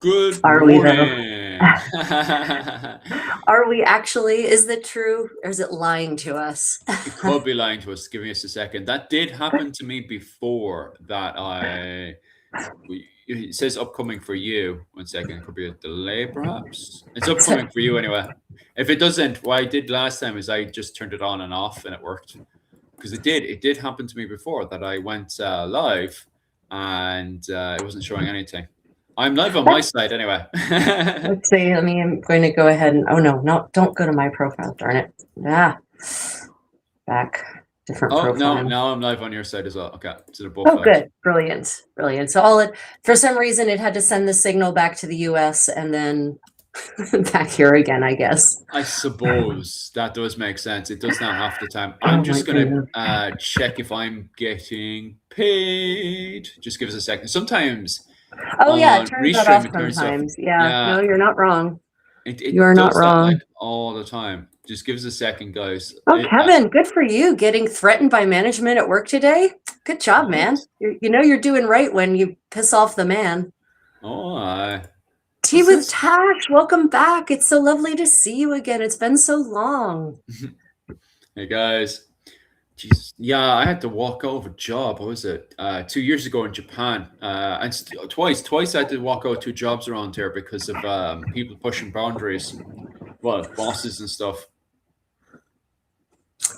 Good Are we though? morning. Are we actually? Is that true? Or is it lying to us? It could be lying to us. Give me us a second. That did happen to me before that it says upcoming for you. One second. It could be a delay, perhaps. It's upcoming for you anyway. If it doesn't, what I did last time is I just turned it on and off and it worked. Because it did happen to me before that I went live and it wasn't showing anything. I'm live on my side anyway. Let's see. I'm going to go ahead and, oh no, don't go to my profile, darn it. Back, different Oh no, profile. now I'm live on your side as well. Okay, so they're both Oh, live. good. Brilliant. Brilliant. So for some reason, it had to send the signal back to the US and then back here again, I guess. I suppose that does make sense. It does not half the time. Oh I'm my just gonna goodness. check if I'm getting paid. Just give us a second. Sometimes Oh yeah, it on turns that Restream off it turns off. sometimes. Yeah, Yeah, no, you're not wrong. it, You it are not does that like wrong. all the time. Just give us a second, guys. Oh, Kevin, good for you getting threatened by management at work today. Good job, man. What? You're doing right when you piss off the man. Oh, Tea what's with this? Tash, welcome back. It's so lovely to see you again. It's been so long. Hey guys. Jesus. Yeah, I had to walk out of a job. What was it? 2 years ago in Japan, and twice I had to walk out two jobs around here because of people pushing boundaries. Well, bosses and stuff.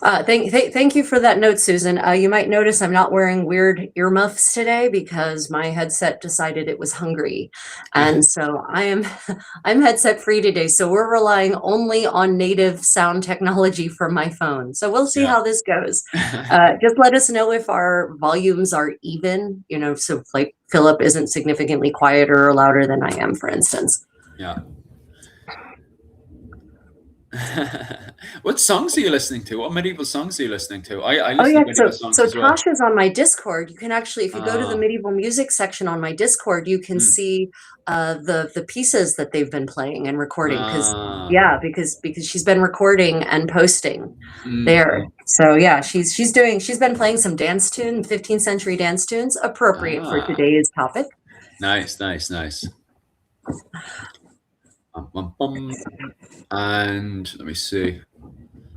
Thank you for that note, Susan. You might notice I'm not wearing weird earmuffs today because my headset decided it was hungry, and so I'm headset free today. So we're relying only on native sound technology from my phone. So we'll see Yeah. how this goes. Just let us know if our volumes are even. So like Philip isn't significantly quieter or louder than I am, for instance. Yeah. What songs are you listening to? What medieval songs are you listening to? I Oh listen yeah, to medieval songs so as well. Tasha's on my Discord. You can actually, if you go to the Uh, medieval music section on my Discord, you can mm, see the pieces that they've been playing and recording. uh, Because she's been recording and posting there. mm, So yeah, she's been playing some dance tune, 15th century dance tunes, appropriate for ah, today's topic. nice, nice, nice. Bum, bum. And let me see.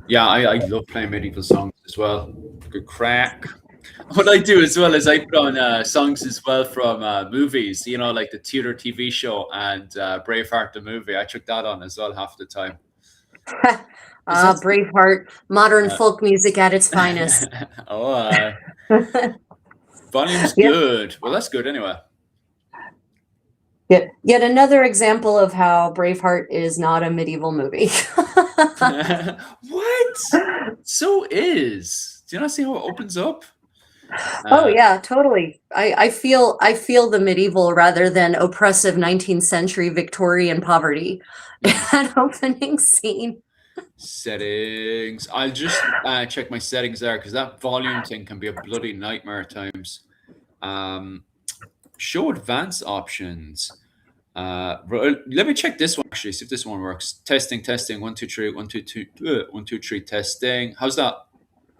Yeah, I love playing medieval songs as well. Good crack. What I do as well is I put on songs as well from movies, like the Tudor TV show and Braveheart the movie. I took that on as well half the time. Is that Braveheart, modern folk music at its finest. oh, volume's Yep. good. Well, that's good anyway. Yet another example of how Braveheart is not a medieval movie. What? So is. Do you not see how it opens up? Oh yeah, totally. I feel the medieval rather than oppressive 19th century Victorian poverty. That opening scene. Settings. I'll just check my settings there because that volume thing can be a bloody nightmare at times. Show advanced options. Let me check this one actually, see if this one works. Testing, testing, 1, 2, 3, 1, 2, 2, 1, 2, 3, testing. How's that?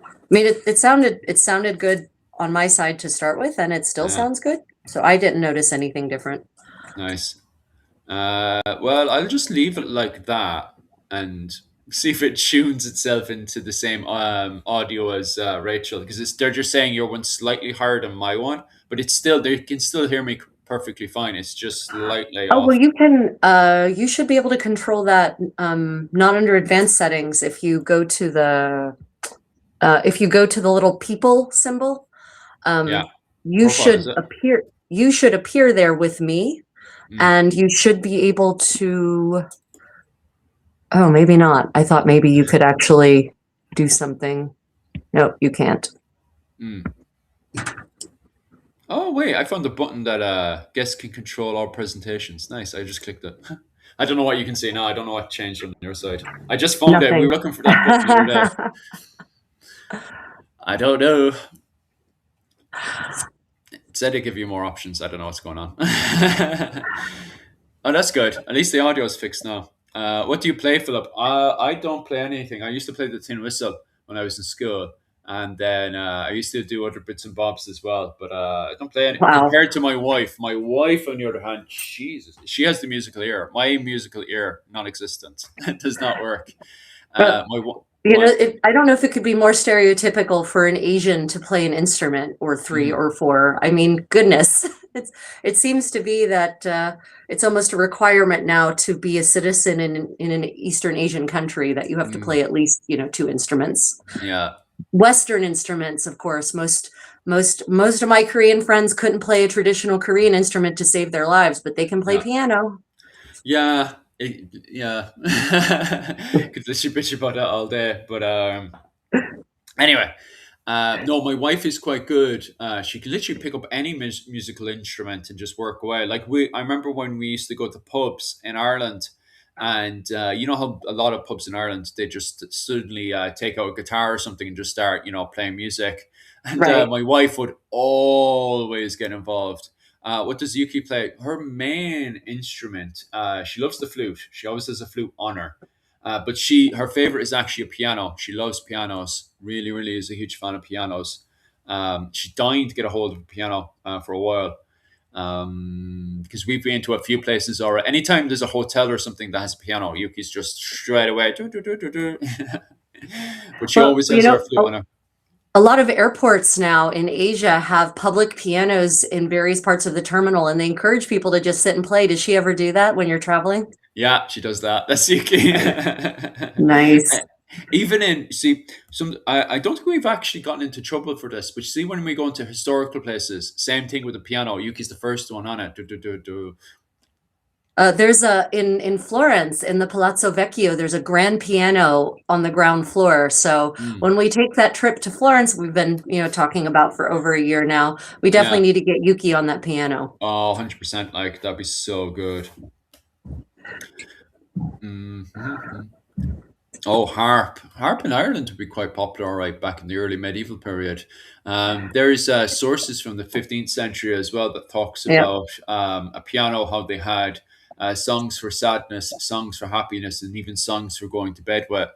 I mean, it sounded good on my side to start with, and it still sounds good. So I didn't notice anything different. Nice. Well, I'll just leave it like that and see if it tunes itself into the same audio as Rachel, because they're just saying your one's slightly higher than my one, but they can still hear me perfectly fine. It's just slightly Oh, off. well, you should be able to control that, not under advanced settings. If you go to the little people symbol, Yeah. you Profile, is should it? appear there with me, and you should be able to. Oh, maybe not. I thought maybe you could actually do something. No, you can't. Oh wait, I found the button that guests can control all presentations. Nice. I just clicked it. I don't know what you can see now. I don't know what changed on your side. I just found it. We Nothing. were looking for that button the other day. I don't know. It said to give you more options. I don't know what's going on. Oh, that's good. At least the audio is fixed now. What do you play, Philip? I don't play anything. I used to play the tin whistle when I was in school, And then I used to do other bits and bobs as well, but I don't play any. Wow. Compared to my wife, on the other hand, Jesus, she has the musical ear. My musical ear, non-existent. It does not work. But My wa- you know, my I don't know if it could be more stereotypical for an Asian to play an instrument or three mm, or four. I mean, goodness, it seems to be that it's almost a requirement now to be a citizen in an Eastern Asian country that you have to mm, play at least, you know, two instruments. yeah, Western instruments, of course. Most of my Korean friends couldn't play a traditional Korean instrument to save their lives, but they can play yeah, piano. yeah, yeah. Could literally bitch about that all day, but anyway. No, my wife is quite good. She can literally pick up any musical instrument and just work away. I remember when we used to go to pubs in Ireland, and you know how a lot of pubs in Ireland they just suddenly take out a guitar or something and just start, playing music. And Right. my wife would always get involved. What does Yuki play? Her main instrument. She loves the flute. She always has a flute on her. But her favorite is actually a piano. She loves pianos. Really, really is a huge fan of pianos. She's dying to get a hold of a piano for a while because we've been to a few places already. Anytime there's a hotel or something that has a piano, Yuki's just straight away. "Do, do, do, do, do." But she Well, always has her flute on her. a lot of airports now in Asia have public pianos in various parts of the terminal, and they encourage people to just sit and play. Does she ever do that when you're traveling? Yeah, she does that. That's Yuki. Nice. Even in I don't think we've actually gotten into trouble for this, but you see when we go into historical places, same thing with the piano. Yuki's the first one on it. Do, do, do, do. There's in Florence in the Palazzo Vecchio. There's a grand piano on the ground floor. So Mm, when we take that trip to Florence, we've been talking about for over a year now. We yeah. definitely need to get Yuki on that piano. Oh, 100%. Like that'd be so good. Mhm. Oh, harp in Ireland would be quite popular, all right, back in the early medieval period. There's sources from the 15th century as well that talks Yeah. about a piano, how they had songs for sadness, songs for happiness, and even songs for going to bed with.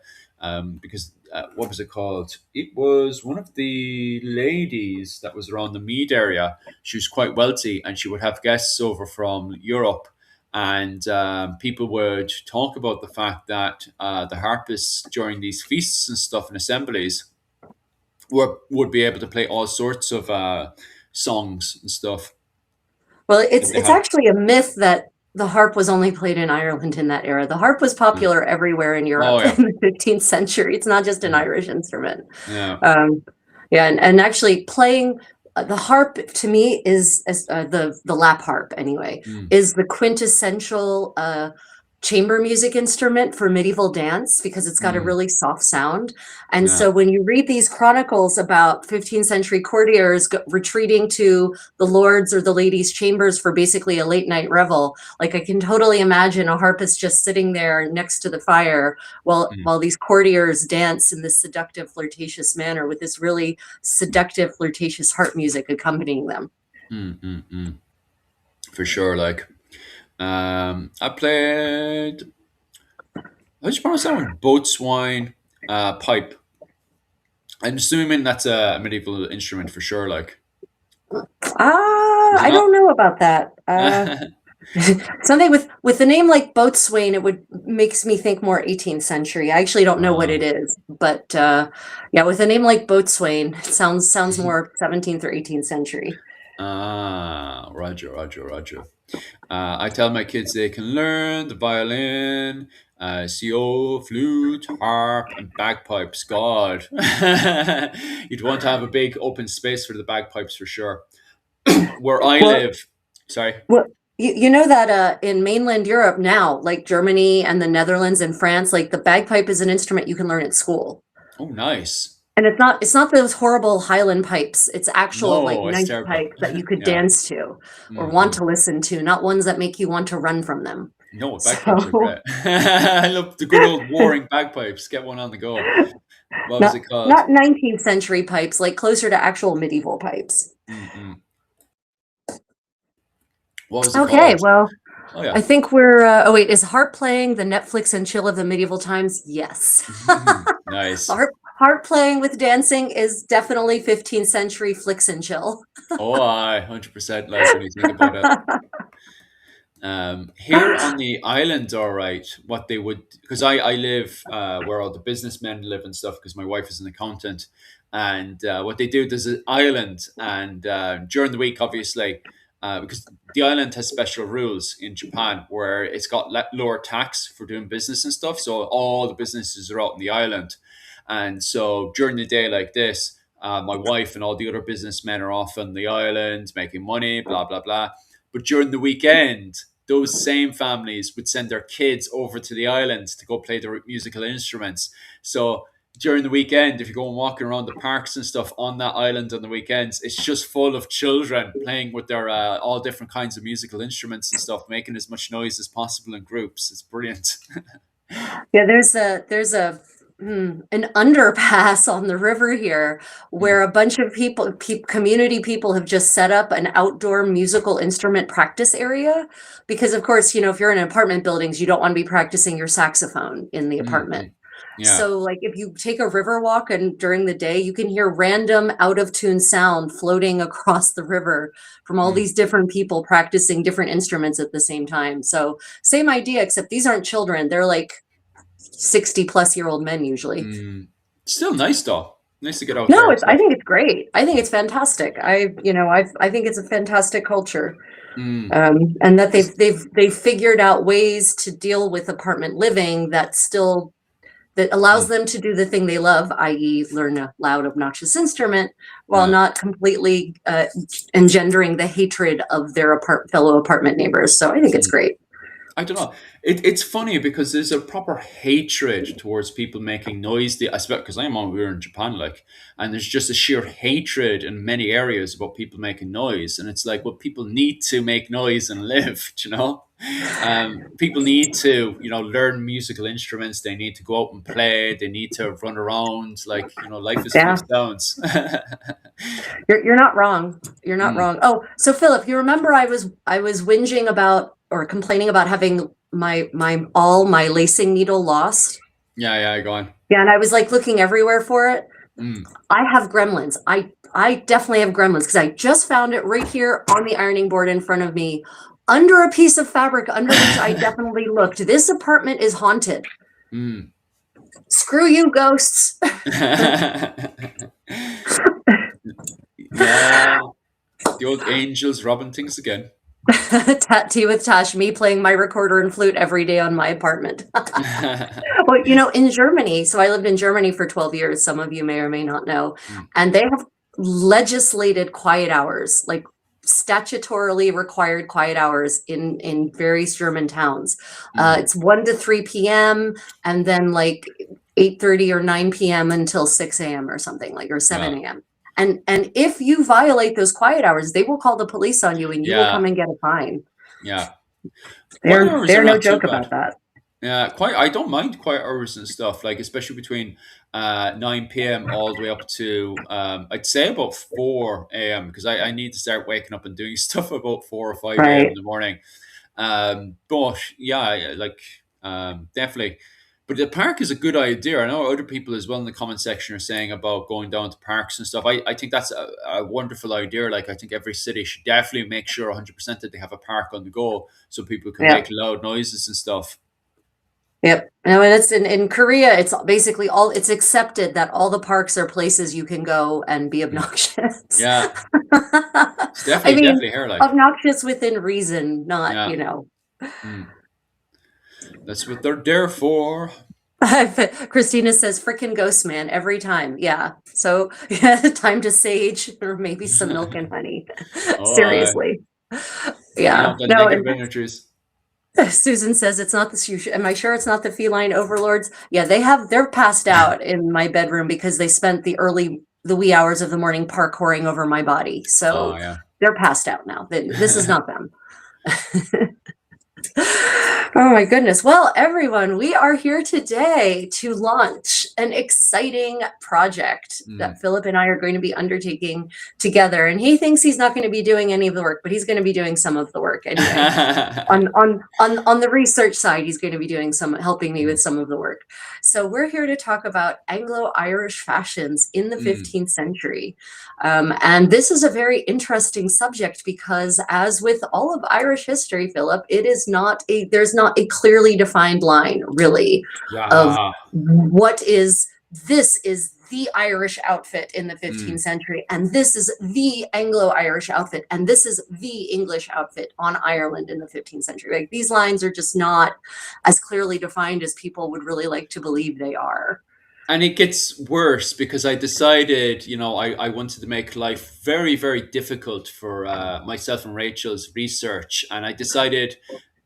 Because what was it called? It was one of the ladies that was around the Mead area. She was quite wealthy, and she would have guests over from Europe, and people would talk about the fact that the harpists during these feasts and stuff and assemblies would be able to play all sorts of songs and stuff Well, that they it's had. actually a myth that the harp was only played in Ireland in that era. The harp was Mm. popular everywhere in Oh Europe yeah, in the 15th century. It's not just an mm, Irish instrument. yeah, Um, yeah, and actually playing the harp to me is the lap harp anyway mm, is the quintessential chamber music instrument for medieval dance because it's got a mm, really soft sound. And yeah, so when you read these chronicles about 15th century courtiers retreating to the lords or the ladies' chambers for basically a late night revel, like I can totally imagine a harpist just sitting there next to the fire mm, while these courtiers dance in this seductive, flirtatious manner with this really seductive, flirtatious harp music accompanying them. mm. For sure. Like I played. How do you pronounce that one? Boatswain pipe. I'm assuming that's a medieval instrument for sure. Like, is it I not? don't know about that. Something with the name like boatswain, it would makes me think more 18th century. I actually don't know what it is, but yeah, with a name like boatswain, it sounds more 17th or 18th century. Roger, Roger, Roger. I tell my kids they can learn the violin, CO, flute, harp, and bagpipes. God, you'd want to have a big open space for the bagpipes for sure. Where I Well, live, sorry. well, you know that in mainland Europe now, like Germany and the Netherlands and France, like the bagpipe is an instrument you can learn at school. Oh, nice. And it's not those horrible Highland pipes. It's actual like No, it's nice terrible. pipes that you could Yeah. dance to or want Hmm. to listen to, not ones that make you want to run from them. No, bagpipes are So great. I love the good old warring bagpipes. Get one on the go. What was not it called? not 19th century pipes, like closer to actual medieval pipes. Mm-mm. What was it Okay, called? well, Oh I yeah. think we're oh wait, is harp playing the Netflix and chill of the medieval times? Yes. Nice. Harp playing with dancing is definitely 15th century flicks and chill. Oh, I 100% like when you think about it. Here on the island, all right, what they would, because I live where all the businessmen live and stuff, because my wife is an accountant. And what they do, there's an island, and during the week, obviously, because the island has special rules in Japan where it's got lower tax for doing business and stuff. So all the businesses are out on the island. And so during the day like this, my wife and all the other businessmen are off on the island making money, blah, blah, blah. But during the weekend, those same families would send their kids over to the island to go play their musical instruments. So during the weekend, if you go and walking around the parks and stuff on that island on the weekends, it's just full of children playing with their all different kinds of musical instruments and stuff, making as much noise as possible in groups. It's brilliant. Yeah, there's an underpass on the river here where a bunch of people, community people have just set up an outdoor musical instrument practice area because of course, you know, if you're in apartment buildings, you don't want to be practicing your saxophone in the apartment. Yeah. So like if you take a river walk and during the day, you can hear random out of tune sound floating across the river from all these different people practicing different instruments at the same time. So same idea, except these aren't children. They're like 60-plus-year-old men usually. Still nice though. Nice to get out No, there. I think it's great. I think it's fantastic. I think it's a fantastic culture. And that they've figured out ways to deal with apartment living that allows them to do the thing they love, i.e. learn a loud, obnoxious instrument, while not completely engendering the hatred of their fellow apartment neighbors. So I think it's great. I don't know. It's funny because there's a proper hatred towards people making noise. I suppose because we're in Japan, like, and there's just a sheer hatred in many areas about people making noise, and it's like, well, people need to make noise and live. You know, people need to, learn musical instruments. They need to go out and play. They need to run around. Like, life is full of sounds. You're not wrong. You're not wrong. Oh, so Philip, you remember I was whinging about or complaining about having my lacing needle lost. Yeah, go on. Yeah, and I was like looking everywhere for it. I have gremlins. I definitely have gremlins because I just found it right here on the ironing board in front of me, under a piece of fabric under which I definitely looked. This apartment is haunted. Screw you, ghosts. Yeah, the old angels rubbing things again. Tea with Tash, me playing my recorder and flute every day on my apartment. Well, in Germany, so I lived in Germany for 12 years, some of you may or may not know, and they have legislated quiet hours, like statutorily required quiet hours in various German towns. It's 1 to 3 p.m. and then like 8:30 or 9 p.m. until 6 a.m. or something, like, or 7 a.m. And if you violate those quiet hours, they will call the police on you and you will come and get a fine. Yeah. They're no joke about that. Yeah, I don't mind quiet hours and stuff, like especially between 9 p.m. all the way up to I'd say about 4 a.m. because I need to start waking up and doing stuff about 4 or 5 a.m. in the morning. But yeah, like definitely. But the park is a good idea. I know other people as well in the comment section are saying about going down to parks and stuff. I think that's a wonderful idea. Like, I think every city should definitely make sure 100% that they have a park on the go so people can make loud noises and stuff. Yep. And it's in Korea, it's basically it's accepted that all the parks are places you can go and be obnoxious. Yeah. It's definitely here, like, obnoxious within reason, not, That's what they're there for. Christina says, frickin' ghost man every time. Yeah. So time to sage or maybe some milk and honey. Seriously. Yeah. No, energies. Susan says it's not am I sure it's not the feline overlords? Yeah, they're passed out in my bedroom because they spent the wee hours of the morning parkouring over my body. So they're passed out now. This is not them. Oh my goodness. Well, everyone, we are here today to launch an exciting project Mm. that Philip and I are going to be undertaking together. And he thinks he's not going to be doing any of the work, but he's going to be doing some of the work anyway. On the research side, he's going to be doing helping me with some of the work. So we're here to talk about Anglo-Irish fashions in the 15th century. And this is a very interesting subject because, as with all of Irish history, Philip, there's not a clearly defined line, really, of what is the Irish outfit in the 15th century, and this is the Anglo-Irish outfit, and this is the English outfit on Ireland in the 15th century. Like, these lines are just not as clearly defined as people would really like to believe they are. And it gets worse because I decided, I wanted to make life very, very difficult for myself and Rachel's research. And I decided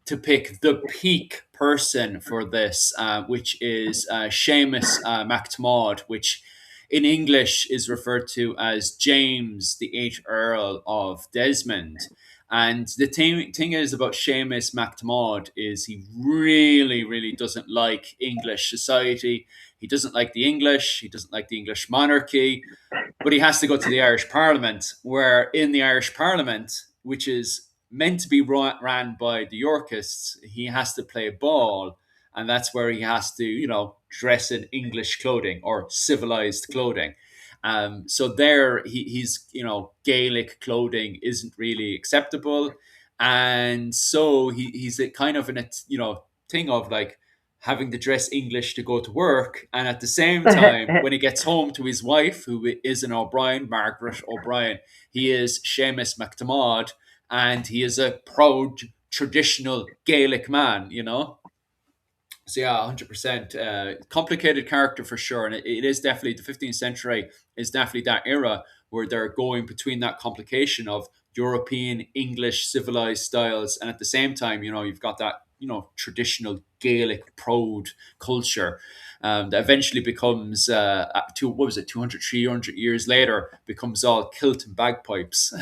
to pick the peak person for this, which is Seamus MacTiamád, which in English is referred to as James, the 8th Earl of Desmond. And the thing is about Seamus MacTiamád is he really, really doesn't like English society. He doesn't like the English. He doesn't like the English monarchy. But he has to go to the Irish Parliament, where in the Irish Parliament, which is meant to be ran by the Yorkists, he has to play ball. And that's where he has to, dress in English clothing or civilized clothing. So there, he's Gaelic clothing isn't really acceptable, and so he's a kind of in a thing of like having to dress English to go to work, and at the same time, when he gets home to his wife, who is an O'Brien, Margaret O'Brien, he is Seamus MacTiamád, and he is a proud traditional Gaelic man, So yeah, 100%. Complicated character for sure. And it is definitely, the 15th century is definitely that era where they're going between that complication of European, English, civilized styles. And at the same time, you've got that, traditional Gaelic proud culture that eventually becomes, 200, 300 years later, becomes all kilt and bagpipes.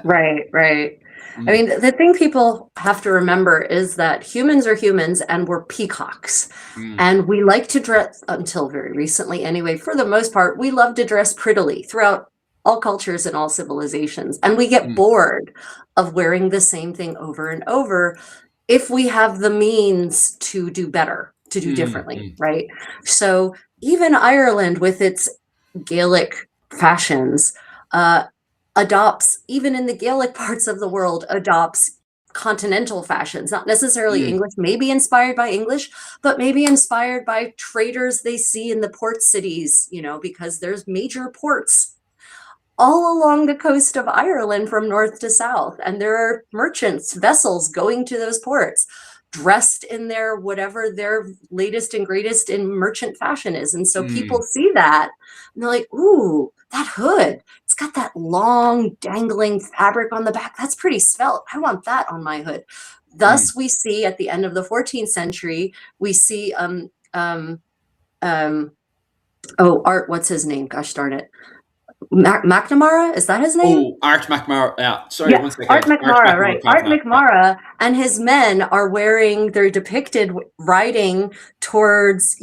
Right. I mean, the thing people have to remember is that humans are humans and we're peacocks. And we like to dress, until very recently anyway, for the most part, we love to dress prettily throughout all cultures and all civilizations. And we get bored of wearing the same thing over and over if we have the means to do better, to do differently, right? So even Ireland, with its Gaelic fashions, adopts, even in the Gaelic parts of the world, adopts continental fashions, not necessarily English, maybe inspired by English, but maybe inspired by traders they see in the port cities, because there's major ports all along the coast of Ireland from north to south. And there are merchants, vessels going to those ports, dressed in their whatever their latest and greatest in merchant fashion is. And so people see that and they're like, ooh, that hood, it's got that long dangling fabric on the back. That's pretty svelte. I want that on my hood. Thus, we see at the end of the 14th century, we see Art, what's his name? Gosh darn it. McNamara, is that his name? Oh, Art McNamara. Yeah, sorry, yeah, one second. Art McNamara, right? Art McNamara and his men are they're depicted riding towards,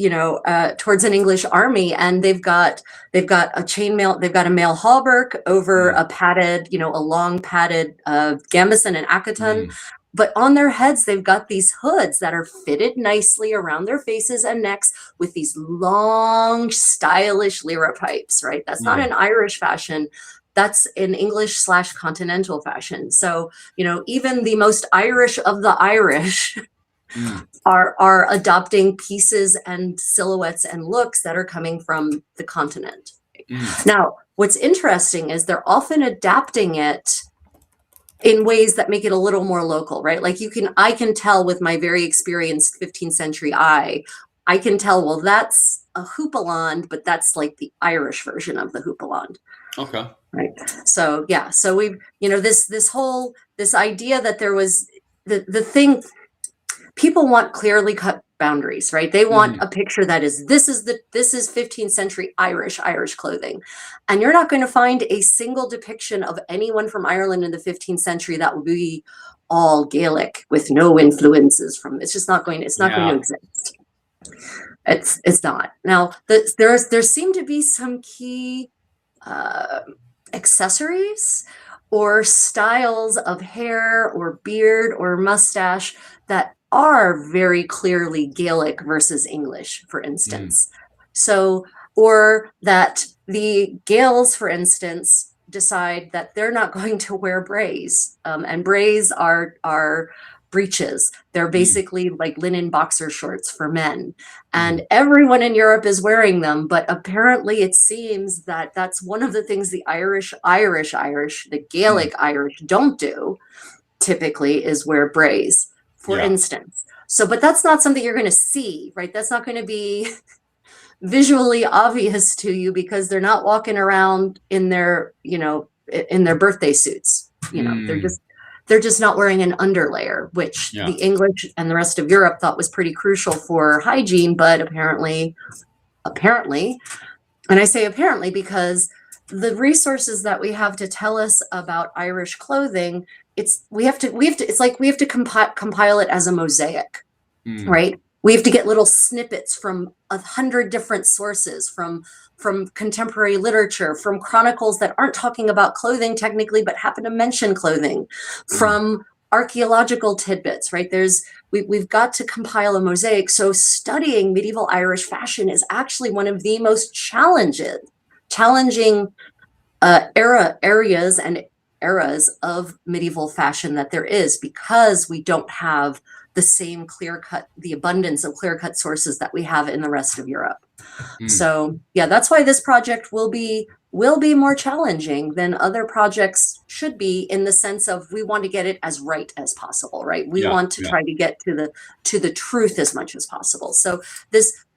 towards an English army, and they've got a chainmail, they've got a mail hauberk over a padded, a long padded gambeson and accaton. But on their heads, they've got these hoods that are fitted nicely around their faces and necks with these long, stylish lyra pipes, right? That's not an Irish fashion. That's an English/continental fashion. So, even the most Irish of the Irish are adopting pieces and silhouettes and looks that are coming from the continent. Now, what's interesting is they're often adapting it in ways that make it a little more local, right? Like I can tell with my very experienced 15th century eye, I can tell, well, that's a houppelande, but that's like the Irish version of the houppelande. Okay. Right. So yeah. So we've, this idea that there was the thing, people want clearly cut boundaries, right? They want a picture that is, this is 15th century Irish clothing. And you're not going to find a single depiction of anyone from Ireland in the 15th century that will be all Gaelic with no influences from, it's just not going to exist. It's not. Now, there seem to be some key accessories or styles of hair or beard or mustache that are very clearly Gaelic versus English, for instance. So, or that the Gaels, for instance, decide that they're not going to wear brays, and brays are breeches. They're basically like linen boxer shorts for men, and everyone in Europe is wearing them. But apparently, it seems that that's one of the things the the Gaelic Irish don't do. Typically, is wear brays, for instance. So, but that's not something you're going to see, right? That's not going to be visually obvious to you because they're not walking around in their, in their birthday suits. They're just not wearing an underlayer, which the English and the rest of Europe thought was pretty crucial for hygiene, but apparently, and I say apparently because the resources that we have to tell us about Irish clothing, it's like we have to compile it as a mosaic, right? We have to get little snippets from 100 different sources, from contemporary literature, from chronicles that aren't talking about clothing technically, but happen to mention clothing, from archaeological tidbits, right? We've got to compile a mosaic. So studying medieval Irish fashion is actually one of the most challenging areas and eras of medieval fashion that there is, because we don't have the abundance of clear-cut sources that we have in the rest of Europe. So yeah, that's why this project will be more challenging than other projects should be, in the sense of we want to get it as right as possible, right? We want to try to get to the truth as much as possible. So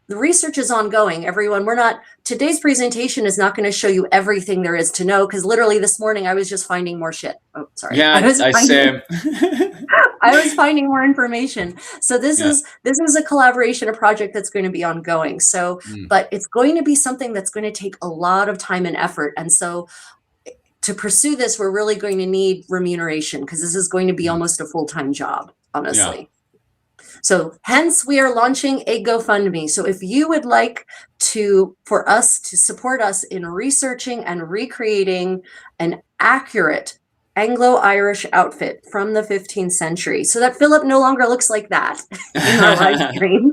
the research is ongoing, everyone. Today's presentation is not going to show you everything there is to know, because literally this morning I was just finding more shit. Oh, sorry. Yeah, I was finding more information. So this is a collaboration, a project that's going to be ongoing. So, but it's going to be something that's going to take a lot of time and effort. And so to pursue this, we're really going to need remuneration, because this is going to be almost a full-time job, honestly. Yeah. So hence we are launching a GoFundMe. So if you would like for us to support us in researching and recreating an accurate Anglo-Irish outfit from the 15th century, so that Philip no longer looks like that in our live stream.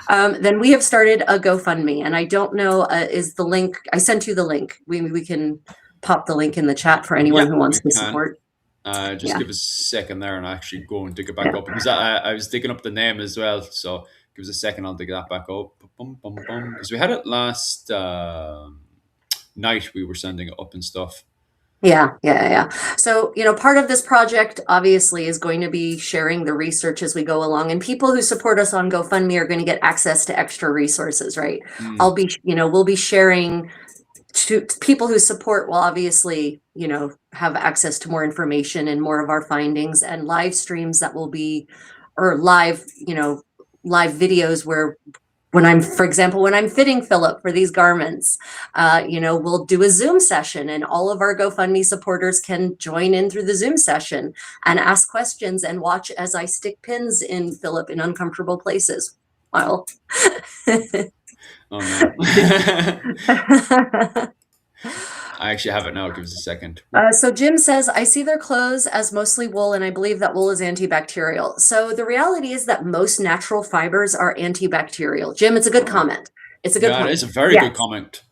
Then we have started a GoFundMe, and I don't know, is the link, I sent you the link. We can pop the link in the chat for anyone who wants to support. Just give us a second there, and I actually go and dig it back up, because I was digging up the name as well. So give us a second, I'll dig that back up. Because we had it last night, we were sending it up and stuff. Yeah. So, part of this project obviously is going to be sharing the research as we go along, and people who support us on GoFundMe are going to get access to extra resources, right? We'll be sharing to people who support will obviously, have access to more information and more of our findings, and live streams that will be, or live videos where for example, when I'm fitting Philip for these garments, we'll do a Zoom session, and all of our GoFundMe supporters can join in through the Zoom session and ask questions and watch as I stick pins in Philip in uncomfortable places. Well, oh no. I actually have it now. Give us a second. So Jim says, I see their clothes as mostly wool, and I believe that wool is antibacterial. So the reality is that most natural fibers are antibacterial. Jim, it's a good comment. It's a good comment. It is a very good comment.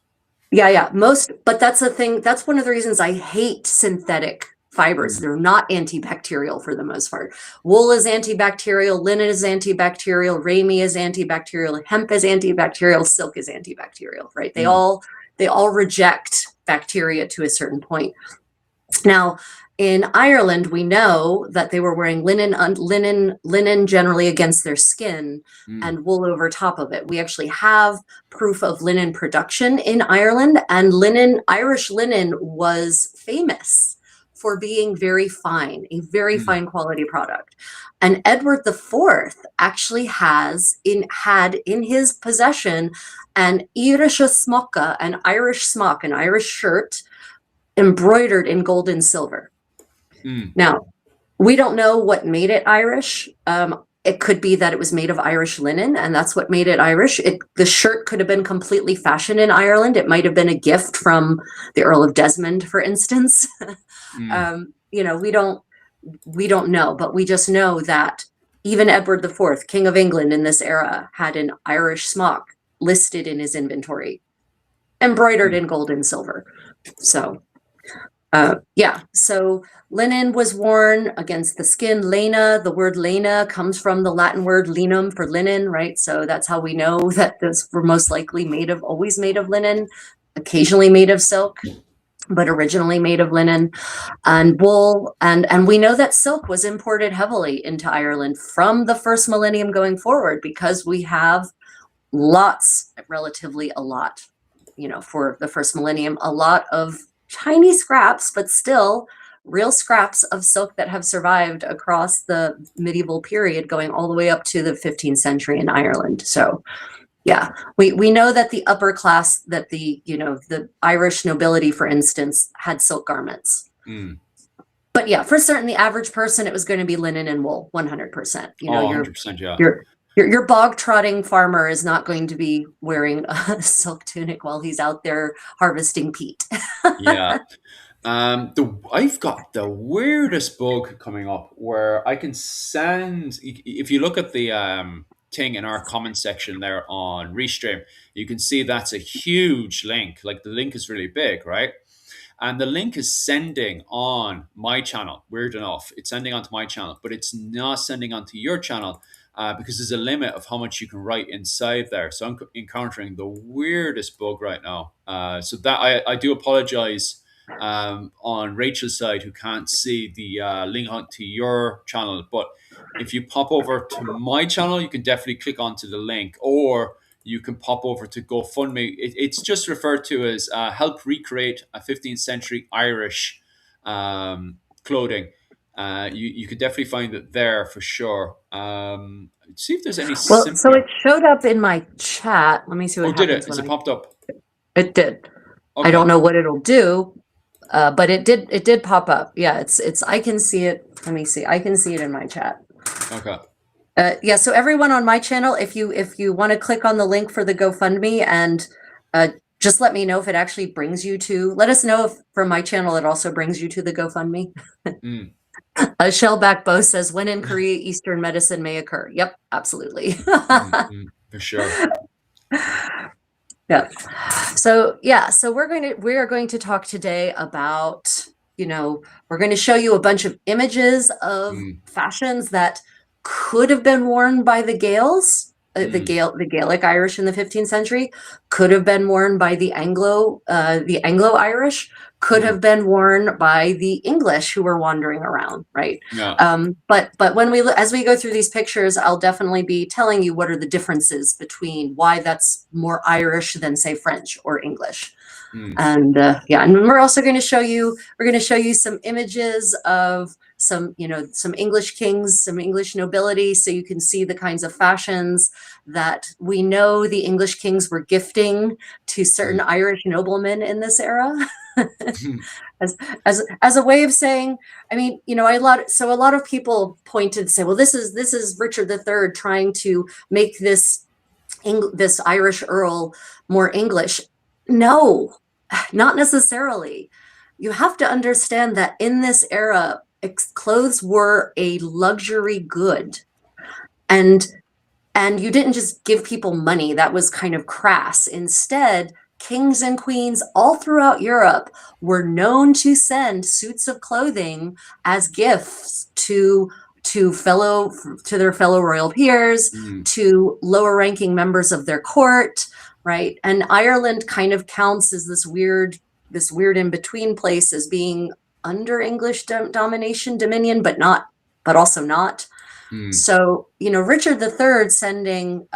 Yeah. But that's the thing. That's one of the reasons I hate synthetic fibers. They're not antibacterial for the most part. Wool is antibacterial, linen is antibacterial, ramie is antibacterial, hemp is antibacterial, silk is antibacterial, right? They all reject bacteria to a certain point. Now, in Ireland, we know that they were wearing linen generally against their skin and wool over top of it. We actually have proof of linen production in Ireland, and Irish linen was famous for being very fine, a very fine quality product. And Edward IV actually had in his possession an Irish smocka, an Irish smock, an Irish shirt embroidered in gold and silver. Now, we don't know what made it Irish. It could be that it was made of Irish linen, and that's what made it Irish. The shirt could have been completely fashioned in Ireland. It might have been a gift from the Earl of Desmond, for instance. You know, we don't know, but we just know that even Edward IV, King of England in this era, had an Irish smock listed in his inventory, embroidered in gold and silver. So yeah, so linen was worn against the skin. Lena, the word lena comes from the Latin word linum for linen, right? So that's how we know that those were most likely always made of linen, occasionally made of silk, but originally made of linen and wool. And we know that silk was imported heavily into Ireland from the first millennium going forward, because we have relatively a lot, you know, for the first millennium, a lot of tiny scraps, but still real scraps of silk that have survived across the medieval period, going all the way up to the 15th century in Ireland. So yeah, we know that the upper class, that the Irish nobility, for instance, had silk garments. But yeah, for certain, the average person, it was going to be linen and wool, 100%. You know, 100%, yeah. Your bog trotting farmer is not going to be wearing a silk tunic while he's out there harvesting peat. Yeah. I've got the weirdest bug coming up where I can send. If you look at the thing in our comment section there on Restream, you can see that's a huge link. Like, the link is really big, right? And the link is sending on my channel. Weird enough, it's sending onto my channel, but it's not sending onto your channel. Because there's a limit of how much you can write inside there. So I'm encountering the weirdest bug right now. So that I do apologize on Rachel's side, who can't see the link onto your channel. But if you pop over to my channel, you can definitely click onto the link, or you can pop over to GoFundMe. It's just referred to as help recreate a 15th century Irish clothing. You could definitely find it there for sure. See if there's any. Well, so it showed up in my chat. Let me see what happens. Did it? Is it popped up? It did. Okay. I don't know what it'll do, but it did. It did pop up. Yeah, it's. I can see it. Let me see. I can see it in my chat. Okay. Yeah. So everyone on my channel, if you want to click on the link for the GoFundMe, and just let me know if it actually brings you to. Let us know if from my channel it also brings you to the GoFundMe. Shellback Bo says, when in Korea, Eastern medicine may occur. Yep, absolutely. For sure. Yeah. So we are going to talk today about, we're going to show you a bunch of images of fashions that could have been worn by the Gaels, the Gaelic Irish in the 15th century, could have been worn by the Anglo-Irish, could have been worn by the English who were wandering around, right? Yeah. But when as we go through these pictures, I'll definitely be telling you what are the differences between why that's more Irish than, say, French or English. And and we're also going to show you some images of some English kings, some English nobility, so you can see the kinds of fashions that we know the English kings were gifting to certain Irish noblemen in this era. as a way of saying, I mean, a lot of people pointed to say, well, this is Richard III trying to make this Irish earl more English. No, not necessarily. You have to understand that in this era, clothes were a luxury good, and you didn't just give people money. That was kind of crass. Instead, kings and queens all throughout Europe were known to send suits of clothing as gifts to their fellow royal peers, to lower ranking members of their court, right? And Ireland kind of counts as this weird in between place, as being under English dominion, but also not. So, Richard III sending,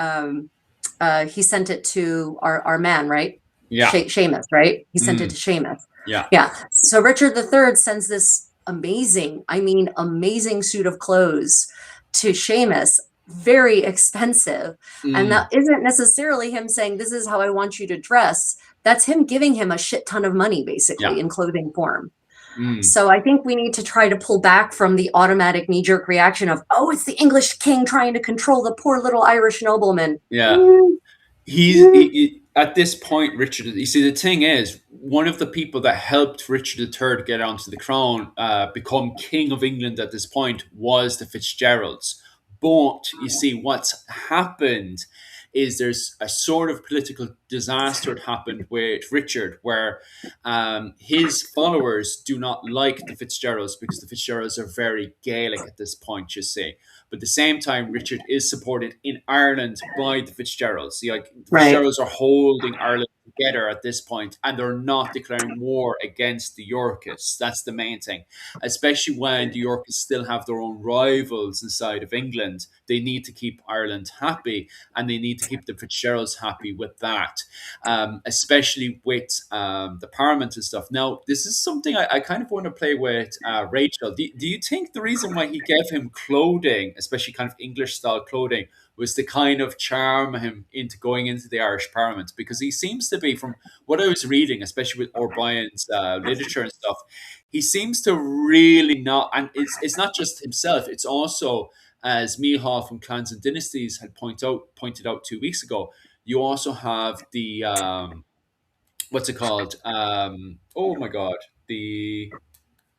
he sent it to our man, right? Yeah. Seamus, right? He sent it to Seamus. Yeah. Yeah. So Richard III sends this amazing suit of clothes to Seamus, very expensive. And that isn't necessarily him saying, this is how I want you to dress. That's him giving him a shit ton of money, basically, in clothing form. Mm. So I think we need to try to pull back from the automatic knee-jerk reaction of, oh, it's the English king trying to control the poor little Irish nobleman. Yeah. At this point, Richard. You see, the thing is, one of the people that helped Richard III get onto the crown, become king of England at this point, was the Fitzgeralds. But you see, what's happened is there's a sort of political disaster that happened with Richard, where his followers do not like the Fitzgeralds because the Fitzgeralds are very Gaelic at this point. You see, but at the same time, Richard is supported in Ireland by the Fitzgeralds. See, like the Right. Fitzgeralds are holding Ireland together at this point, and they're not declaring war against the Yorkists. That's the main thing. Especially when the Yorkists still have their own rivals inside of England, they need to keep Ireland happy, and they need to keep the Fitzgeralds happy with that. Especially with the Parliament and stuff. Now, this is something I kind of want to play with Rachel. Do you think the reason why he gave him clothing, especially kind of English style clothing, was to kind of charm him into going into the Irish Parliament? Because he seems to be, from what I was reading, especially with O'Brien's literature and stuff, he seems to really not, and it's not just himself, it's also, as Mihal from Clans and Dynasties had pointed out 2 weeks ago, you also have the what's it called? Oh my god, the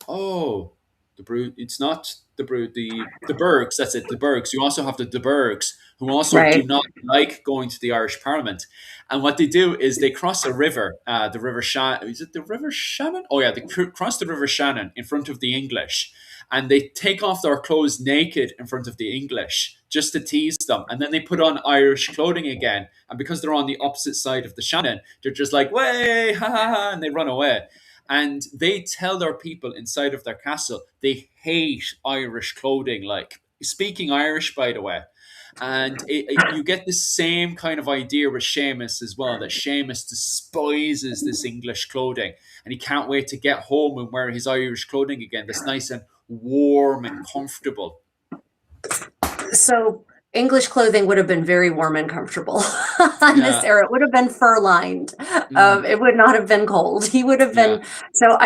oh the Brood. It's not the Brood. The Bergs. That's it. The Bergs. You also have the De Bergs, who also do Right. not like going to the Irish Parliament. And what they do is they cross a river, the River Shannon. Is it the River Shannon? Oh yeah, they cross the River Shannon in front of the English, and they take off their clothes naked in front of the English just to tease them, and then they put on Irish clothing again. And because they're on the opposite side of the Shannon, they're just like, "Way, ha ha ha," and they run away. And they tell their people inside of their castle they hate Irish clothing, like speaking Irish, by the way. And you get the same kind of idea with Seamus as well, that Seamus despises this English clothing, and he can't wait to get home and wear his Irish clothing again, that's nice and warm and comfortable. So English clothing would have been very warm and comfortable in this Yeah. era. It would have been fur lined. Mm, It would not have been cold. He would have yeah. been. So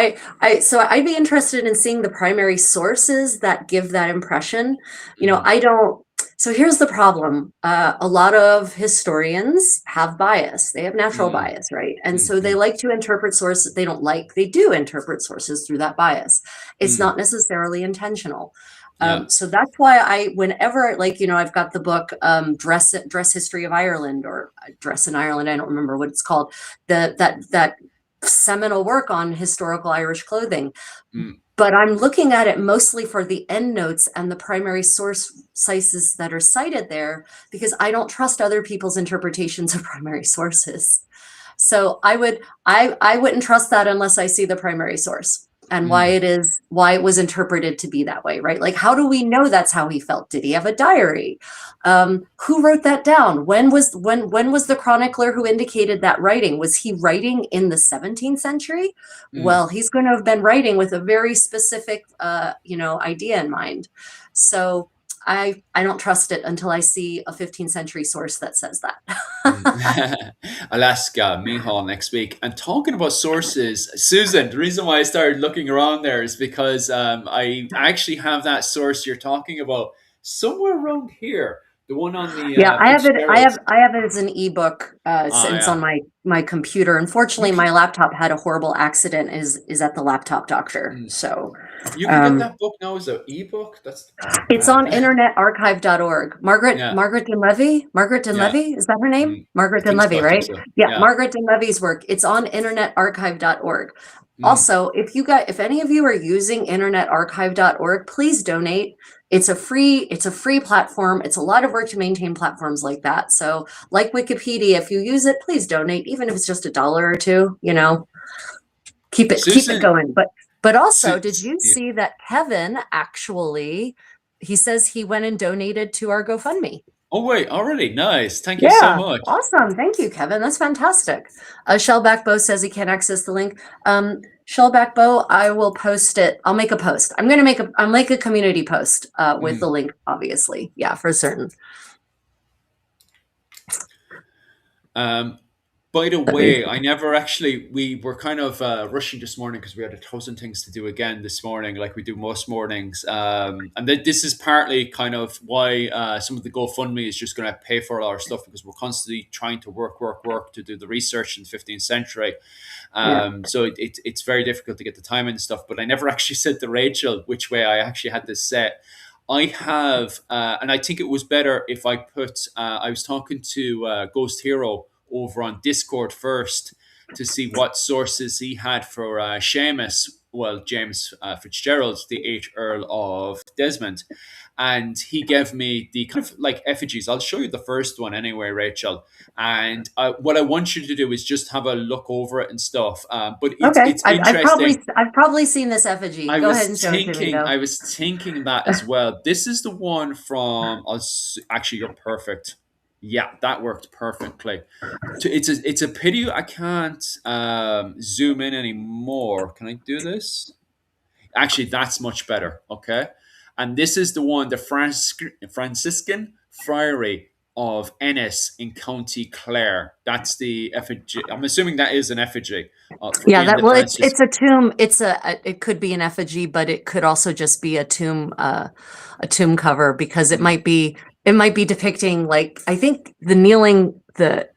so I'd be interested in seeing the primary sources that give that impression. Mm, I don't. So here's the problem. A lot of historians have bias. They have natural mm, bias, right? And mm, so they mm, like to interpret sources they don't like. They do interpret sources through that bias. It's mm, not necessarily intentional. yeah. So that's why whenever, I've got the book, Dress History of Ireland, or Dress in Ireland. I don't remember what it's called. That seminal work on historical Irish clothing. Mm, But I'm looking at it mostly for the endnotes and the primary sources that are cited there, because I don't trust other people's interpretations of primary sources. So I wouldn't trust that unless I see the primary source and why mm. it was interpreted to be that way, right? Like, how do we know that's how he felt? Did he have a diary? Who wrote that down? When was the chronicler who indicated that writing? Was he writing in the 17th century? Mm. Well, he's going to have been writing with a very specific, idea in mind. So I don't trust it until I see a 15th century source that says that. Mm. I'll ask Mihal next week. And talking about sources, Susan, the reason why I started looking around there is because I actually have that source you're talking about somewhere around here. The one on the Yeah, I have it. Fitzgeralds. I have it as an ebook. Ah, It's yeah. on my computer. You Unfortunately, can, my laptop had a horrible accident. Is at the laptop doctor. mm, So you can get um, that book now as an ebook. That's it's bad. on internetarchive.org. Margaret Yeah, Margaret Dinlevy. Margaret yeah. Dinlevy, is that her name? I Margaret think so. Dinlevy, I think right? so. Yeah, Yeah. Margaret Dinlevy's work. It's on internetarchive.org. Mm, Also, if any of you are using internetarchive.org, please donate. It's a free platform. It's a lot of work to maintain platforms like that. So, like Wikipedia, if you use it, please donate, even if it's just $1 or $2, keep it Susan, going. But also, Su- did you yeah. see that Kevin actually, he says he went and donated to our GoFundMe? Oh, wait, already. Nice. Thank you so Yeah, much. awesome. Thank you, Kevin. That's fantastic. Shellback Bow says he can't access the link. Shellback Bow, I will post it. I'll make a post. I'll make a community post with the Mm. link, obviously. Yeah, for certain. Um, By the Let me. way, I never actually, we were kind of rushing this morning because we had 1,000 things to do again this morning, like we do most mornings. And this is partly kind of why some of the GoFundMe is just going to pay for all our stuff because we're constantly trying to work to do the research in the 15th century. Yeah. So it's very difficult to get the time and stuff. But I never actually said to Rachel which way I actually had this set. I have, and I think it was better if I put, I was talking to Ghost Hero over on Discord first to see what sources he had for Seamus, well, James Fitzgerald, the 8th Earl of Desmond. And he gave me the kind of like effigies. I'll show you the first one anyway, Rachel. And what I want you to do is just have a look over it and stuff. But Okay. it's interesting. I've probably seen this effigy. Go ahead and show it to me, though. I was thinking that as well. This is the one from. Actually, you're perfect. Yeah, that worked perfectly. It's a pity I can't zoom in anymore. Can I do this? Actually, that's much better. Okay, and this is the one, the Franciscan Friary of Ennis in County Clare. That's the effigy. I'm assuming that is an effigy. Yeah, that well, it's a tomb. It could be an effigy, but it could also just be a tomb cover because it might be depicting, like, I think the kneeling, the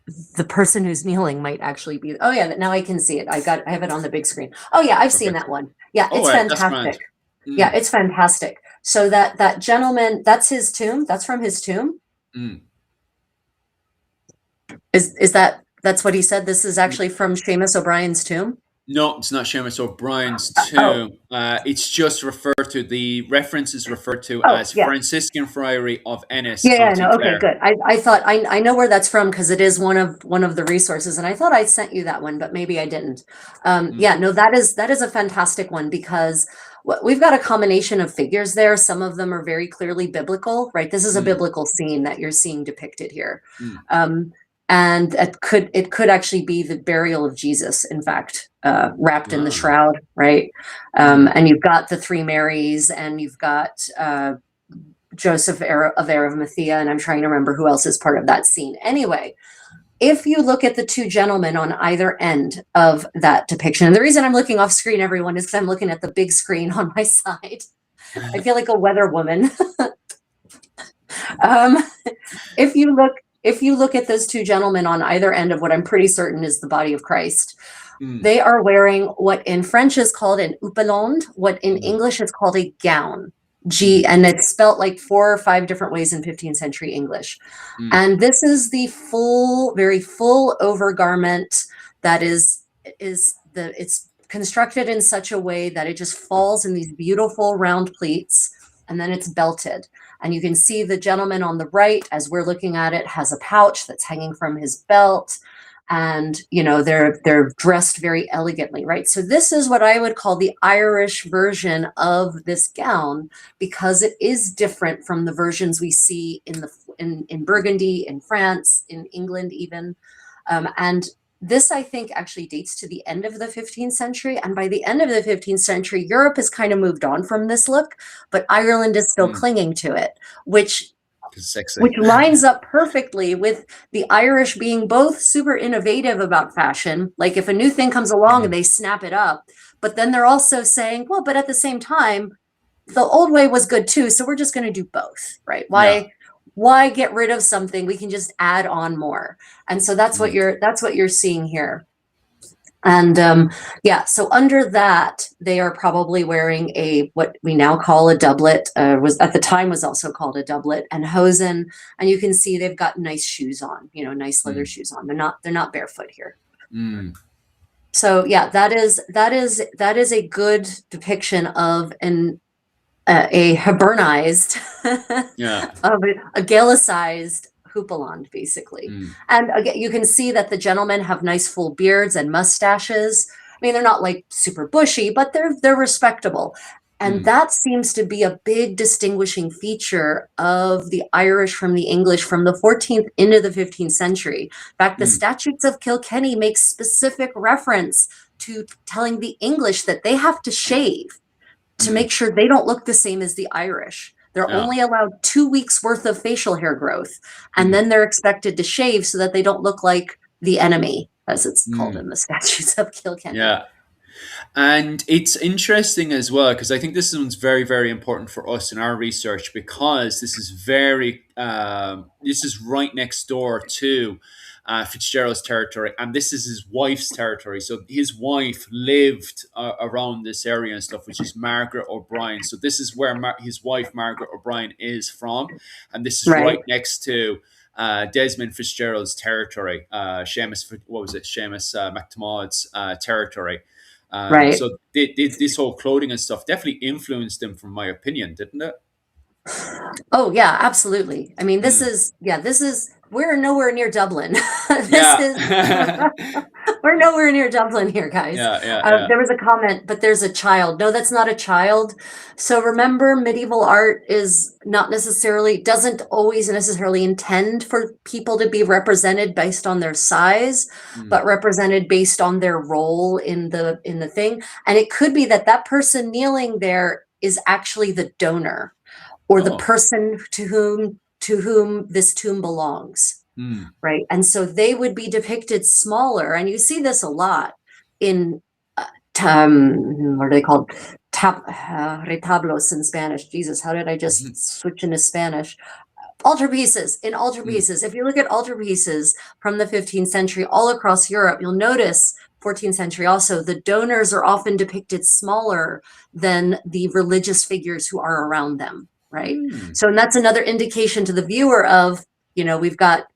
person who's kneeling might actually be. Oh yeah, now I can see it. I have it on the big screen. Oh yeah, I've seen that one. Yeah, it's fantastic. Yeah, it's fantastic. So that gentleman, that's his tomb. That's from his tomb. Is that's what he said? This is actually from Seamus O'Brien's tomb? No, it's not Seamus O'Brien's tomb. It's just referred to, the reference is referred to as Franciscan Friary of Ennis. Yeah, no, okay, good. I thought I know where that's from because it is one of the resources, and I thought I sent you that one, but maybe I didn't. Yeah, no, that is a fantastic one because we've got a combination of figures there. Some of them are very clearly biblical, right? This is a biblical scene that you're seeing depicted here. And it could actually be the burial of Jesus, in fact, wrapped in the shroud, right? And you've got the three Marys, and you've got Joseph of Arimathea, and I'm trying to remember who else is part of that scene. Anyway, if you look at the two gentlemen on either end of that depiction, and the reason I'm looking off screen, everyone, is because I'm looking at the big screen on my side. I feel like a weather woman. If you look at those two gentlemen on either end of what I'm pretty certain is the body of Christ, they are wearing what in French is called an houppelande, what in English is called a gown. And it's spelt like 4 or 5 different ways in 15th century English. And this is the very full overgarment that it's constructed in such a way that it just falls in these beautiful round pleats, and then it's belted. And you can see the gentleman on the right, as we're looking at it, has a pouch that's hanging from his belt. And, you know, they're dressed very elegantly, right? So this is what I would call the Irish version of this gown, because it is different from the versions we see in Burgundy, in France, in England even. And this, I think, actually dates to the end of the 15th century. And by the end of the 15th century, Europe has kind of moved on from this look, but Ireland is still clinging to it, which lines up perfectly with the Irish being both super innovative about fashion. Like if a new thing comes along and they snap it up, but then they're also saying, well, but at the same time, the old way was good too. So we're just going to do both, right? Why get rid of something? We can just add on more. And so that's what you're seeing here. And yeah, so under that, they are probably wearing what we now call a doublet, was at the time was also called a doublet, and hosen. And you can see they've got nice shoes on, you know, nice leather shoes on. They're not barefoot here. So yeah, that is a good depiction of a Heburnized, of a Gaelicized houppelande, basically. And again, you can see that the gentlemen have nice full beards and mustaches. I mean, they're not like super bushy, but they're respectable. And that seems to be a big distinguishing feature of the Irish from the English from the 14th into the 15th century. In fact, the Statutes of Kilkenny make specific reference to telling the English that they have to shave to make sure they don't look the same as the Irish. They're only allowed 2 weeks worth of facial hair growth, and then they're expected to shave so that they don't look like the enemy, as it's called in the statutes of Kilkenny. Yeah. And it's interesting as well, because I think this one's very, very important for us in our research, because this is this is right next door to Fitzgerald's territory, and this is his wife's territory. So his wife lived around this area and stuff, which is Margaret O'Brien. So this is where his wife, Margaret O'Brien, is from, and this is right next to Desmond Fitzgerald's territory, Seamus MacTiamad's territory. So this whole clothing and stuff definitely influenced him, from my opinion, didn't it? Oh yeah, absolutely. I mean, this is we're nowhere near Dublin. We're nowhere near Dublin here, guys. There was a comment, but there's a child. No, that's not a child. So remember, medieval art doesn't always necessarily intend for people to be represented based on their size, but represented based on their role in the thing. And it could be that person kneeling there is actually the donor, or the person to whom this tomb belongs, right? And so they would be depicted smaller, and you see this a lot in what are they called? Retablos in Spanish. Jesus, how did I just switch into Spanish? Altarpieces. In altarpieces, if you look at altarpieces from the 15th century all across Europe, you'll notice 14th century also, the donors are often depicted smaller than the religious figures who are around them. Right. So, and that's another indication to the viewer of, we've got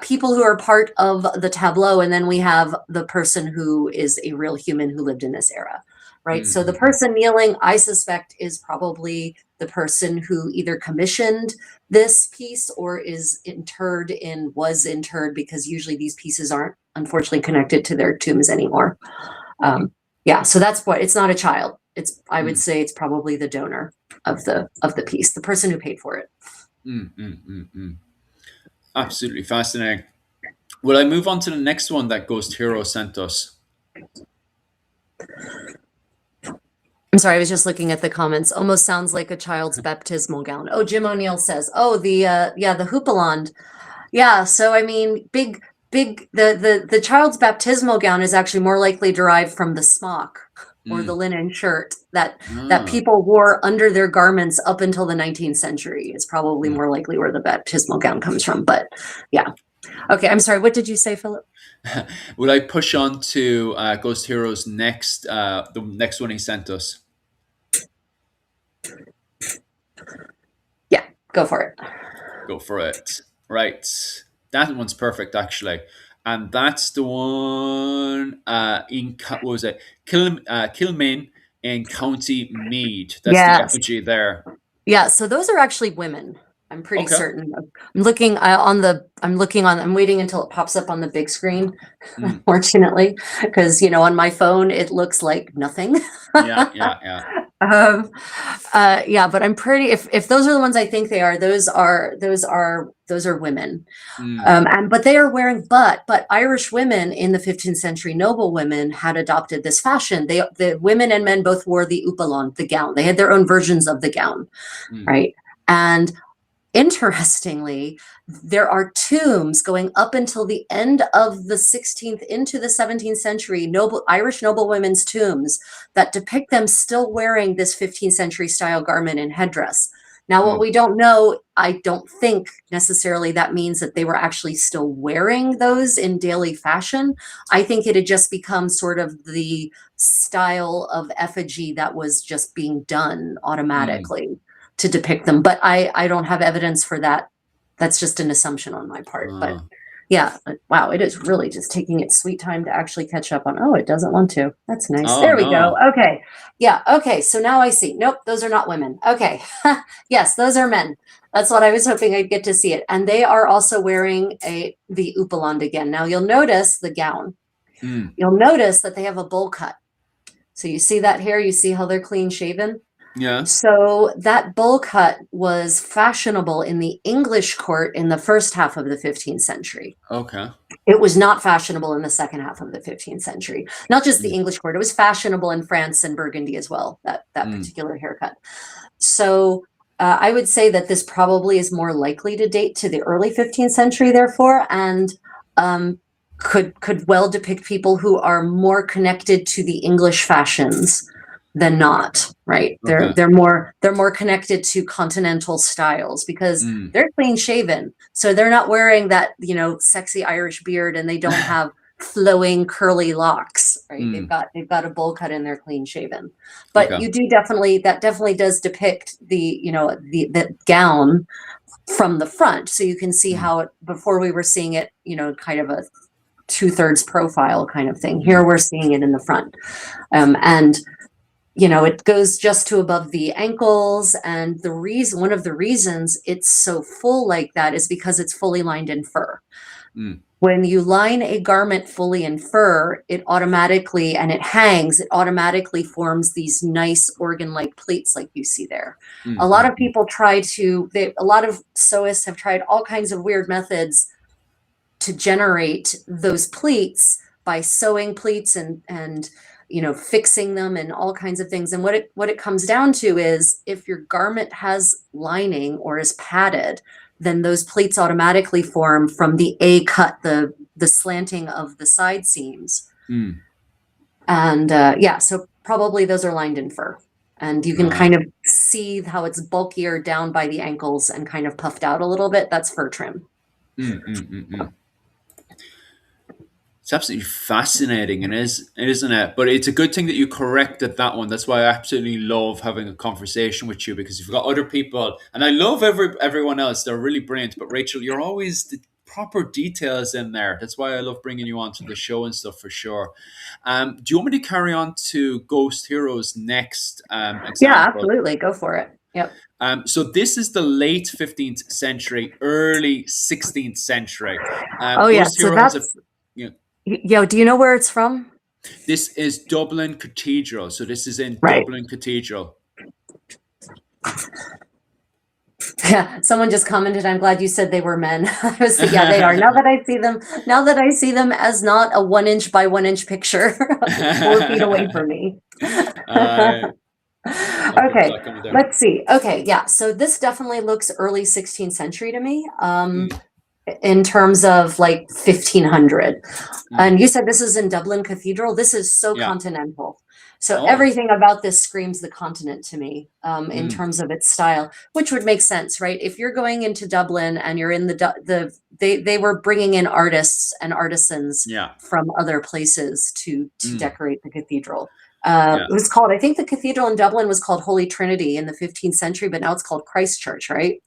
people who are part of the tableau, and then we have the person who is a real human who lived in this era. Right. So the person kneeling, I suspect, is probably the person who either commissioned this piece or was interred, because usually these pieces aren't, unfortunately, connected to their tombs anymore. So that's it's not a child. I would say it's probably the donor of the piece, the person who paid for it. Absolutely fascinating. Will I move on to the next one that Ghost Hero sent us? I'm sorry, I was just looking at the comments. Almost sounds like a child's baptismal gown. Oh, Jim O'Neill says, the houppelande. Yeah, so I mean, the child's baptismal gown is actually more likely derived from the smock or the linen shirt that people wore under their garments up until the 19th century. Is probably more likely where the baptismal gown comes from. But yeah. Okay, I'm sorry. What did you say, Philip? Will I push on to Ghost Hero's the next one he sent us? Yeah, go for it. Go for it. Right. That one's perfect, actually. And that's the one Kilmaine in County Meath. That's the effigy there. Yeah, so those are actually women. I'm pretty certain. I'm looking I'm waiting until it pops up on the big screen, unfortunately, because on my phone it looks like nothing. Yeah. But I'm pretty, if those are the ones I think they are, those are women. But they are wearing, but Irish women in the 15th century, noble women, had adopted this fashion. The women and men both wore the houppelande, the gown. They had their own versions of the gown, right? And interestingly, there are tombs going up until the end of the 16th into the 17th century, Irish noblewomen's tombs that depict them still wearing this 15th century style garment and headdress. Now, what we don't know, I don't think necessarily that means that they were actually still wearing those in daily fashion. I think it had just become sort of the style of effigy that was just being done automatically to depict them. But I don't have evidence for that. That's just an assumption on my part. But yeah, wow, it is really just taking its sweet time to actually catch up on. Oh, it doesn't want to. That's nice. There we go. Okay. Yeah. Okay. So now I see. Nope, those are not women. Okay. Yes, those are men. That's what I was hoping I'd get to see it. And they are also wearing the houppelande again. Now you'll notice the gown. You'll notice that they have a bowl cut. So you see that hair, you see how they're clean shaven? Yeah. So that bowl cut was fashionable in the English court in the first half of the 15th century. Okay. It was not fashionable in the second half of the 15th century. Not just the English court. It was fashionable in France and Burgundy as well, that particular haircut. So I would say that this probably is more likely to date to the early 15th century, therefore. And could well depict people who are more connected to the English fashions than not, right? Okay. They're more connected to continental styles because Mm. they're clean shaven, so they're not wearing that sexy Irish beard, and they don't have flowing curly locks, right? Mm. They've got a bowl cut and they're clean shaven. But Okay. you do definitely does depict the gown from the front, so you can see Mm. how it, before we were seeing it, kind of a 2/3 profile kind of thing. Here we're seeing it in the front. And it goes just to above the ankles. And one of the reasons it's so full like that is because it's fully lined in fur. Mm. When you line a garment fully in fur, it automatically forms these nice organ-like pleats like you see there. Mm. A lot of people a lot of sewists have tried all kinds of weird methods to generate those pleats by sewing pleats and fixing them and all kinds of things. And what it comes down to is, if your garment has lining or is padded, then those pleats automatically form from the A cut, the slanting of the side seams. Mm. And so probably those are lined in fur. And you can kind of see how it's bulkier down by the ankles and kind of puffed out a little bit. That's fur trim. It's absolutely fascinating, isn't it? But it's a good thing that you corrected that one. That's why I absolutely love having a conversation with you, because you've got other people, and I love everyone else. They're really brilliant. But Rachel, you're always the proper details in there. That's why I love bringing you onto the show and stuff, for sure. Do you want me to carry on to Ghost Heroes next example? Yeah, absolutely. Go for it. Yep. So this is the late 15th century, early 16th century. Ghost Hero has do you know where it's from? This is Dublin Cathedral. So this is in Dublin Cathedral. Yeah, someone just commented, "I'm glad you said they were men." Yeah, they are. Now that I see them as not a 1 inch by 1 inch picture 4 feet away from me. Okay, let's see. Okay, yeah. So this definitely looks early 16th century to me. In terms of like 1500. And you said this is in Dublin Cathedral. This is so continental. So everything about this screams the continent to me, in terms of its style, which would make sense, right? If you're going into Dublin and you're in they were bringing in artists and artisans from other places to decorate the cathedral. It was called, I think the cathedral in Dublin was called Holy Trinity in the 15th century, but now it's called Christ Church, right?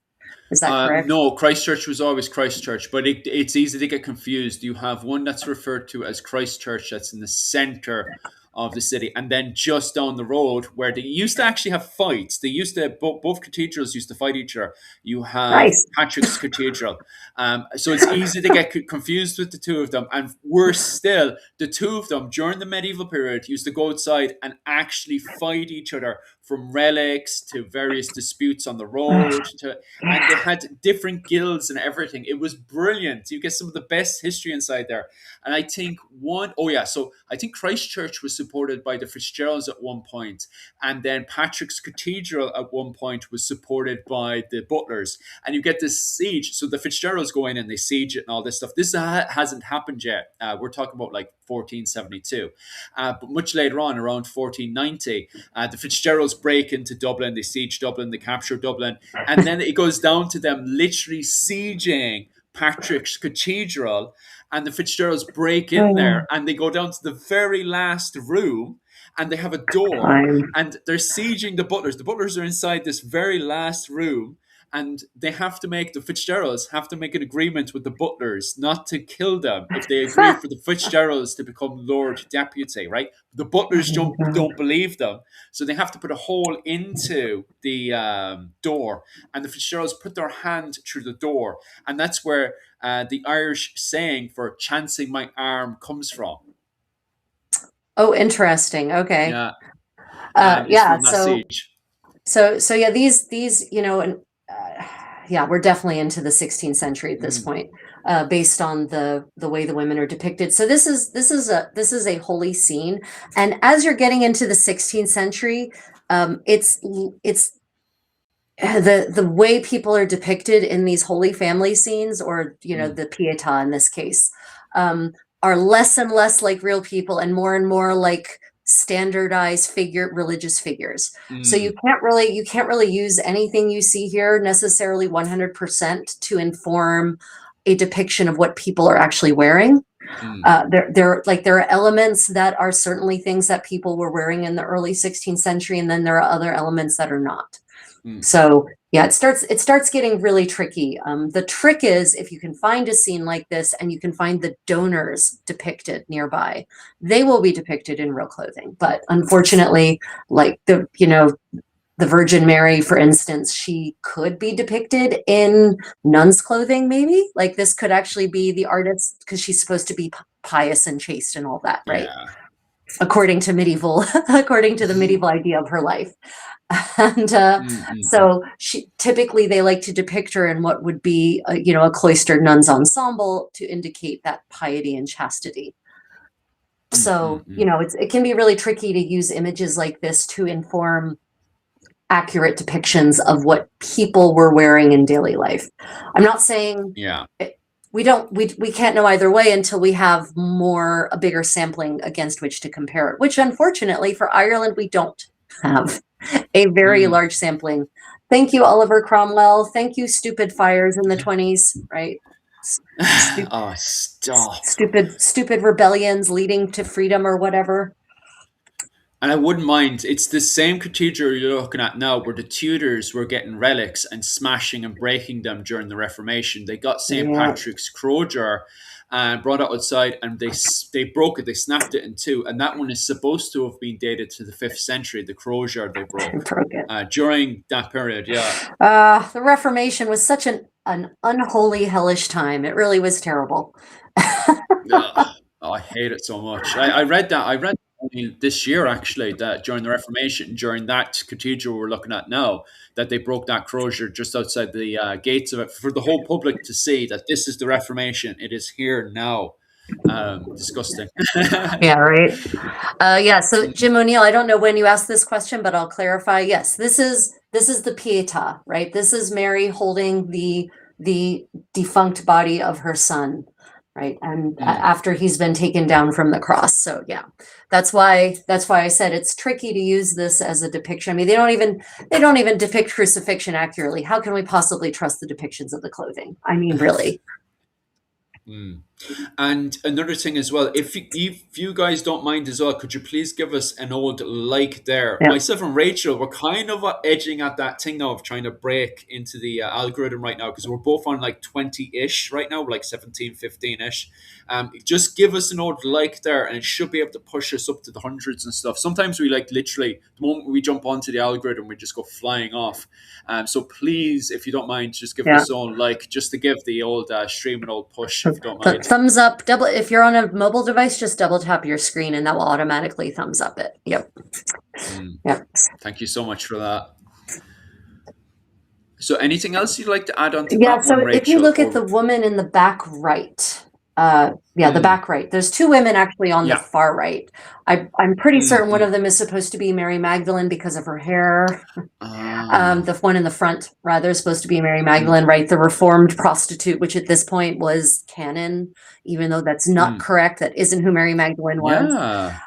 Is that correct? No, Christchurch was always Christchurch, but it's easy to get confused. You have one that's referred to as Christchurch that's in the center of the city, and then just down the road, where they used to actually have fights. They used to both cathedrals used to fight each other. You have Patrick's Cathedral, so it's easy to get confused with the two of them. And worse still, the two of them during the medieval period used to go outside and actually fight each other, from relics to various disputes on the road, and they had different guilds and everything. It was brilliant. You get some of the best history inside there. And I think so I think Christchurch was supported by the Fitzgeralds at one point, and then Patrick's Cathedral at one point was supported by the Butlers. And you get this siege. So the Fitzgeralds go in and they siege it and all this stuff. This hasn't happened yet. We're talking about like 1472. But much later on, around 1490, the Fitzgeralds break into Dublin. They siege Dublin. They capture Dublin. And then it goes down to them literally sieging Patrick's Cathedral, and the Fitzgeralds break in there, and they go down to the very last room, and they have a door, and they're sieging the Butlers. The Butlers are inside this very last room, and the Fitzgeralds have to make an agreement with the Butlers not to kill them if they agree for the Fitzgeralds to become Lord Deputy, right? The Butlers don't believe them, so they have to put a hole into the door, and the Fitzgeralds put their hand through the door, and that's where the Irish saying for "chancing my arm" comes from. Oh, interesting. Okay. So yeah, these we're definitely into the 16th century at this point, based on the way the women are depicted. So this is a holy scene, and as you're getting into the 16th century, it's the way people are depicted in these Holy Family scenes, or the Pietà in this case. are less and less like real people and more like standardized religious figures. So Mm, you can't really use anything you see here necessarily 100% to inform a depiction of what people are actually wearing. mm, There are elements that are certainly things that people were wearing in the early 16th century, and then there are other elements that are not. mm, So yeah, it starts getting really tricky. The trick is if you can find a scene like this and you can find the donors depicted nearby, they will be depicted in real clothing. But unfortunately, like the Virgin Mary, for instance, she could be depicted in nun's clothing, maybe. Like this could actually be the artist because she's supposed to be pious and chaste and all that, right? yeah. According to according to the medieval idea of her life. And Mm, mm, mm. so typically they like to depict her in what would be a cloistered nuns ensemble to indicate that piety and chastity. Mm, mm, So mm. it can be really tricky to use images like this to inform accurate depictions of what people were wearing in daily life. I'm not saying Yeah. we can't know either way until we have a bigger sampling against which to compare it, which unfortunately for Ireland we don't have a very Mm. large sampling. Thank you, Oliver Cromwell. Thank you, stupid fires in the 20s, right? Oh, stop. Stupid rebellions leading to freedom or whatever. And I wouldn't mind. It's the same cathedral you're looking at now, where the Tudors were getting relics and smashing and breaking them during the Reformation. They got St. Yeah, Patrick's crozier and brought it outside, and they broke it. They snapped it in two, and that one is supposed to have been dated to the 5th century. The crozier they broke broke it. during that period. Yeah. The Reformation was such an unholy, hellish time. It really was terrible. Ugh. Oh, I hate it so much. I read that. I read only this year actually that during the Reformation, during that cathedral we're looking at now, that they broke that crozier just outside the gates of it for the whole public to see that this is the Reformation. It is here now. Disgusting. Yeah, right. Yeah. So Jim O'Neill, I don't know when you asked this question, but I'll clarify. Yes, this is the Pietà, right? This is Mary holding the defunct body of her son, right? And Mm, after he's been taken down from the cross. So yeah, that's why I said it's tricky to use this as a depiction. I mean, they don't even depict crucifixion accurately. How can we possibly trust the depictions of the clothing? I mean, really. mm. And another thing as well, if you guys don't mind as well, could you please give us an old like there? Yeah. Myself and Rachel, we're kind of edging at that thing now of trying to break into the algorithm right now because we're both on like 20-ish right now, we're like 17, 15-ish. Just give us an old like there and it should be able to push us up to the hundreds and stuff. Sometimes we like literally, the moment we jump onto the algorithm, we just go flying off. So please, if you don't mind, just give Yeah. us own like, just to give the old stream an old push, if you don't mind. Thumbs up, double if you're on a mobile device, just double tap your screen and that will automatically thumbs up it. Yep. Yep. Thank you so much for that. So anything else you'd like to add on to Yeah, that so one, Rachel? if you look at the woman in the back right, the back right, there's two women actually on the Yeah. far right. I'm pretty certain one of them is supposed to be Mary Magdalene because of her hair. The one in the front, rather, is supposed to be Mary Magdalene, right? The reformed prostitute, which at this point was canon, even though that's not correct. That isn't who Mary Magdalene was. Yeah.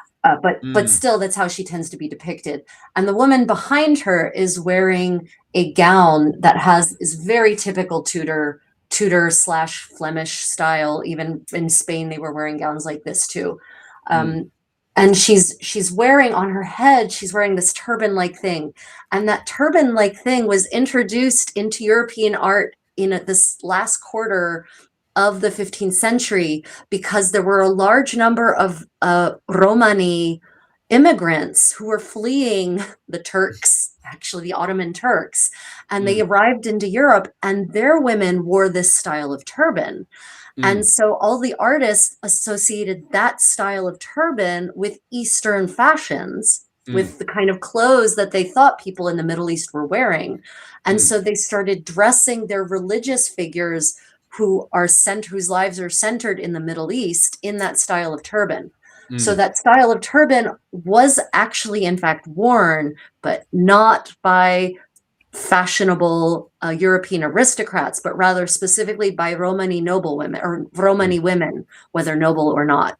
But still, that's how she tends to be depicted. And the woman behind her is wearing a gown that is very typical Tudor / Flemish style. Even in Spain, they were wearing gowns like this too. And she's wearing on her head, she's wearing this turban-like thing. And that turban-like thing was introduced into European art in this last quarter of the 15th century because there were a large number of Romani immigrants who were fleeing the Turks, actually the Ottoman Turks, and they arrived into Europe and their women wore this style of turban. And so all the artists associated that style of turban with Eastern fashions, with the kind of clothes that they thought people in the Middle East were wearing. And so they started dressing their religious figures whose lives are centered in the Middle East in that style of turban. So that style of turban was actually, in fact, worn, but not by fashionable European aristocrats, but rather specifically by Romani noble women or Romani women, whether noble or not.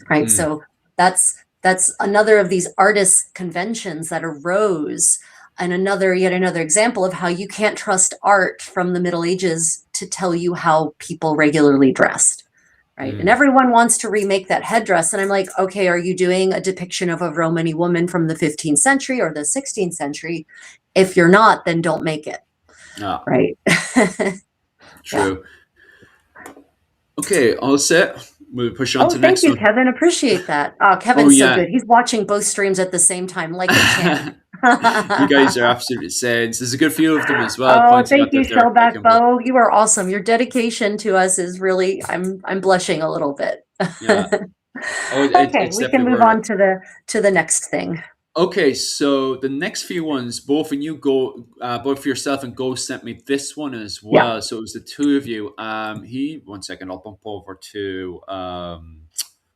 Right. Mm. So that's another of these artist conventions that arose, and yet another example of how you can't trust art from the Middle Ages to tell you how people regularly dressed. Right. And everyone wants to remake that headdress. And I'm like, okay, are you doing a depiction of a Romani woman from the 15th century or the 16th century? If you're not, then don't make it. No. Right. True. Yeah. Okay, all set. We'll push on to the next one. Thank you, Kevin. Appreciate that. Oh, Kevin's so good. He's watching both streams at the same time, like a champ. You guys are absolutely saints. There's a good few of them as well. Oh, thank you, Shellback Bo. You are awesome. Your dedication to us is really, I'm blushing a little bit. Yeah. Okay, we can move on to the next thing. Okay, so the next few ones, both for yourself and Ghost sent me this one as well. Yeah. So it was the two of you. One second, I'll bump over to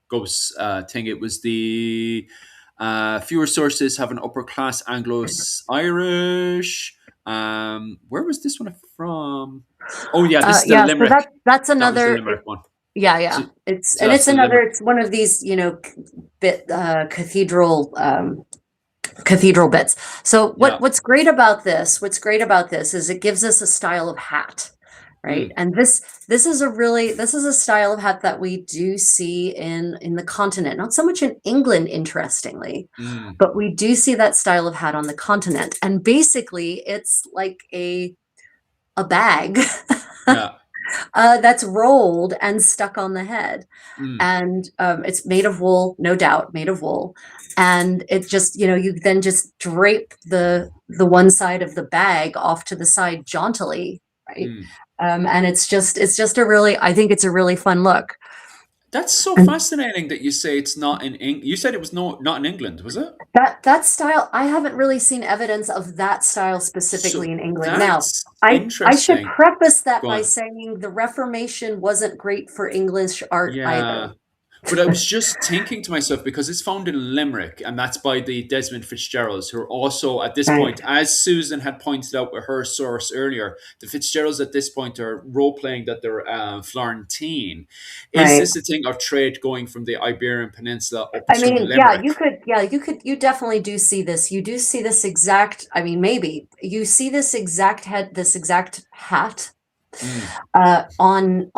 Ghost's thing. It was the fewer sources have an upper class Anglo-Irish. Where was this one from? Oh yeah, this is the Limerick. So that's another the Limerick one. Yeah. So, it's one of these, cathedral bits. So what's great about this is it gives us a style of hat, right? And this is a style of hat that we do see in the continent, not so much in England, interestingly, but we do see that style of hat on the continent. And basically it's like a bag. Yeah. That's rolled and stuck on the head. And it's made of wool, no doubt, made of wool. And it just, you then just drape the one side of the bag off to the side jauntily, right? And it's just I think it's a really fun look. That's so fascinating that you say it's not in England. You said it was not in England, was it? That style, I haven't really seen evidence of that style specifically in England. Now, I should preface that by saying the Reformation wasn't great for English art either. But I was just thinking to myself, because it's found in Limerick, and that's by the Desmond Fitzgeralds, who are also at this point, as Susan had pointed out with her source earlier, the Fitzgeralds at this point are role-playing that they're Florentine. Is this a thing of trade going from the Iberian Peninsula up to Limerick? You definitely do see this. You do see this exact, maybe, you see this exact hat on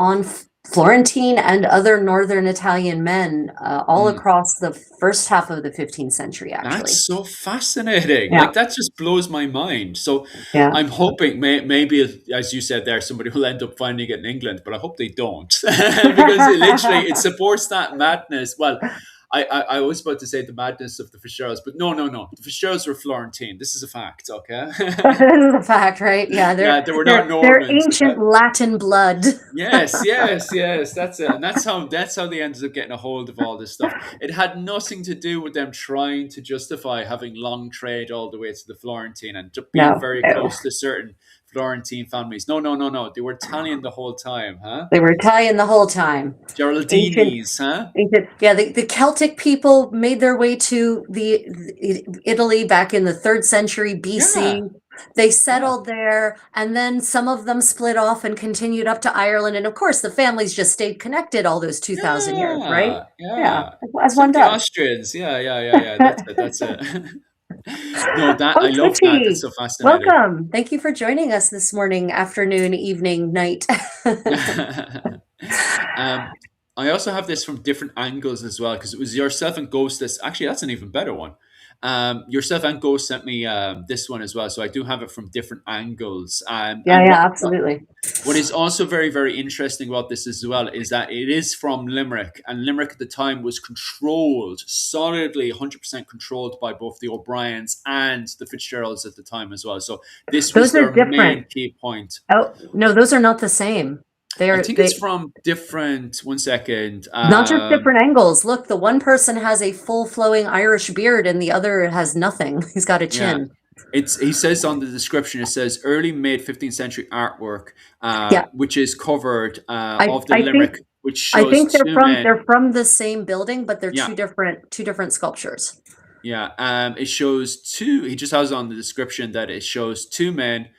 Florentine and other northern Italian men all across the first half of the 15th century, actually. That's so fascinating. Yeah. Like, that just blows my mind. So I'm hoping maybe, as you said there, somebody will end up finding it in England, but I hope they don't. Because it supports that madness. Well, I was about to say the madness of the Fitzgeralds, but no. The Fitzgeralds were Florentine. This is a fact, okay? This is a fact, right? Yeah, they were not Normans. They're ancient Latin blood. Yes. That's it. And that's how they ended up getting a hold of all this stuff. It had nothing to do with them trying to justify having long trade all the way to the Florentine and being very close to certain Florentine families. No. They were Italian the whole time, huh? They were Italian the whole time. Geraldinis, huh? Yeah, the Celtic people made their way to Italy back in the 3rd century BC. Yeah. They settled there, and then some of them split off and continued up to Ireland. And of course, the families just stayed connected all those 2,000 years, right? Yeah. As one does. The Austrians, yeah. That's it. No, I love that. It's so fascinating. Welcome. Thank you for joining us this morning, afternoon, evening, night. I also have this from different angles as well, because it was yourself and Ghost. That's an even better one. Yourself and Ghost sent me this one as well, so I do have it from different angles. Absolutely. What is also very, very interesting about this as well is that it is from Limerick, and Limerick at the time was solidly 100% controlled by both the O'Briens and the Fitzgeralds at the time as well. So this was their main key point. Oh no, those are not the same. I think it's from different. One second. Not just different angles. Look, the one person has a full flowing Irish beard, and the other has nothing. He's got a chin. Yeah. He says on the description, it says early mid 15th century artwork, which is covered of the Limerick, which shows they're from the same building, but they're two different sculptures. Yeah, it shows two. He just has on the description that it shows two men,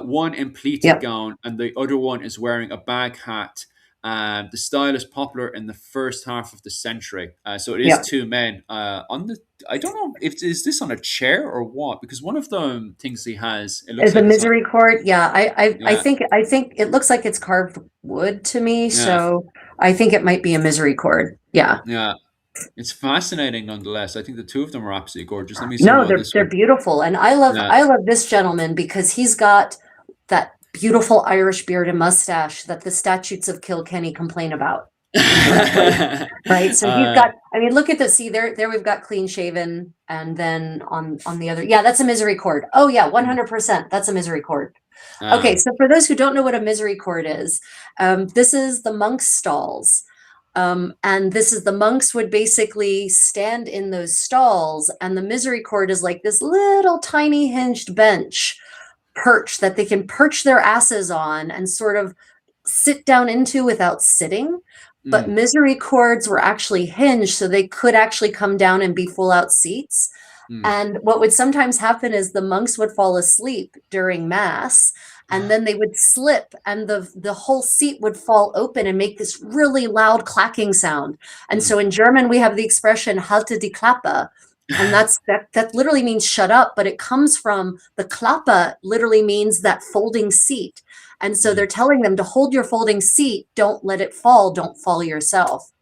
one in pleated Yep. gown, and the other one is wearing a bag hat. The style is popular in the first half of the century, so it is Yep. two men on the. I don't know if is this on a chair or what, because one of the things he has, it looks Is the like it's on. misery cord? Yeah, Yeah, I think it looks like it's carved wood to me, yeah, so I think it might be a misery cord. Yeah. yeah. It's fascinating nonetheless. I think the two of them are absolutely gorgeous. Let me zoom No, on this they're one. beautiful. And Yeah. I love this gentleman because he's got that beautiful Irish beard and mustache that the statutes of Kilkenny complain about incorrectly. Right. So he's uh, got, I mean, look at this. See there we've got clean shaven and then on the other. Yeah, that's a misery cord. Oh yeah, 100%. That's a misery cord. Okay, uh, so for those who don't know what a misery cord is, this is the monks' stalls. And this is the monks would basically stand in those stalls, and the misery cord is like this little tiny hinged bench perch that they can perch their asses on and sort of sit down into without sitting. But mm, misery cords were actually hinged, so they could actually come down and be full out seats. mm. And what would sometimes happen is the monks would fall asleep during mass and then they would slip and the whole seat would fall open and make this really loud clacking sound. And Mm. so in German we have the expression halte die Klappe. And that literally means shut up, but it comes from the Klappe literally means that folding seat. And so Mm, they're telling them to hold your folding seat, don't let it fall, don't fall yourself.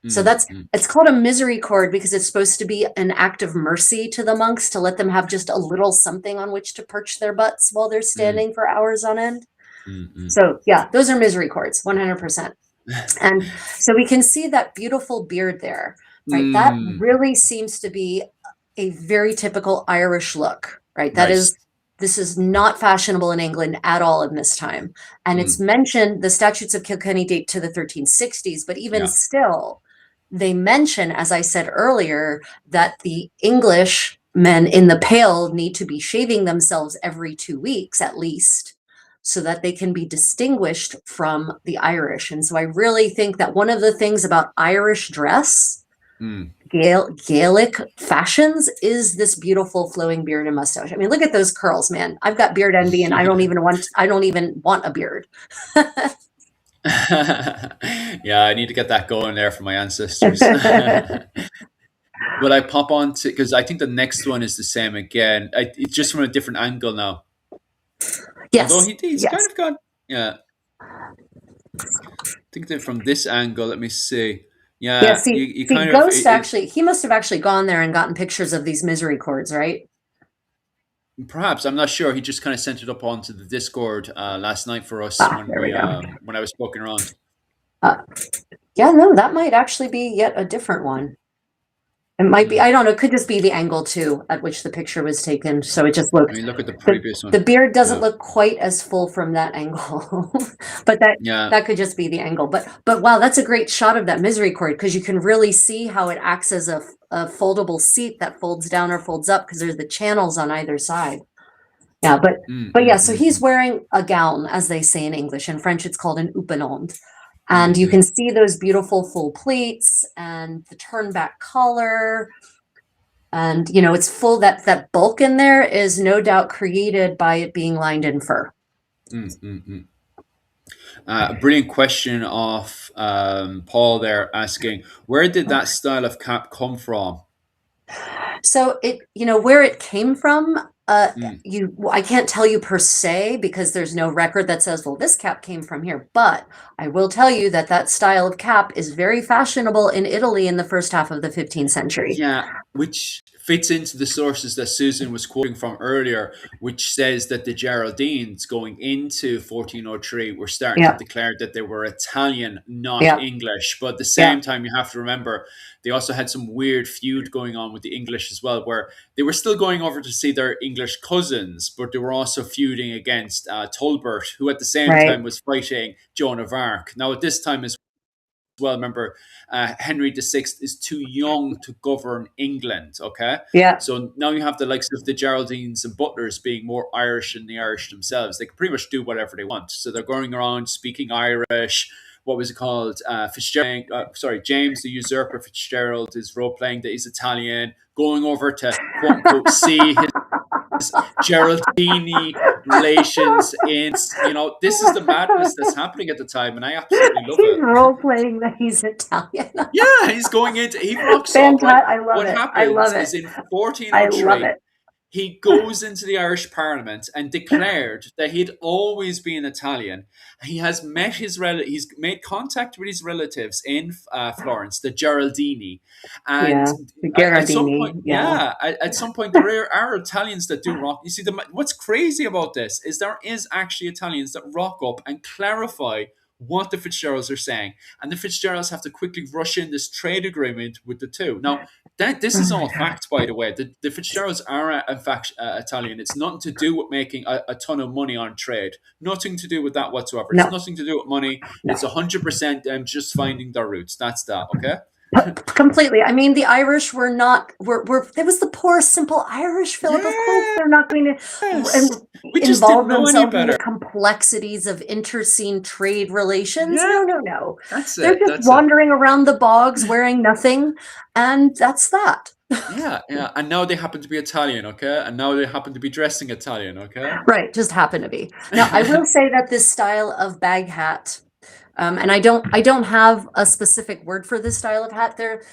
So mm, that's mm, it's called a misery cord because it's supposed to be an act of mercy to the monks to let them have just a little something on which to perch their butts while they're mm, standing for hours on end. mm, mm. So yeah, those are misery cords, 100%. And so we can see that beautiful beard there, right? That Mm, really seems to be a very typical Irish look, right? right. This is not fashionable in England at all in this time. And it's Mm, mentioned the statutes of Kilkenny date to the 1360s, but even yeah. still, they mention, as I said earlier, that the English men in the Pale need to be shaving themselves every 2 weeks at least so that they can be distinguished from the Irish. And so I really think that one of the things about Irish dress, Mm. Gaelic fashions, is this beautiful flowing beard and mustache. I mean, look at those curls, man. I've got beard envy and I don't even want a beard. Yeah, I need to get that going there for my ancestors. But I pop on to because I think the next one is the same again. It's just from a different angle now. Although Yes, he's kind yes. of got yeah. I think that from this angle, let me see. Yeah, Yeah, you see, kind of Ghost actually, he must have actually gone there and gotten pictures of these misery cords, right? perhaps I'm not sure. He just kind of sent it up onto the Discord last night for us Ah, there we go. when I was poking around. Uh, yeah, no, that might actually be yet a different one. It might be, Hmm. I don't know, it could just be the angle too at which the picture was taken. So it just I looks, mean, look at the the, previous one. the beard doesn't Yeah, look quite as full from that angle, but yeah. that could just be the angle. But wow, that's a great shot of that misery cord because you can really see how it acts as a foldable seat that folds down or folds up because there's the channels on either side. Yeah, Mm, but yeah, mm, so mm, he's mm, wearing a gown, as they say in English. In French, it's called an houppelande. And mm, you mm. can see those beautiful full pleats and the turn back collar. And you know, it's full that bulk in there is no doubt created by it being lined in fur. Mm, mm, mm. A brilliant question of Paul there asking, where did that style of cap come from? So it, you know, where it came from, Mm, I can't tell you per se because there's no record that says, well, this cap came from here. But I will tell you that that style of cap is very fashionable in Italy in the first half of the 15th century. yeah, which fits into the sources that Susan was quoting from earlier, which says that the Geraldines going into 1403 were starting to Yeah, declare that they were Italian, not yeah, English. But at the yeah, same time, you have to remember they also had some weird feud going on with the English as well, where they were still going over to see their English cousins, but they were also feuding against Tolbert, who at the same right. time was fighting Joan of Arc. Now, at this time as well, remember, Henry VI is too young to govern England. Okay, Yeah, so now you have the likes of the Geraldines and Butlers being more Irish than the Irish themselves. They can pretty much do whatever they want. So they're going around speaking Irish, what was it called? Fitzgerald, sorry, James the Usurper Fitzgerald is role playing that he's Italian, going over to quote unquote see his Geraldini relations in, this is the madness that's happening at the time, and I absolutely love He's it. role playing that he's Italian. Yeah, he's going into, he rocks up. Like, I love what it. I happens love it. is in I love 1403, it. he goes into the Irish Parliament and declared that he'd always been Italian. He has met he's made contact with his relatives in Florence, the Geraldini, and Yeah, the at some Gherardini. point, at some point, there are Italians that do rock. You see, what's crazy about this is there is actually Italians that rock up and clarify what the Fitzgeralds are saying, and the Fitzgeralds have to quickly rush in this trade agreement with the two. Now, this is all fact, by the way. The Fitzgeralds are, in fact, Italian. It's nothing to do with making a ton of money on trade. Nothing to do with that whatsoever. No. It's nothing to do with money. No. It's 100% them just finding their roots. That's that, okay? Completely. I mean, the Irish were not. There was the poor, simple Irish, Philip. Of course, they're not going to We just involve didn't know any themselves in better. the complexities of interscene trade relations. Yeah. No. That's They're it. just That's wandering around the bogs wearing nothing, and that's that. Yeah. And now they happen to be Italian, okay? And now they happen to be dressing Italian, okay? Right, just happen to be. Now, I will say that this style of bag hat, and I don't have a specific word for this style of hat. They're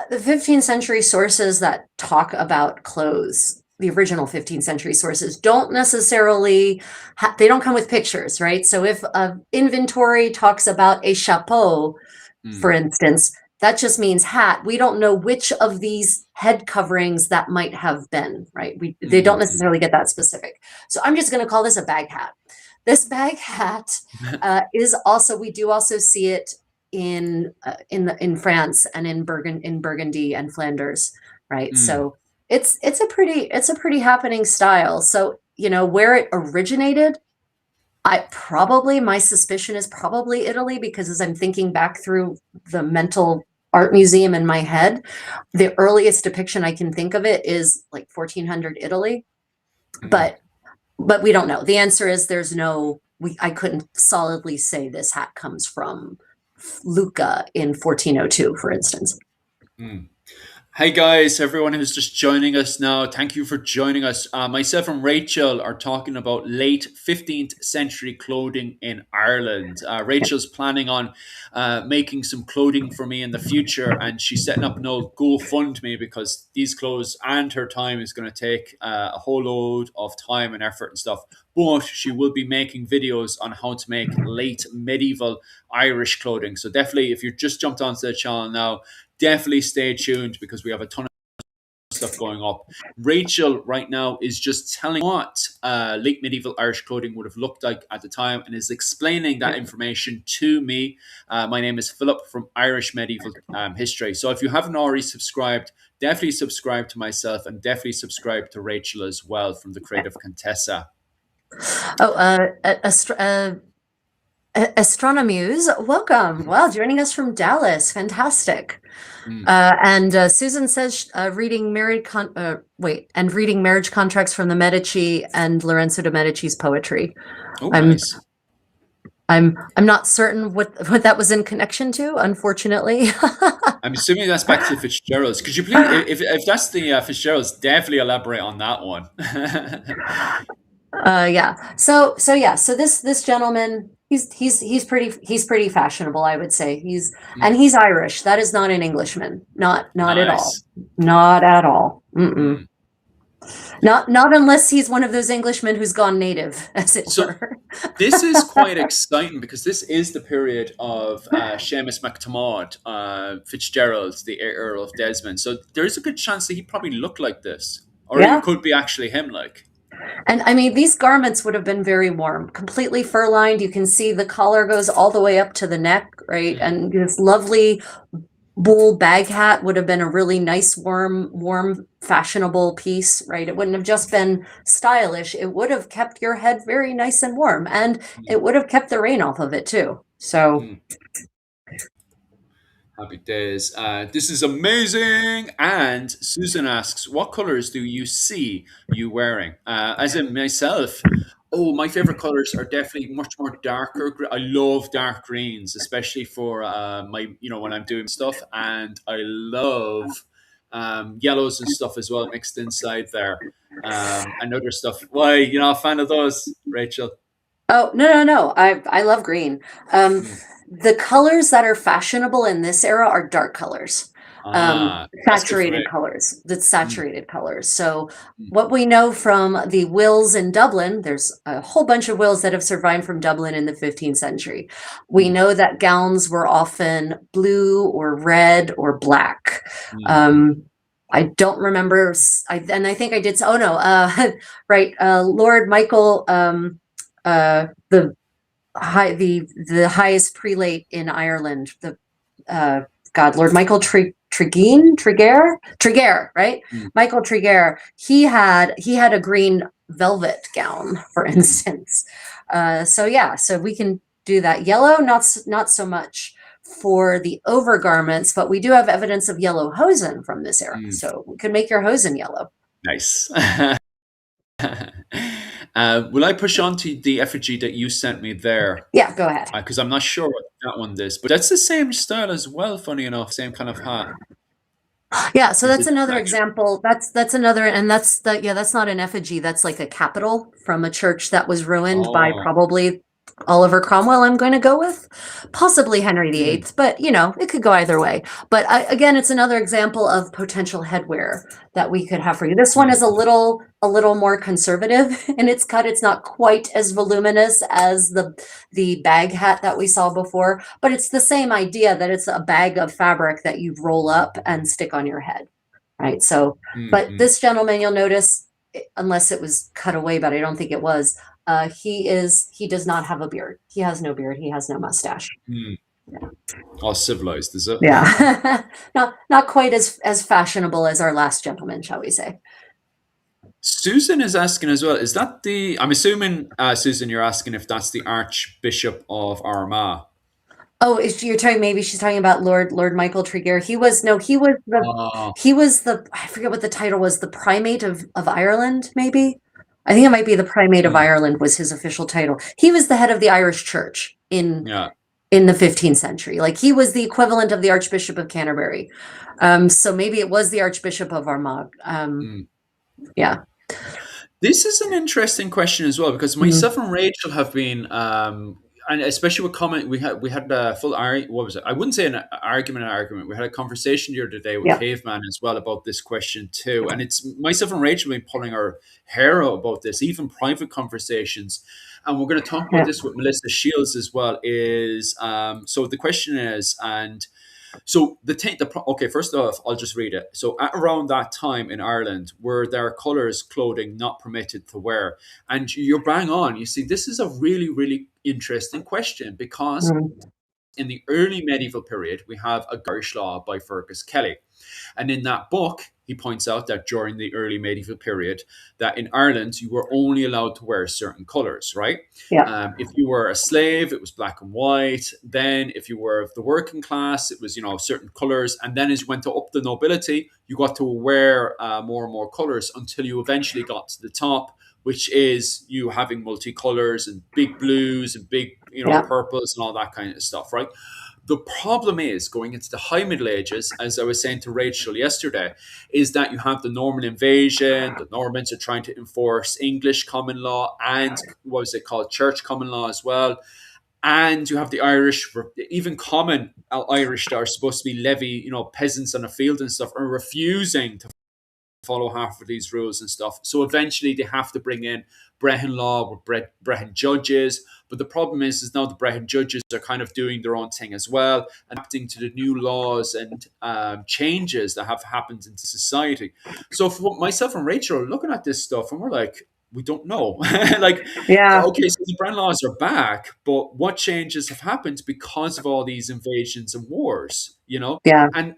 the 15th century sources that talk about clothes. The original 15th century sources don't necessarily they don't come with pictures, right? So if inventory talks about a chapeau, for instance, that just means hat. We don't know which of these head coverings that might have been, right? They don't necessarily get that specific. So I'm just going to call this a bag hat. This bag hat is also, we do also see it in France and in Burgundy and Flanders, right? So it's a pretty happening style. So, where it originated, my suspicion is probably Italy, because as I'm thinking back through the mental art museum in my head, the earliest depiction I can think of it is like 1400 Italy. But we don't know. The answer is I couldn't solidly say this hat comes from Lucca in 1402, for instance. Hey guys, everyone who's just joining us now, thank you for joining us. Myself and Rachel are talking about late 15th century clothing in Ireland. Rachel's planning on making some clothing for me in the future, and she's setting up an old GoFundMe because these clothes and her time is going to take a whole load of time and effort and stuff. But she will be making videos on how to make late medieval Irish clothing. So definitely, if you just jumped onto the channel now, definitely stay tuned because we have a ton of stuff going up. Rachel right now is just telling what late medieval Irish clothing would have looked like at the time and is explaining that information to me. My name is Philip from Irish Medieval History. So if you haven't already subscribed, definitely subscribe to myself and definitely subscribe to Rachel as well from the Creative Contessa. Astronomuse, welcome. Wow, joining us from Dallas. Fantastic. And Susan says reading marriage contracts from the Medici and Lorenzo de' Medici's poetry. Nice. I'm not certain what that was in connection to, unfortunately. I'm assuming that's back to the Fitzgeralds. Could you please, if that's the Fitzgeralds, definitely elaborate on that one. Yeah. So this gentleman, he's pretty fashionable, I would say. He's Irish. That is not an Englishman. Not at all. Not at all. Not unless he's one of those Englishmen who's gone native, as it were. This is quite exciting because this is the period of Seamus MacTiarmid, Fitzgerald, the Earl of Desmond. So there is a good chance that he probably looked like this, or it could be actually him, like. And I mean, these garments would have been very warm, completely fur-lined. You can see the collar goes all the way up to the neck, right? And this lovely wool bag hat would have been a really nice, warm, fashionable piece, right? It wouldn't have just been stylish. It would have kept your head very nice and warm, and it would have kept the rain off of it too. So. Happy days. This is amazing. And Susan asks, what colors do you see you wearing? As in myself, Oh, my favorite colors are definitely much more darker. I love dark greens, especially for my, when I'm doing stuff, and I love yellows and stuff as well mixed inside there, and other stuff. Why, you're not a fan of those, Rachel? Oh, no, no, no. I love green. Um, Hmm. the colors that are fashionable in this era are dark colors. That's good for me. Saturated colors. That's Mm, saturated colors. So mm, what we know from the wills in Dublin, there's a whole bunch of wills that have survived from Dublin in the 15th century. We mm, know that gowns were often blue or red or black. mm, Um, I don't remember, and I think I did. Oh no, right. Lord Michael, the the highest prelate in Ireland, the uh, God, Lord Michael Tregear, right? mm, Michael Tregear. He had a green velvet gown, for mm, instance. So yeah, so we can do that. Yellow, not so much for the overgarments, but we do have evidence of yellow hosen from this era. mm. So we could make your hosen yellow. Nice. Will I push on to the effigy that you sent me there? Yeah, go ahead. Because I'm not sure what that one is, but that's the same style as well. Funny enough, same kind of hat. Yeah, so Is that's it another actually? example. That's another, and that's not an effigy. That's like a capital from a church that was ruined by Oh, probably Oliver Cromwell. I'm going to go with possibly Henry mm, VIII, but it could go either way. But again, it's another example of potential headwear that we could have for you. This one is mm, a little more conservative in its cut. It's not quite as voluminous as the bag hat that we saw before, but it's the same idea that it's a bag of fabric that you roll up and stick on your head, right? So, mm, but mm, this gentleman, you'll notice, unless it was cut away, but I don't think it was, he does not have a beard. He has no beard. He has no mustache. mm. All civilized, is it? Yeah. Not quite as fashionable as our last gentleman, shall we say. Susan is asking as well. Is that the? I'm assuming, Susan, you're asking if that's the Archbishop of Armagh. Oh, you're talking, maybe she's talking about Lord Michael Tregear. He was no, Oh, he was the, I forget what the title was, the primate of Ireland, maybe. I think it might be the primate of mm, Ireland was his official title. He was the head of the Irish Church yeah. in the 15th century. Like he was the equivalent of the Archbishop of Canterbury. So maybe it was the Archbishop of Armagh. Mm. Yeah. This is an interesting question as well because Mhm. myself and Rachel have been, and especially with comment, we had a full what was it? I wouldn't say an argument. We had a conversation the other day with Yeah. Caveman as well about this question too, and it's myself and Rachel have been pulling our hair out about this, even private conversations, and we're going to talk about Yeah. this with Melissa Shields as well. Is so the question is, and so okay, first off, I'll just read it. So at around that time in Ireland, were there colours clothing not permitted to wear? And you're bang on. You see, this is a really, really interesting question because Mhm. in the early medieval period, we have a Irish law by Fergus Kelly. And in that book, he points out that during the early medieval period, that in Ireland, you were only allowed to wear certain colors, right? Yeah. If you were a slave, it was black and white. Then if you were of the working class, it was, certain colors. And then as you went up the nobility, you got to wear more and more colors until you eventually got to the top, which is you having multicolors and big blues and big, Yeah. purples and all that kind of stuff, right? The problem is going into the high Middle Ages, as I was saying to Rachel yesterday, is that you have the Norman invasion. The Normans are trying to enforce English common law and what was it called, church common law as well. And you have the Irish, even common Irish that are supposed to be levy, peasants on a field and stuff, are refusing to follow half of these rules and stuff. So eventually they have to bring in Brehon law with Brehon judges. But the problem is now the Brehon judges are kind of doing their own thing as well, adapting to the new laws and changes that have happened into society. So for myself and Rachel are looking at this stuff and we're like, we don't know. Like, Yeah. okay, so the Brehon laws are back, but what changes have happened because of all these invasions and wars, Yeah. And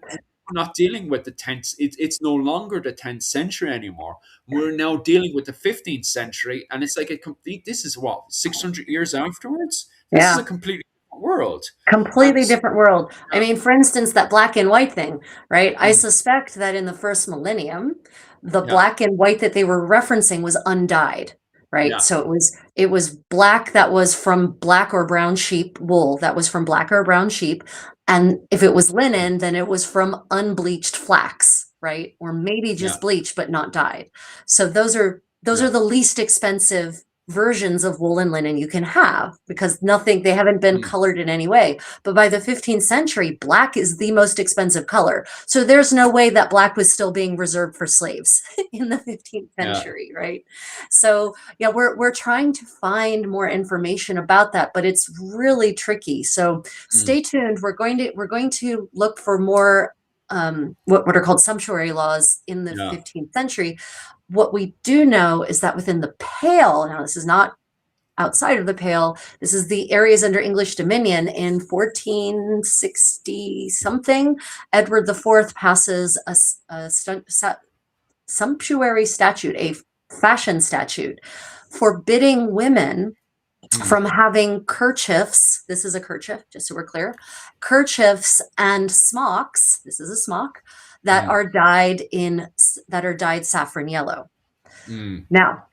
we're not dealing with the 10th, it's no longer the 10th century anymore. We're now dealing with the 15th century, and it's like a complete, this is what, 600 years afterwards? This is Yeah. a completely different world. And Completely different world. I mean, for instance, that black and white thing, right? I mm, suspect that in the first millennium, the yeah, black and white that they were referencing was undyed, right? Yeah. So it was black that was from black or brown sheep wool that was from black or brown sheep. And if it was linen, then it was from unbleached flax, right? Or maybe Yeah. just bleached but not dyed. So those are Yeah. the least expensive versions of wool and linen you can have because they haven't been colored in any way. But by the 15th century, black is the most expensive color. So there's no way that black was still being reserved for slaves in the 15th Yeah. century, right? So yeah, we're trying to find more information about that, but it's really tricky. So stay tuned. We're going to look for more what are called sumptuary laws in the 15th century. What we do know is that within the Pale, now this is not outside of the Pale, this is the areas under English dominion in 1460 something, Edward IV passes a sumptuary statute, a fashion statute, forbidding women from having kerchiefs. This is a kerchief, just so we're clear. Kerchiefs and smocks. This is a smock that are dyed saffron yellow. Now,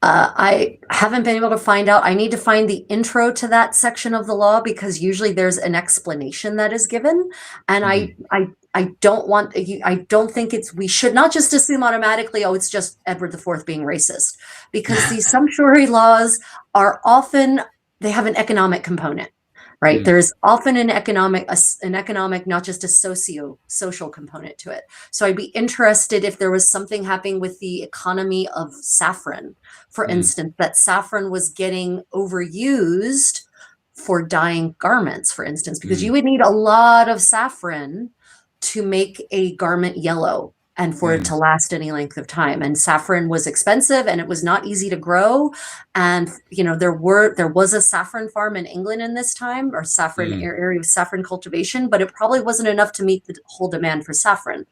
I haven't been able to find out. I need to find the intro to that section of the law because usually there's an explanation that is given, and I don't think we should not just assume automatically, oh, it's just Edward IV being racist, because these sumptuary laws are often, they have an economic component, right? There's often an economic, not just a social component to it. So I'd be interested if there was something happening with the economy of saffron, for instance, that saffron was getting overused for dyeing garments, for instance, because you would need a lot of saffron to make a garment yellow and for it to last any length of time. And saffron was expensive and it was not easy to grow. And, there was a saffron farm in England in this time, or saffron area of saffron cultivation, but it probably wasn't enough to meet the whole demand for saffron.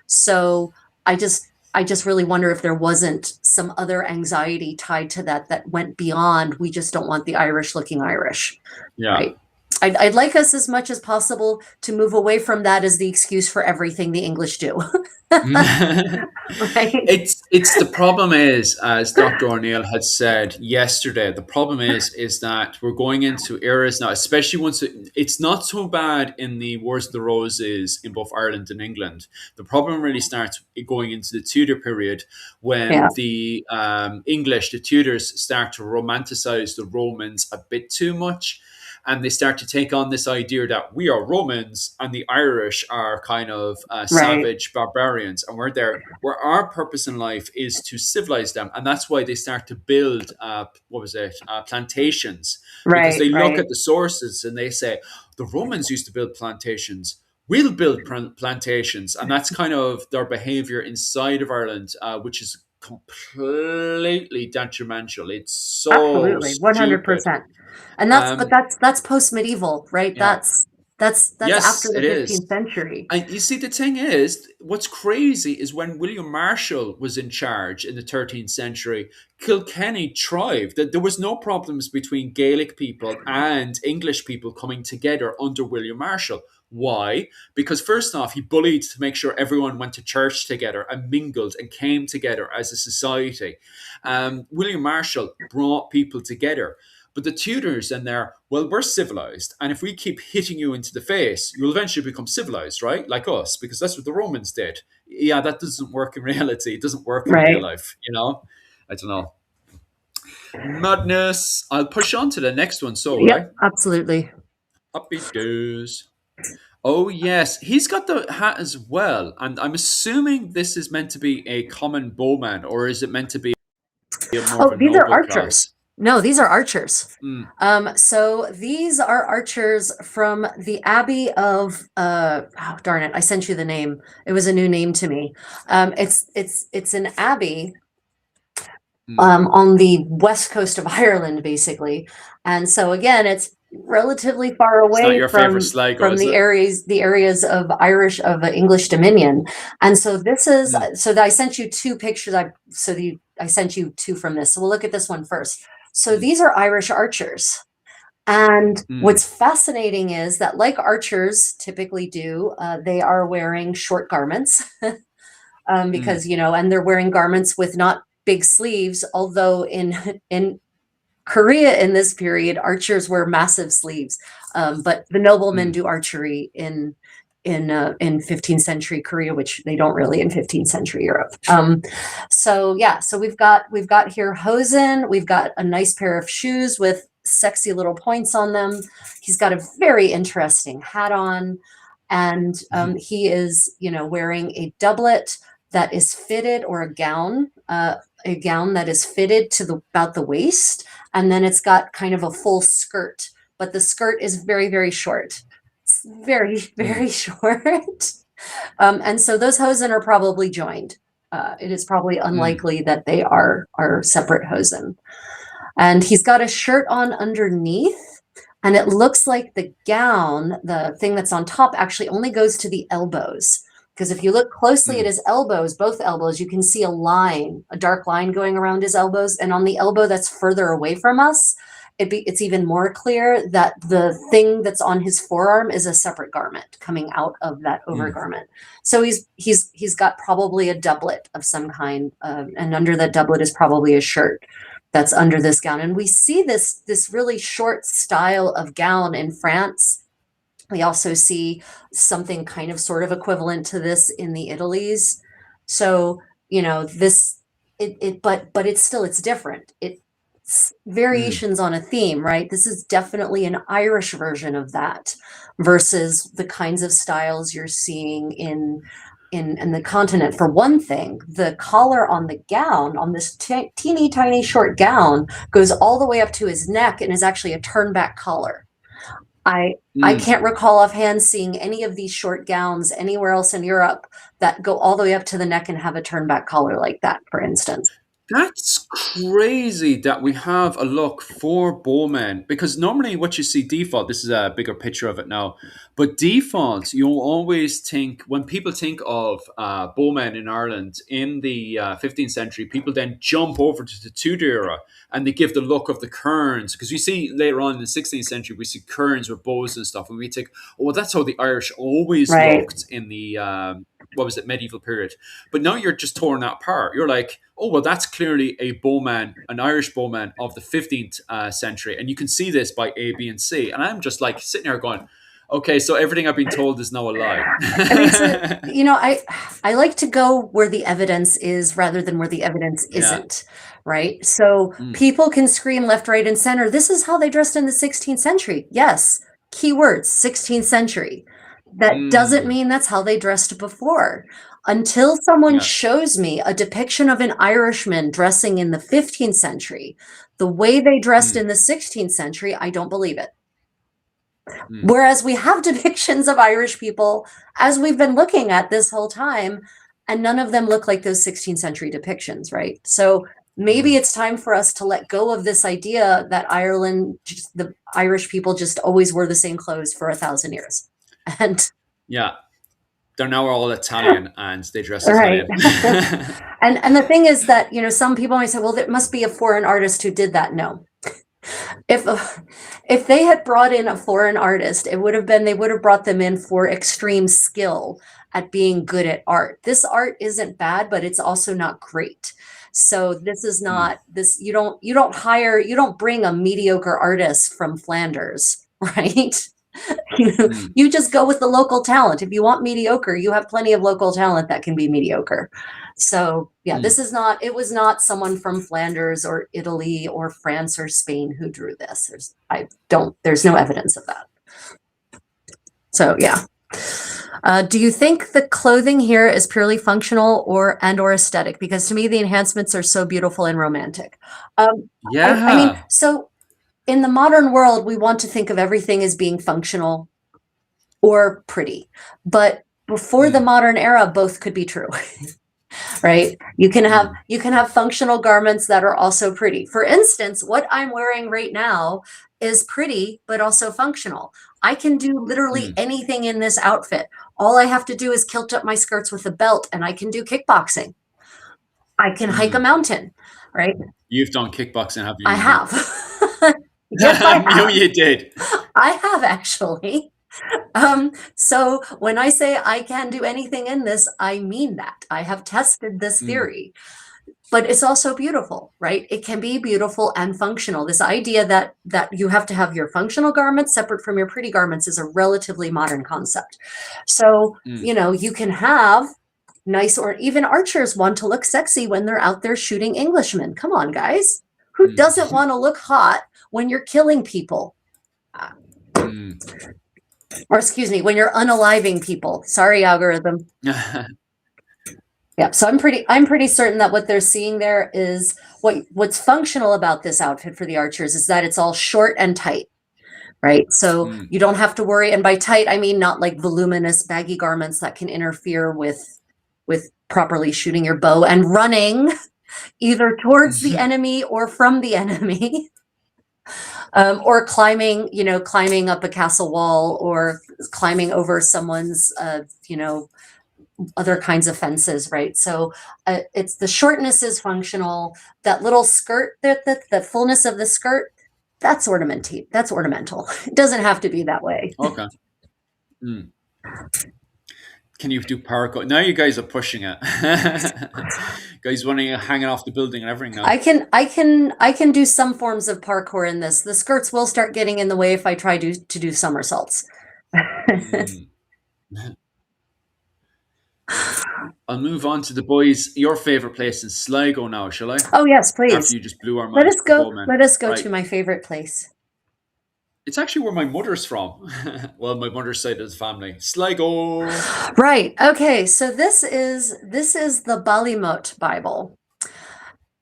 So I just really wonder if there wasn't some other anxiety tied to that went beyond, we just don't want the Irish looking Irish. Yeah. Right? I'd like us as much as possible to move away from that as the excuse for everything the English do. Right? It's the problem is, as Dr. O'Neill had said yesterday, the problem is that we're going into eras now, especially once it's not so bad in the Wars of the Roses in both Ireland and England. The problem really starts going into the Tudor period when the Tudors start to romanticize the Romans a bit too much. And they start to take on this idea that we are Romans and the Irish are kind of savage barbarians. And we're there where our purpose in life is to civilize them. And that's why they start to build, plantations. Because they look at the sources and they say, the Romans used to build plantations. We'll build plantations. And that's kind of their behavior inside of Ireland, which is completely detrimental. It's so absolutely 100%. And that's post-medieval, right? Yeah. That's yes, after the 15th is. century. And you see, the thing is, what's crazy is when William Marshall was in charge in the 13th century, Kilkenny thrived. There was no problems between Gaelic people and English people coming together under William Marshall. Why? Because first off, he bullied to make sure everyone went to church together and mingled and came together as a society. William Marshall brought people together. But the Tudors in there, well, we're civilized. And if we keep hitting you into the face, you'll eventually become civilized, right? Like us, because that's what the Romans did. Yeah, that doesn't work in reality. It doesn't work in real life, I don't know. Madness. I'll push on to the next one. So, right? Absolutely. Happy days. Oh, yes. He's got the hat as well. And I'm assuming this is meant to be a common bowman, or is it meant to be more of a these are noble archers. class? No, these are archers. So these are archers from the Abbey of oh darn it, I sent you the name. It was a new name to me. It's an abbey on the west coast of Ireland, basically. And so again, it's relatively far away from the areas of English Dominion. And so this is I sent you two pictures. I sent you two from this. So we'll look at this one first. So these are Irish archers. And what's fascinating is that, like archers typically do, they are wearing short garments because, and they're wearing garments with not big sleeves, although in Korea in this period, archers wear massive sleeves. But the noblemen do archery in 15th century Korea, which they don't really in 15th century Europe. So yeah, so we've got here hosen. We've got a nice pair of shoes with sexy little points on them. He's got a very interesting hat on, and he is, wearing a doublet that is fitted, or a gown that is fitted to about the waist, and then it's got kind of a full skirt, but the skirt is very, very short. It's very, very short. And so those hosen are probably joined. It is probably unlikely that they are separate hosen. And he's got a shirt on underneath, and it looks like the gown, the thing that's on top, actually only goes to the elbows. Because if you look closely at his elbows, both elbows, you can see a dark line going around his elbows. And on the elbow that's further away from us, it's even more clear that the thing that's on his forearm is a separate garment coming out of that overgarment. So he's got probably a doublet of some kind, and under that doublet is probably a shirt that's under this gown. And we see this really short style of gown in France. We also see something kind of sort of equivalent to this in the Italies. So, but it's different. It's variations on a theme, right? This is definitely an Irish version of that versus the kinds of styles you're seeing in the continent. For one thing, the collar on the gown, on this teeny tiny short gown, goes all the way up to his neck and is actually a turn back collar. I can't recall offhand seeing any of these short gowns anywhere else in Europe that go all the way up to the neck and have a turn back collar like that, for instance. That's crazy that we have a look for bowmen, because normally what you see default, this is a bigger picture of it now, but default, you'll always think, when people think of bowmen in Ireland in the 15th century, people then jump over to the Tudor era and they give the look of the kerns, because you see later on in the 16th century, we see kerns with bows and stuff, and we think, oh, well, that's how the Irish always looked in the medieval period. But now you're just tearing that apart. You're like, oh, well, that's clearly a bowman, an Irish bowman of the 15th century. And you can see this by A, B, and C. And I'm just like sitting here going, okay, so everything I've been told is now a lie. I like to go where the evidence is rather than where the evidence isn't, right? So people can scream left, right, and center, this is how they dressed in the 16th century. Yes, keywords, 16th century. That doesn't mean that's how they dressed before. Until someone shows me a depiction of an Irishman dressing in the 15th century, the way they dressed in the 16th century, I don't believe it. Whereas we have depictions of Irish people, as we've been looking at this whole time, and none of them look like those 16th century depictions, right? So maybe it's time for us to let go of this idea that the Irish people just always wore the same clothes for 1,000 years. And they're now all Italian and they dress Italian. and the thing is that, some people might say, well, there must be a foreign artist who did that. No. If they had brought in a foreign artist, they would have brought them in for extreme skill at being good at art. This art isn't bad, but it's also not great. So this is not this. You don't bring a mediocre artist from Flanders, right? You just go with the local talent. If you want mediocre, you have plenty of local talent that can be mediocre. So it was not someone from Flanders or Italy or France or Spain who drew this. There's no evidence of that. So do you think the clothing here is purely functional or aesthetic? Because to me, the enhancements are so beautiful and romantic. So in the modern world, we want to think of everything as being functional or pretty. But before the modern era, both could be true. Right? You can have functional garments that are also pretty. For instance, what I'm wearing right now is pretty, but also functional. I can do literally anything in this outfit. All I have to do is kilt up my skirts with a belt, and I can do kickboxing. I can hike a mountain, right? You've done kickboxing, have you? I have. Yes, I have. No, you did. I have, actually. So when I say I can do anything in this, I mean that. I have tested this theory. but it's also beautiful, right? It can be beautiful and functional. This idea that you have to have your functional garments separate from your pretty garments is a relatively modern concept. So, you can have nice, or even archers want to look sexy when they're out there shooting Englishmen. Come on, guys. Who doesn't want to look hot when you're killing people? Or excuse me, when you're unaliving people. Sorry, algorithm. Yeah, so I'm pretty certain that what they're seeing there is what's functional about this outfit for the archers is that it's all short and tight, right? So you don't have to worry, and by tight I mean not like voluminous baggy garments that can interfere with properly shooting your bow and running either towards the enemy or from the enemy. Or climbing up a castle wall, or climbing over someone's other kinds of fences, right? So it's the shortness is functional. That little skirt, the fullness of the skirt, that's ornamental. It doesn't have to be that way. Okay. Can you do parkour? Now you guys are pushing it. Guys running, hanging off the building and everything now. I can do some forms of parkour in this. The skirts will start getting in the way if I try to do somersaults. I'll move on to the boys. Your favorite place in Sligo now, shall I? Oh yes, please. After you just blew our Let minds. us go to my favorite place. It's actually where my mother's from. Well, my mother's side of the family, Sligo. Right. Okay. So this is the Ballymote Bible,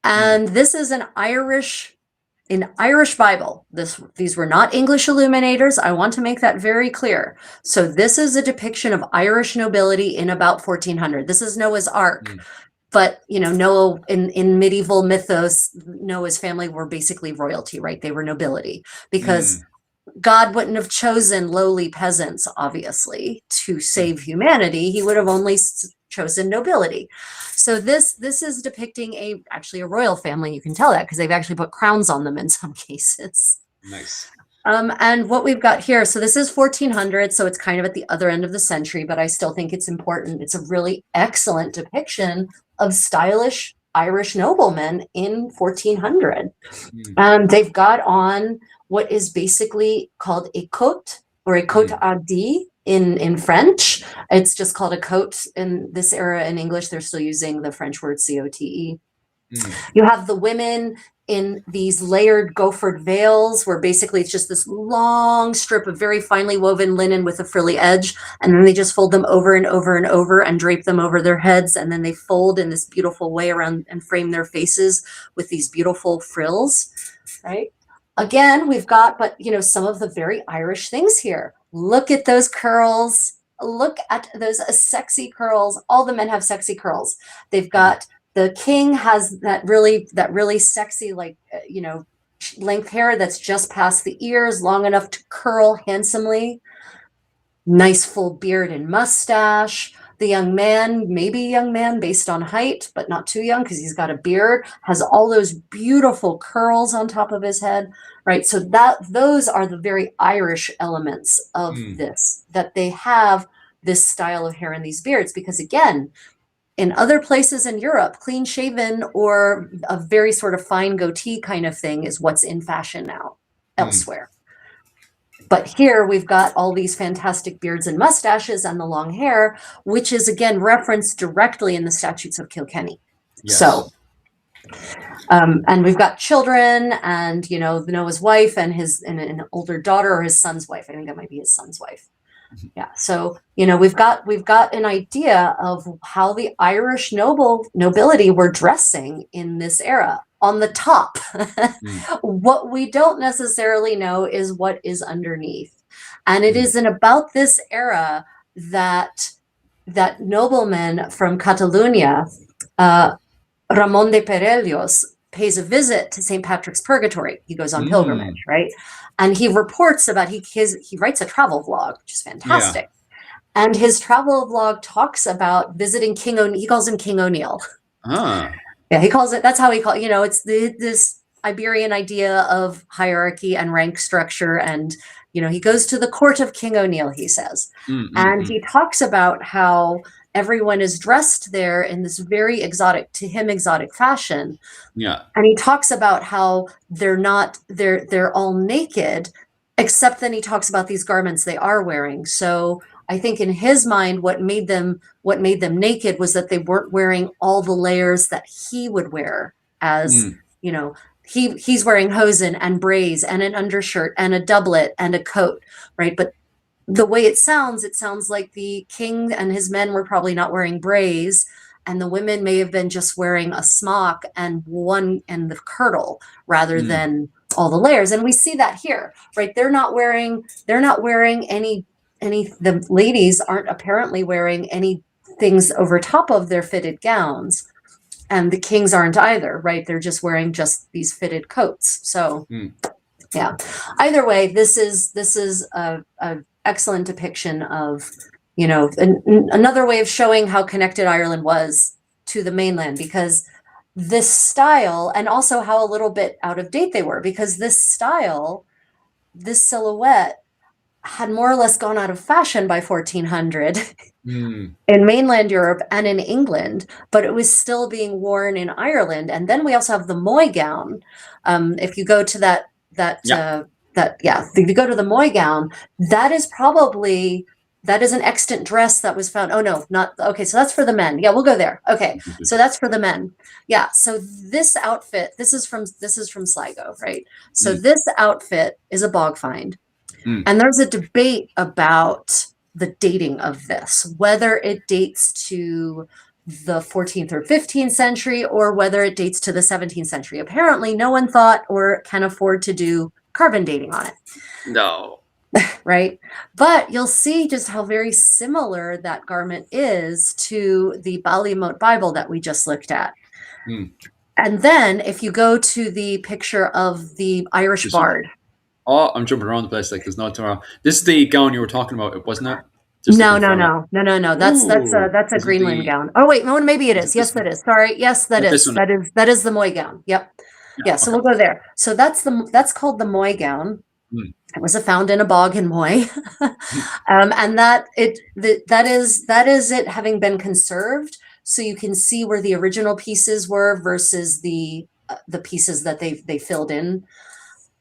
and this is an Irish Bible. These were not English illuminators. I want to make that very clear. So this is a depiction of Irish nobility in about 1400. This is Noah's Ark. But Noah in medieval mythos, Noah's family were basically royalty, right? They were nobility, because God wouldn't have chosen lowly peasants, obviously, to save humanity. He would have only chosen nobility. So this is depicting actually a royal family. You can tell that because they've actually put crowns on them in some cases. Nice. And what we've got here, so this is 1400, so it's kind of at the other end of the century, but I still think it's important. It's a really excellent depiction of stylish Irish noblemen in 1400. They've got on what is basically called a coat, or a coat hardy in French. It's just called a coat in this era. In English, they're still using the French word cote. You have the women in these layered goffered veils, where basically it's just this long strip of very finely woven linen with a frilly edge, and then they just fold them over and over and over and drape them over their heads, and then they fold in this beautiful way around and frame their faces with these beautiful frills, right? Again, we've got, some of the very Irish things here. Look at those curls. Look at those sexy curls. All the men have sexy curls. They've got, the king has that really sexy, length hair that's just past the ears, long enough to curl handsomely. Nice full beard and mustache. The young man, maybe young man based on height, but not too young because he's got a beard, has all those beautiful curls on top of his head, right? So those are the very Irish elements of this, that they have this style of hair and these beards, because again, in other places in Europe, clean shaven or a very sort of fine goatee kind of thing is what's in fashion now elsewhere. But here we've got all these fantastic beards and mustaches and the long hair, which is again referenced directly in the statutes of Kilkenny. Yes. So, and we've got children, and Noah's wife and an older daughter, or his son's wife. I think that might be his son's wife. Yeah. So we've got an idea of how the Irish nobility were dressing in this era. On the top, what we don't necessarily know is what is underneath, and it is in about this era that nobleman from Catalonia, Ramon de Perellos, pays a visit to St. Patrick's Purgatory. He goes on pilgrimage, right? And he reports about, he writes a travel vlog, which is fantastic. Yeah. And his travel vlog talks about visiting King O'Neill. He calls him King O'Neill. Yeah, he calls it, that's how he calls it. It's this Iberian idea of hierarchy and rank structure. And, he goes to the court of King O'Neill, he says. And he talks about how everyone is dressed there in this very exotic, to him, exotic fashion. Yeah. And he talks about how they're all naked, except then he talks about these garments they are wearing. So I think in his mind, what made them naked was that they weren't wearing all the layers that he would wear, as Mm. you know, he's wearing hosen and brays and an undershirt and a doublet and a coat, right? But the way it sounds like the king and his men were probably not wearing brays, and the women may have been just wearing a smock and one and the kirtle rather Mm. than all the layers. And we see that here, right? They're not wearing any, the ladies aren't apparently wearing any things over top of their fitted gowns. And the kings aren't either, right? They're just wearing just these fitted coats. So Mm. yeah, either way, this is a excellent depiction of, another way of showing how connected Ireland was to the mainland, because this style, and also how a little bit out of date they were, because this style, this silhouette, had more or less gone out of fashion by 1400 Mm. in mainland Europe and in England, but it was still being worn in Ireland. And then we also have the Moy gown. If you go to Yeah. if you go to the Moy gown, that is an extant dress that was found. Oh no, not okay. So that's for the men. Yeah, we'll go there. Okay, so that's for the men. Yeah. So this outfit, this is from Sligo, right? So Mm. this outfit is a bog find, Mm. and there's a debate about the dating of this, whether it dates to the 14th or 15th century or whether it dates to the 17th century. Apparently, no one thought or can afford to do carbon dating on it, No. right? But you'll see just how very similar that garment is to the Ballymote Bible that we just looked at. Mm. And then if you go to the picture of the Irish Just- bard. Oh, I'm jumping around the place like there's no tomorrow. This is the gown you were talking about, wasn't it? No. That's Ooh, a is it Greenland the- gown. Oh wait, no, maybe it is is. it Yes, this that one? is. Sorry. Yes, that This is. one. That is the Moy gown. Yep. Yeah. So okay. we'll go there. So that's called the Moy gown. Mm. It was found in a bog in Moy, and that is it having been conserved. So you can see where the original pieces were versus the pieces that they filled in.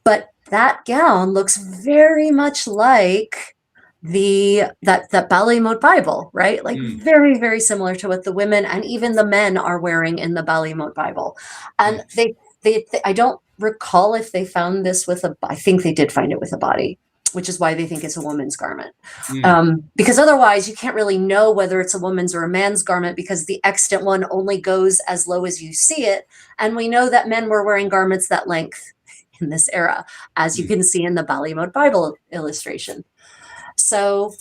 But that gown looks very much like that Ballymote Bible, right? Like Mm. very, very similar to what the women and even the men are wearing in the Ballymote Bible. And they I don't recall if they found this with I think they did find it with a body, which is why they think it's a woman's garment. Mm. Because otherwise you can't really know whether it's a woman's or a man's garment, because the extant one only goes as low as you see it. And we know that men were wearing garments that length in this era, as you can see in the Ballymote Bible illustration. So,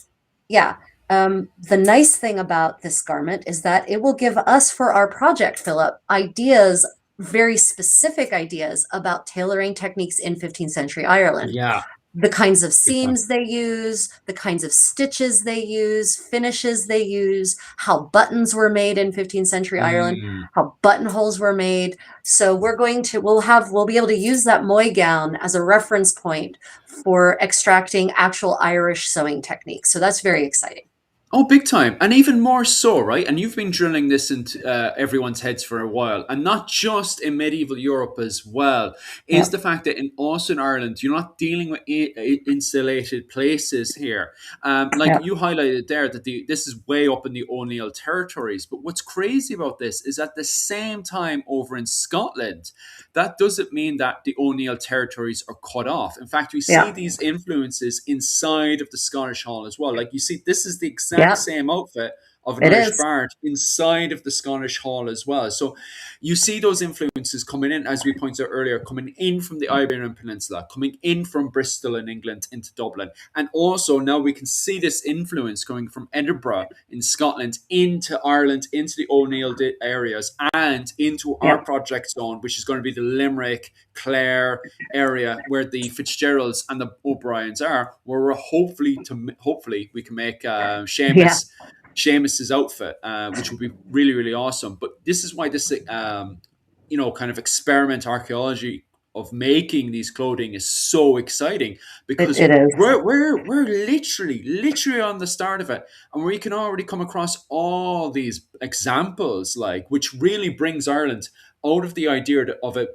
yeah, the nice thing about this garment is that it will give us, for our project, Philip, ideas, very specific ideas about tailoring techniques in 15th century Ireland. Yeah. The kinds of seams they use, the kinds of stitches they use, finishes they use, how buttons were made in 15th century Ireland, how buttonholes were made. So we'll be able to use that Moy gown as a reference point for extracting actual Irish sewing techniques. So that's very exciting. Oh, big time. And even more so, right? And you've been drilling this into everyone's heads for a while, and not just in medieval Europe as well, is the fact that also in Ireland, you're not dealing with insulated places here. You highlighted there that this is way up in the O'Neill territories. But what's crazy about this is at the same time over in Scotland, that doesn't mean that the O'Neill territories are cut off. In fact, we see these influences inside of the Scottish Hall as well. Like you see, this is the exact same outfit of an Irish bard inside of the Scottish Hall as well. So you see those influences coming in, as we pointed out earlier, coming in from the Iberian Peninsula, coming in from Bristol in England into Dublin. And also now we can see this influence going from Edinburgh in Scotland into Ireland, into the O'Neill areas, and into our project zone, which is going to be the Limerick, Clare area, where the Fitzgeralds and the O'Briens are, where we're hopefully we can make Seamus's outfit, which would be really, really awesome. But this is why this, kind of experiment archaeology of making these clothing is so exciting because It is. we're literally on the start of it, and we can already come across all these examples, like, which really brings Ireland out of the idea of it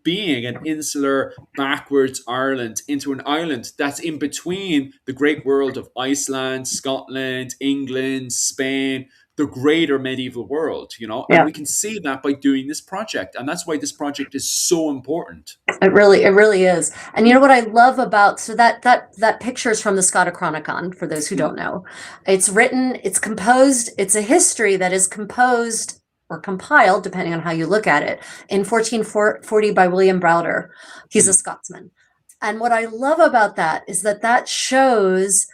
being an insular, backwards Ireland into an island that's in between the great world of Iceland, Scotland, England, Spain, the greater medieval world, and Yeah. we can see that by doing this project. And that's why this project is so important. It really is. And you know what I love about, so that picture is from the Scotichronicon, for those who don't know. It's written, it's composed, it's a history that is composed or compiled, depending on how you look at it, in 1440 by William Browder. He's a Scotsman. And what I love about that is that shows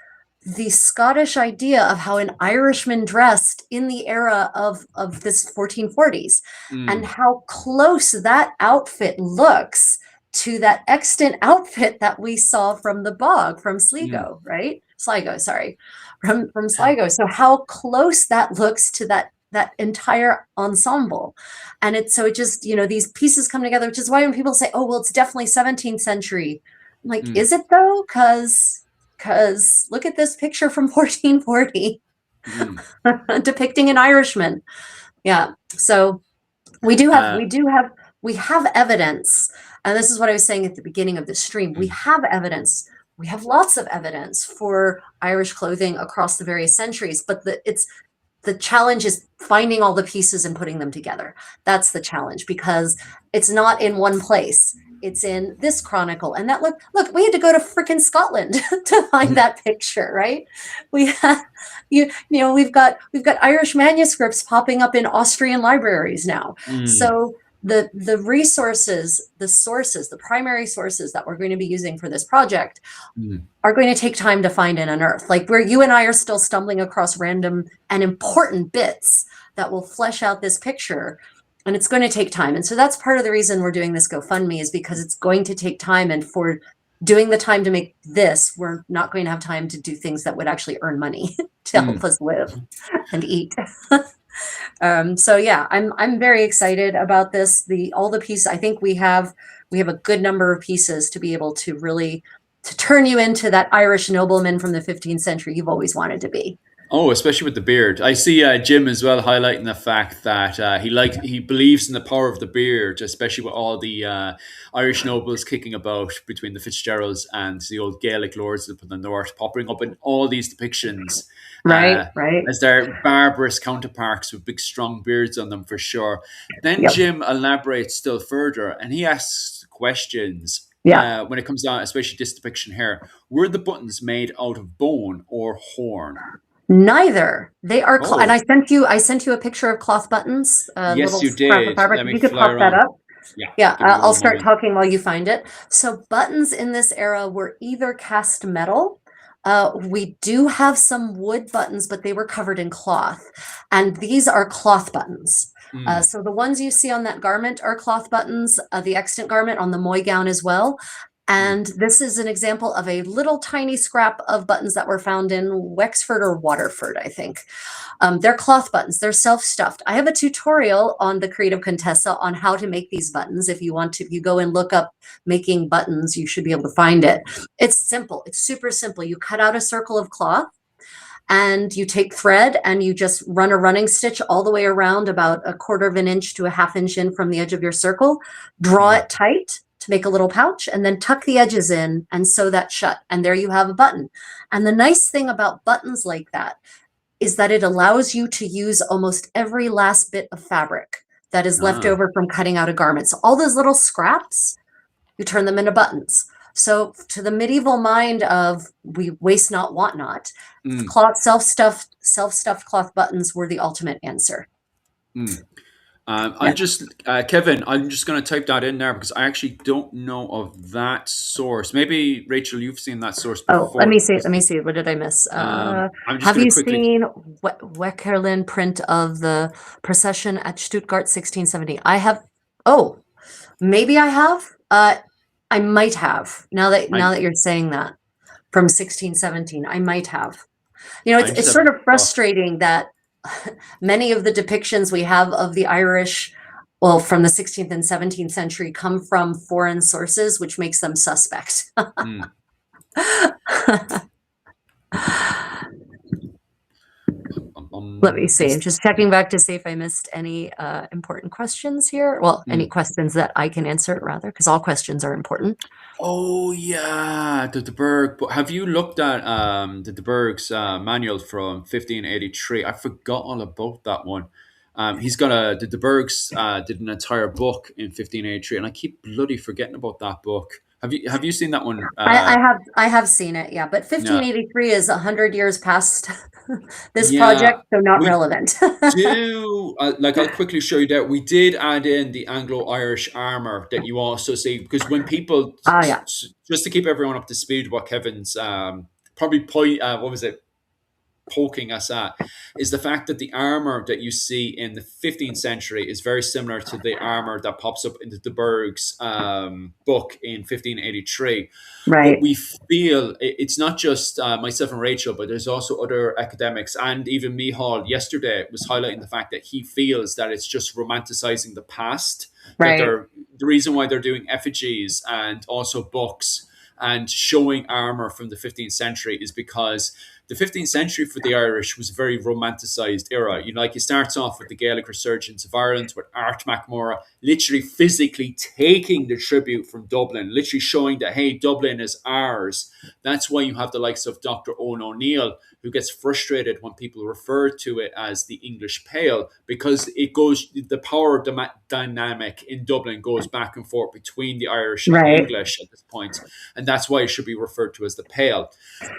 the Scottish idea of how an Irishman dressed in the era of this 1440s, and how close that outfit looks to that extant outfit that we saw from the bog, from Sligo, right? Sligo, sorry, from Sligo. So how close that looks to that entire ensemble. And it just, these pieces come together, which is why when people say, oh, well, it's definitely 17th century, I'm like, is it though? Because look at this picture from 1440 depicting an Irishman. Yeah. So we have evidence. And this is what I was saying at the beginning of the stream. We have evidence. We have lots of evidence for Irish clothing across the various centuries, but the challenge is finding all the pieces and putting them together. That's the challenge, because it's not in one place. It's in this chronicle, and that look, we had to go to freaking Scotland to find that picture, right? We have, we've got Irish manuscripts popping up in Austrian libraries now. So the resources, the primary sources that we're going to be using for this project are going to take time to find and unearth. Like, where you and I are still stumbling across random and important bits that will flesh out this picture. And it's going to take time. And so that's part of the reason we're doing this GoFundMe, is because it's going to take time. And for doing the time to make this, we're not going to have time to do things that would actually earn money to help us live and eat. So yeah, I'm very excited about this. All the pieces, I think we have a good number of pieces to be able to really to turn you into that Irish nobleman from the 15th century you've always wanted to be. Oh, especially with the beard. I see Jim as well highlighting the fact that he believes in the power of the beard, especially with all the Irish nobles kicking about between the Fitzgeralds and the old Gaelic lords up in the north, popping up in all these depictions. Right. As their barbarous counterparts with big strong beards on them, for sure. Then Jim elaborates still further, and he asks questions. When it comes down, especially this depiction here, were the buttons made out of bone or horn? Neither. They are, and I sent you a picture of cloth buttons. Yes, you did. Let me you could pop that up. Yeah. I'll start talking while you find it. So buttons in this era were either cast metal. We do have some wood buttons, but they were covered in cloth, and these are cloth buttons. So the ones you see on that garment are cloth buttons. The extant garment on the Moy gown as well. And this is an example of a little tiny scrap of buttons that were found in Wexford or Waterford, I think. They're cloth buttons. They're self-stuffed. I have a tutorial on the Creative Contessa on how to make these buttons. If you want to, if you go and look up making buttons, you should be able to find it. It's simple. It's super simple. You cut out a circle of cloth, and you take thread and you just run a running stitch all the way around, about 1/4 of an inch to 1/2 inch in from the edge of your circle. Draw it tight to make a little pouch, and then tuck the edges in and sew that shut. And there you have a button. And the nice thing about buttons like that is that it allows you to use almost every last bit of fabric that is left over from cutting out a garment. So all those little scraps, you turn them into buttons. So to the medieval mind of we waste not, want not, cloth, self-stuffed cloth buttons were the ultimate answer. I just, Kevin, I'm just going to type that in there because I actually don't know of that source. Maybe Rachel, you've seen that source before. Oh, let me see. What did I miss? Have you seen Weckerlin print of the procession at Stuttgart 1670? I have. Oh, maybe I have. I might have. Now that you're saying that, from 1617, I might have. It's sort of frustrating that many of the depictions we have of the Irish well, from the 16th and 17th century come from foreign sources, which makes them suspect. Mm. Let me see. I'm just checking back to see if I missed any important questions here. Well, any questions that I can answer, rather, because all questions are important. Oh yeah, the Berg. But have you looked at the Berg's manual from 1583? I forgot all about that one. He's got the Bergs did an entire book in 1583, and I keep bloody forgetting about that book. Have you seen that one? I have seen it, yeah, but Yeah, 1583 is 100 years past this yeah. project, so not We relevant. do like I'll quickly show you that we did add in the Anglo-Irish armor that you also see because when people Ah, yeah. just to keep everyone up to speed, what Kevin's probably point what was it poking us at is the fact that the armor that you see in the 15th century is very similar to the armor that pops up in the De Burgh's book in 1583. But Right. we feel it's not just myself and Rachel, but there's also other academics and even Mihal yesterday was highlighting the fact that he feels that it's just romanticizing the past, that Right. they're the reason why they're doing effigies and also books and showing armor from the 15th century is because the 15th century for the Irish was a very romanticized era. You know, like it starts off with the Gaelic resurgence of Ireland, with Art MacMorra literally physically taking the tribute from Dublin, literally showing that, hey, Dublin is ours. That's why you have the likes of Dr. Owen O'Neill, who gets frustrated when people refer to it as the English Pale, because it goes, the power dynamic in Dublin goes back and forth between the Irish and the Right. English at this point, and that's why it should be referred to as the Pale.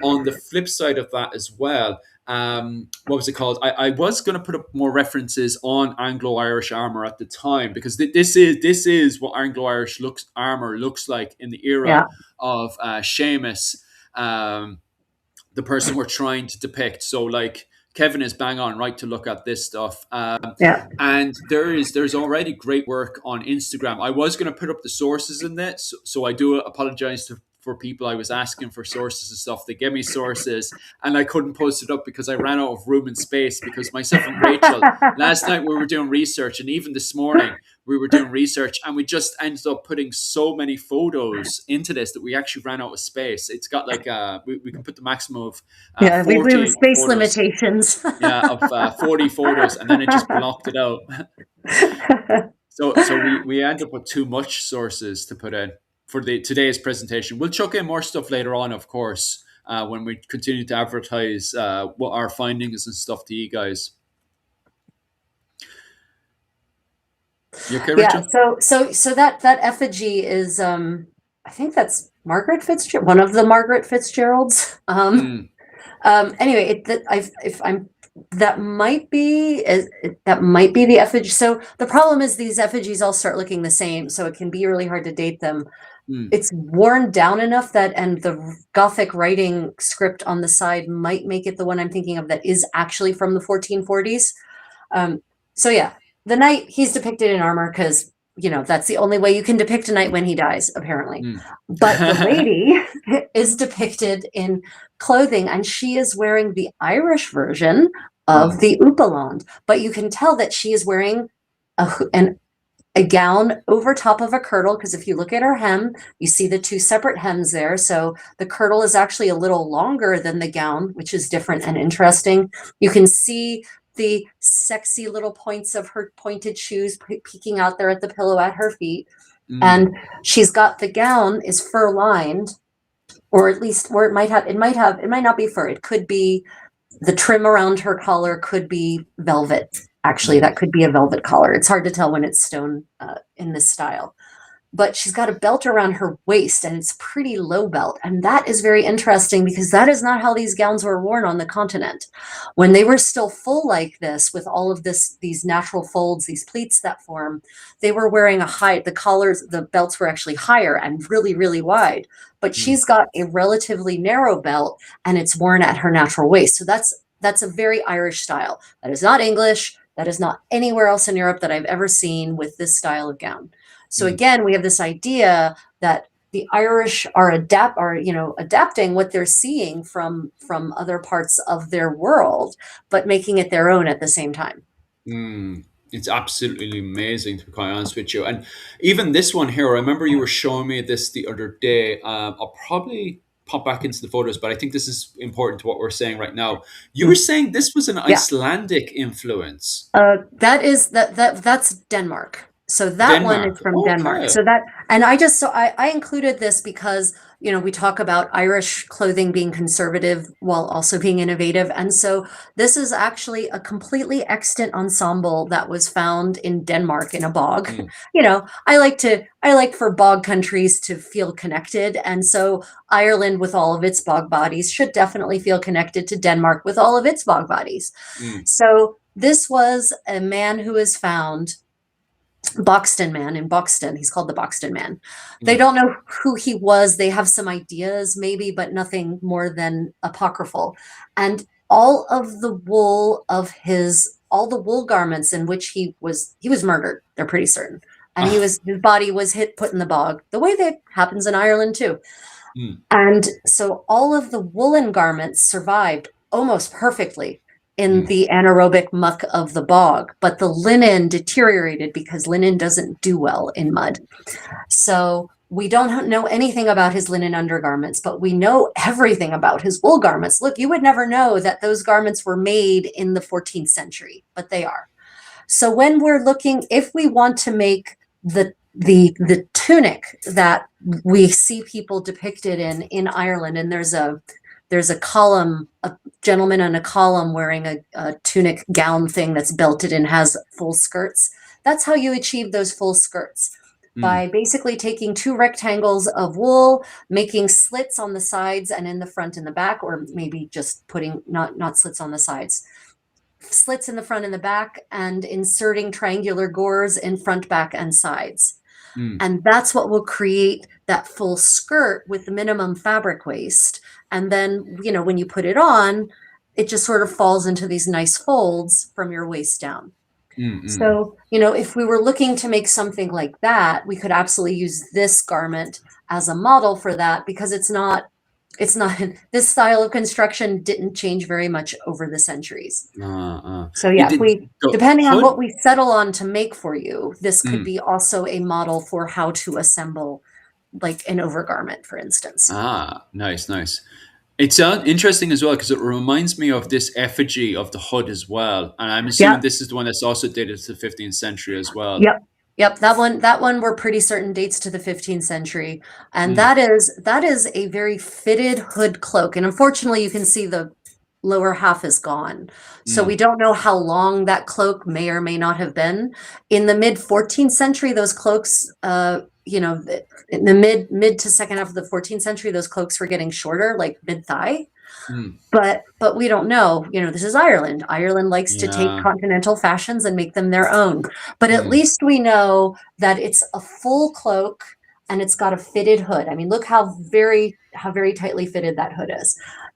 On the flip side of that as well, what was it called? I was going to put up more references on Anglo-Irish armor at the time because this is what Anglo-Irish armor looks like in the era Yeah. of Seamus, the person we're trying to depict. So like Kevin is bang on right to look at this stuff. Yeah. And there's already great work on Instagram. I was going to put up the sources in that, so I do apologize for people I was asking for sources and stuff. They gave me sources, and I couldn't post it up because I ran out of room and space. Because myself and Rachel last night we were doing research, and even this morning we were doing research, and we just ended up putting so many photos into this that we actually ran out of space. It's got like we can put the maximum of Yeah, we have 40 space photos. limitations. Yeah, of 40 photos, and then it just blocked it out. So we end up with too much sources to put in for the today's presentation. We'll chuck in more stuff later on, of course, when we continue to advertise what our findings and stuff to you guys. You okay, Yeah, Rachel? so that effigy is I think that's Margaret Fitzgerald, one of the Margaret Fitzgeralds. Anyway, if I'm that might be the effigy. So the problem is these effigies all start looking the same, so it can be really hard to date them. It's worn down enough that, and the Gothic writing script on the side might make it the one I'm thinking of that is actually from the 1440s. So yeah, the knight, he's depicted in armor because, you know, that's the only way you can depict a knight when he dies, apparently. But the lady is depicted in clothing, and she is wearing the Irish version of the upalond. But you can tell that she is wearing a gown over top of a kirtle, because if you look at her hem, you see the two separate hems there. So the kirtle is actually a little longer than the gown, which is different and interesting. You can see the sexy little points of her pointed shoes peeking out there at the pillow at her feet. And she's got the gown is fur lined, or at least where it might not be fur. It could be the trim around her collar could be velvet. Actually, that could be a velvet collar. It's hard to tell when it's stone in this style. But she's got a belt around her waist, and it's pretty low belt. And that is very interesting because that is not how these gowns were worn on the continent. When they were still full like this, with all of these natural folds, these pleats that form, they were wearing the collars, the belts were actually higher and really, really wide. But she's got a relatively narrow belt, and it's worn at her natural waist. So that's a very Irish style. That is not English. That is not anywhere else in Europe that I've ever seen with this style of gown. So again, we have this idea that the Irish are adapting what they're seeing from other parts of their world, but making it their own at the same time. It's absolutely amazing, to be quite honest with you. And even this one here, I remember you were showing me this the other day. I'll probably pop back into the photos, but I think this is important to what we're saying right now. You were Mm. saying this was an Yeah. Icelandic influence. That's Denmark. So that one is Denmark. from Denmark. Okay. So that, and I just, so I included this because, we talk about Irish clothing being conservative while also being innovative. And so this is actually a completely extant ensemble that was found in Denmark in a bog. Mm, I like for bog countries to feel connected. And so Ireland with all of its bog bodies should definitely feel connected to Denmark with all of its bog bodies. mm, So this was a man who was found, Boxton Man in Boxton. He's called the Boxton Man. They mm. don't know who he was. They have some ideas, maybe, but nothing more than apocryphal. And all the wool garments in which he was murdered. They're pretty certain. And Ah, his body was put in the bog, the way that happens in Ireland too. mm, And so all of the woolen garments survived almost perfectly in mm. the anaerobic muck of the bog, but the linen deteriorated because linen doesn't do well in mud. So we don't know anything about his linen undergarments, but we know everything about his wool garments. Look, you would never know that those garments were made in the 14th century, but they are. So when we're looking, if we want to make the tunic that we see people depicted in Ireland, and there's a column, a gentleman in a column wearing a tunic gown thing that's belted and has full skirts. That's how you achieve those full skirts, Mm, by basically taking two rectangles of wool, making slits on the sides and in the front and the back, or maybe just putting not slits on the sides, slits in the front and the back, and inserting triangular gores in front, back, and sides. mm, And that's what will create that full skirt with the minimum fabric waste. And then, when you put it on, it just sort of falls into these nice folds from your waist down. mm, mm. So, if we were looking to make something like that, we could absolutely use this garment as a model for that, because it's not this style of construction didn't change very much over the centuries. So It yeah, if did we, the depending on hood. what we settle on to make for you, this could Mm. be also a model for how to assemble like an overgarment, for instance. Nice, nice. It sounds interesting as well because it reminds me of this effigy of the hood as well, and I'm assuming Yeah. this is the one that's also dated to the 15th century as well. Yep. Yep, that one were pretty certain dates to the 15th century. And Mm, that is a very fitted hood cloak. And unfortunately, you can see the lower half is gone. So we mm, don't know how long that cloak may or may not have been. In the mid 14th century, those cloaks, in the mid to second half of the 14th century, those cloaks were getting shorter, like mid thigh. mm. But we don't know. This is Ireland. Ireland likes to take Yeah. continental fashions and make them their own. But at Mm, least we know that it's a full cloak and it's got a fitted hood. I mean, look how very tightly fitted that hood is.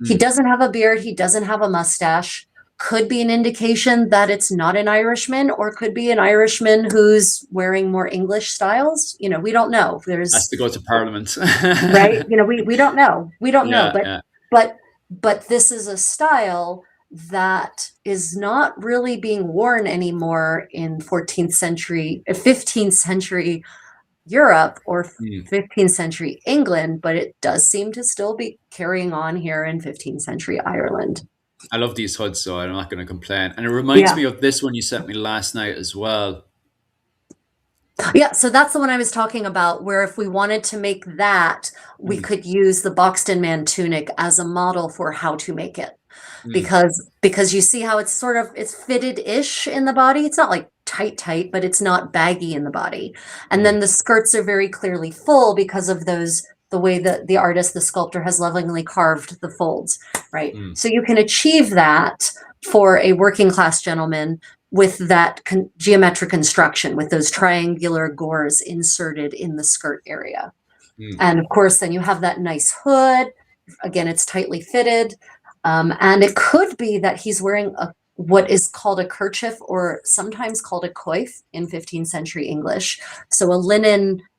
He mm. doesn't have a beard, he doesn't have a mustache. Could be an indication that it's not an Irishman, or could be an Irishman who's wearing more English styles. We don't know. Has There's to go to Parliament. right. We don't know. We don't know. Yeah, yeah. But this is a style that is not really being worn anymore in 14th century, 15th century Europe or Mm. 15th century England, but it does seem to still be carrying on here in 15th century Ireland. I love these hoods, so I'm not going to complain. And it reminds Yeah. me of this one you sent me last night as well. Yeah, so that's the one I was talking about, where if we wanted to make that, we Mm, could use the Boxton Man tunic as a model for how to make it. mm, Because you see how it's fitted-ish in the body. It's not like tight, but it's not baggy in the body. And mm, then the skirts are very clearly full because of the way that the artist, the sculptor, has lovingly carved the folds, right? mm, So you can achieve that for a working class gentleman with that geometric construction, with those triangular gores inserted in the skirt area. mm, And of course, then you have that nice hood. Again, it's tightly fitted. And it could be that he's wearing what is called a kerchief, or sometimes called a coif in 15th century English. So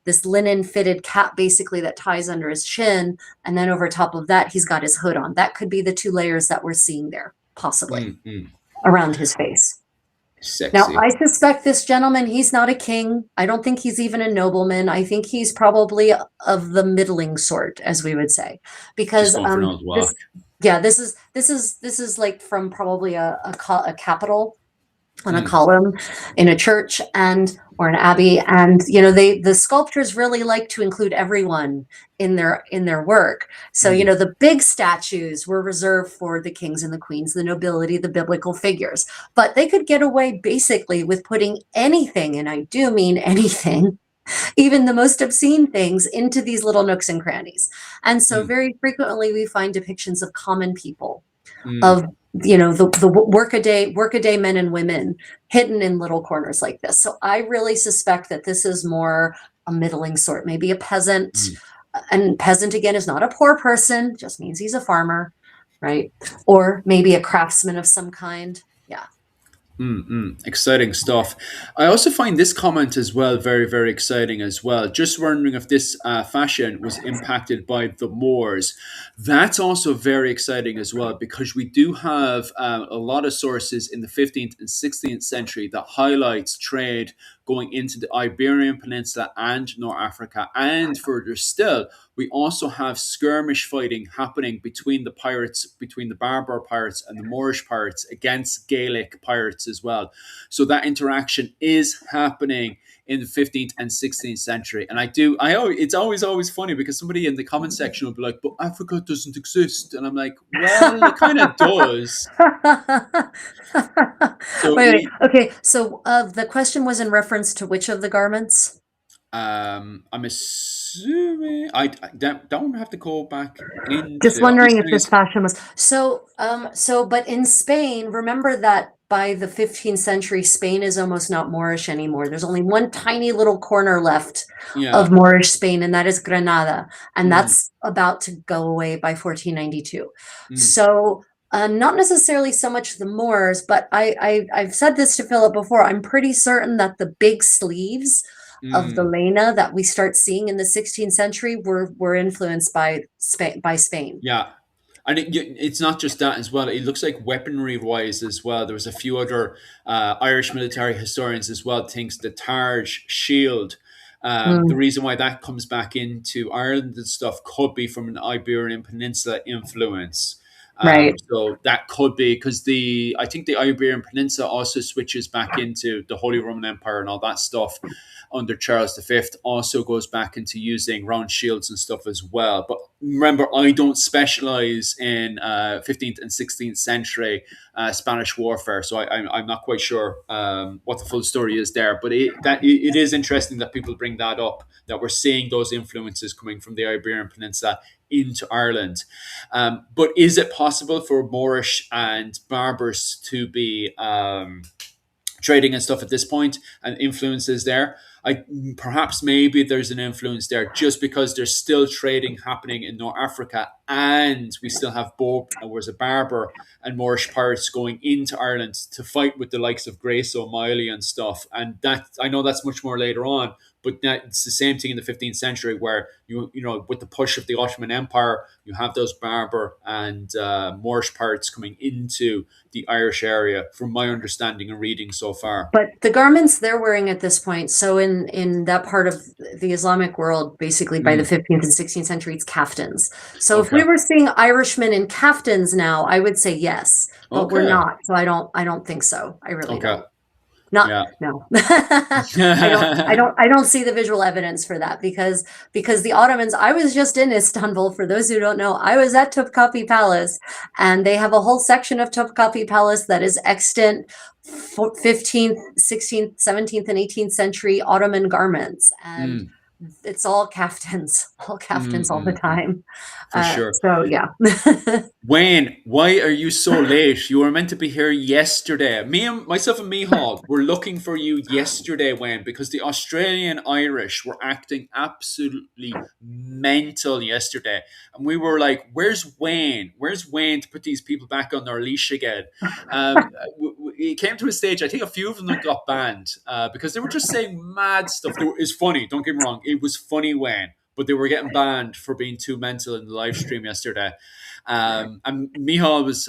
this linen fitted cap, basically, that ties under his chin. And then over top of that, he's got his hood on. That could be the two layers that we're seeing there, possibly, mm, mm. around his face. Now, Sexy. I suspect this gentleman, he's not a king. I don't think he's even a nobleman. I think he's probably of the middling sort, as we would say, Just because going for an old walk. this, yeah, this is like from probably a capital on a Mm, column in a church and or an abbey, and the sculptors really like to include everyone in their work. So mm, the big statues were reserved for the kings and the queens, the nobility, the biblical figures, but they could get away basically with putting anything, and I do mean anything, even the most obscene things, into these little nooks and crannies. And so mm, very frequently we find depictions of common people, mm. of the workaday men and women hidden in little corners like this. So I really suspect that this is more a middling sort, maybe a peasant. Mm. And peasant again is not a poor person, just means he's a farmer, right? Or maybe a craftsman of some kind. Yeah. Exciting stuff. I also find this comment as well very, very exciting as well. Just wondering if this fashion was impacted by the Moors. That's also very exciting as well because we do have a lot of sources in the 15th and 16th century that highlights trade going into the Iberian Peninsula and North Africa, and further still, we also have skirmish fighting happening between the pirates, between the Berber pirates and the Moorish pirates against Gaelic pirates as well. So that interaction is happening in the 15th and 16th century. And it's always funny because somebody in the comment section will be like, but Africa doesn't exist. And I'm like, well, it kind of does. So Wait. Okay. So the question was in reference to which of the garments? I'm assuming I don't have to go back Just into. I'm wondering just if going this to. fashion was but in Spain, remember that by the 15th century, Spain is almost not Moorish anymore. There's only one tiny little corner left of Yeah. Moorish Spain, and that is Granada, and Mm, that's about to go away by 1492. mm, So. Not necessarily so much the Moors, but I've said this to Philip before. I'm pretty certain that the big sleeves of the mm. lena that we start seeing in the 16th century were influenced by Spain. Yeah. And it's not just that as well. It looks like weaponry wise as well. There was a few other Irish military historians as well. Thinks the Targe shield. The Mm, reason why that comes back into Ireland and stuff could be from an Iberian Peninsula influence. right. So that could be because I think the Iberian Peninsula also switches back into the Holy Roman Empire and all that stuff under Charles V. Also goes back into using round shields and stuff as well. But remember, I don't specialize in 15th and 16th century Spanish warfare, so I'm not quite sure what the full story is there. But it is interesting that people bring that up, that we're seeing those influences coming from the Iberian Peninsula into Ireland. But is it possible for Moorish and Berbers to be trading and stuff at this point and influences there? I perhaps maybe there's an influence there just because there's still trading happening in North Africa, and we still have both whereas a Berber and Moorish pirates going into Ireland to fight with the likes of Grace O'Malley and stuff. And that, I know that's much more later on, but it's the same thing in the 15th century where with the push of the Ottoman Empire, you have those Berber and Moorish pirates coming into the Irish area, from my understanding and reading so far. But the garments they're wearing at this point, so in that part of the Islamic world, basically by the Mm, 15th and 16th century, it's kaftans. So if we okay. were seeing Irishmen in kaftans now, I would say yes, but we're Okay. not. So I don't think so. I really Okay. don't. Not Yeah. no. I don't see the visual evidence for that because the Ottomans, I was just in Istanbul, for those who don't know. I was at Topkapi Palace, and they have a whole section of Topkapi Palace that is extant 15th, 16th, 17th and 18th century Ottoman garments, and Mm, it's all kaftans, all mm, kaftans all the mm, mm. time. For sure. So yeah. Wayne, why are you so late? You were meant to be here yesterday. Myself and Mihal were looking for you yesterday, Wayne, because the Australian Irish were acting absolutely mental yesterday. And we were like, where's Wayne? Where's Wayne to put these people back on their leash again? It came to a stage, I think a few of them got banned because they were just saying mad stuff. It's funny, don't get me wrong. It was funny, Wayne, but they were getting banned for being too mental in the live stream yesterday. And Mihal was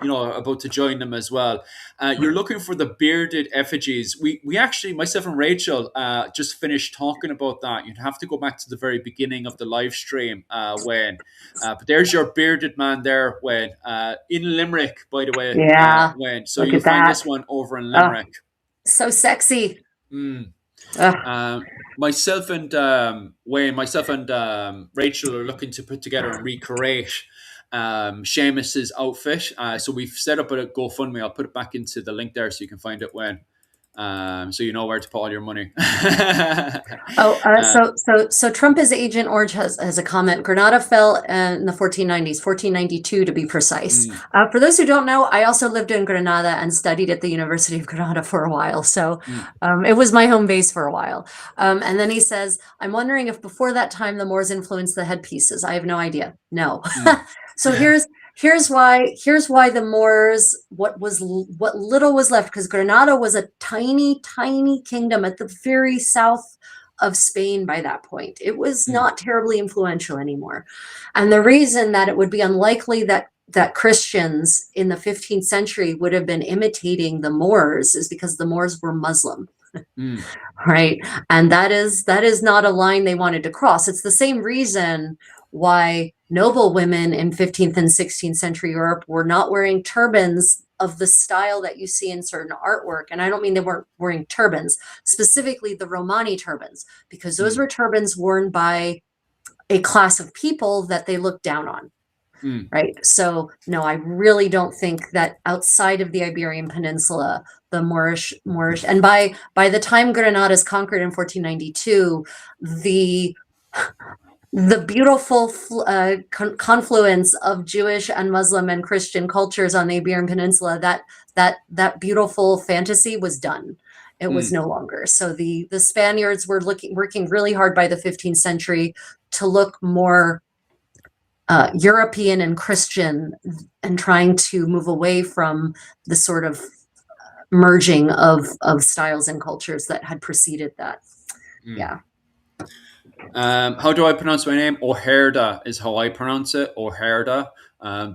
about to join them as well. You're looking for the bearded effigies. We actually, myself and Rachel, just finished talking about that. You'd have to go back to the very beginning of the live stream, Wayne. But there's your bearded man there, Wayne, in Limerick, by the way, Yeah, Wayne. So look you'll at find that. this one over in Oh, Limerick. so sexy. Mm. Ugh. Myself and Wayne, myself and Rachel are looking to put together and recreate Seamus's outfit. So we've set up a GoFundMe. I'll put it back into the link there so you can find it when. So you know where to put all your money. Oh, so Trump is Agent Orange has a comment. Granada fell in the 1490s, 1492 to be precise. For those who don't know, I also lived in Granada and studied at the University of Granada for a while. So it was my home base for a while. And then he says, I'm wondering if before that time the Moors influenced the headpieces. I have no idea. No. So here's why the Moors, what little was left, because Granada was a tiny kingdom at the very south of Spain by that point. It was not terribly influential anymore. And the reason that it would be unlikely that Christians in the 15th century would have been imitating the Moors is because the Moors were Muslim. Right. And that is not a line they wanted to cross. It's the same reason why noble women in 15th and 16th century Europe were not wearing turbans of the style that you see in certain artwork. And I don't mean they weren't wearing turbans, specifically the Romani turbans, because those were turbans worn by a class of people that they looked down on. Right. So no, I really don't think that outside of the Iberian Peninsula, the Moorish, and by the time Granada is conquered in 1492, the beautiful confluence of Jewish and Muslim and Christian cultures on the Iberian Peninsula, that beautiful fantasy was done. It was no longer. So the Spaniards were working really hard by the 15th century to look more European and Christian, and trying to move away from the sort of merging of styles and cultures that had preceded that. Yeah. How do I pronounce my name? O'Herda is how I pronounce it. O'Herda.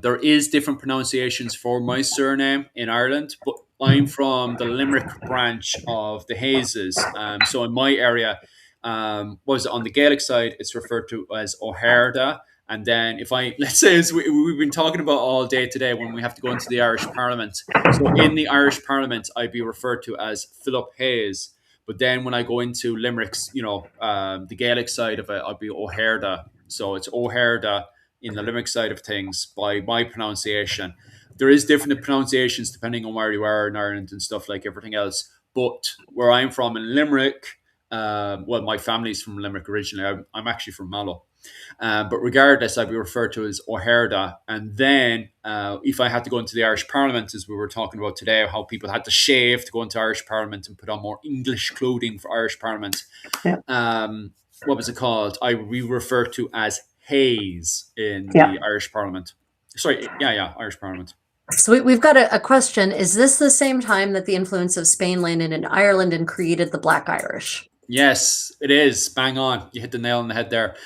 There is different pronunciations for my surname in Ireland, but I'm from the Limerick branch of the Hazes. So in my area, on the Gaelic side, it's referred to as O'Herda. And then let's say, as we've been talking about all day today, when we have to go into the Irish Parliament. So in the Irish Parliament, I'd be referred to as Philip Hayes. But then when I go into Limerick's, the Gaelic side of it, I'll be O'Herda. So it's O'Herda in the Limerick side of things by my pronunciation. There is different pronunciations depending on where you are in Ireland and stuff like everything else. But where I'm from in Limerick, my family's from Limerick originally. I'm actually from Mallow. But regardless, I'd be referred to as O'Herda. And then if I had to go into the Irish Parliament, as we were talking about today, how people had to shave to go into Irish Parliament and put on more English clothing for Irish Parliament. Yeah. What was it called? We refer to as Hayes in the Irish Parliament. Sorry, Irish Parliament. So we've got a question. Is this the same time that the influence of Spain landed in Ireland and created the Black Irish? Yes, it is. Bang on. You hit the nail on the head there.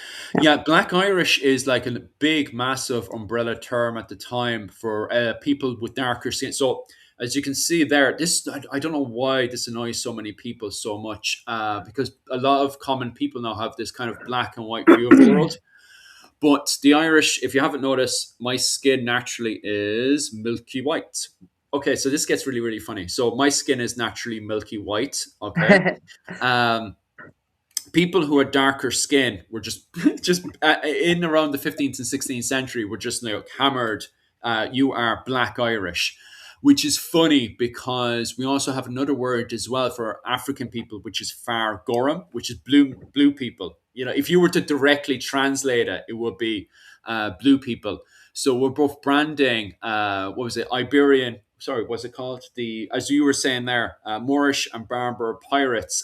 Yeah, Black Irish is like a big, massive umbrella term at the time for people with darker skin. So as you can see there, I don't know why this annoys so many people so much, because a lot of common people now have this kind of black and white view of the world. But the Irish, if you haven't noticed, my skin naturally is milky white. Okay, so this gets really, really funny. So my skin is naturally milky white. Okay. People who are darker skin were just in around the 15th and 16th century were just hammered. You are Black Irish, which is funny because we also have another word as well for African people, which is Far Goram, which is blue people. If you were to directly translate it, it would be blue people. So we're both branding, Iberian, what's it called? As you were saying there, Moorish and Berber pirates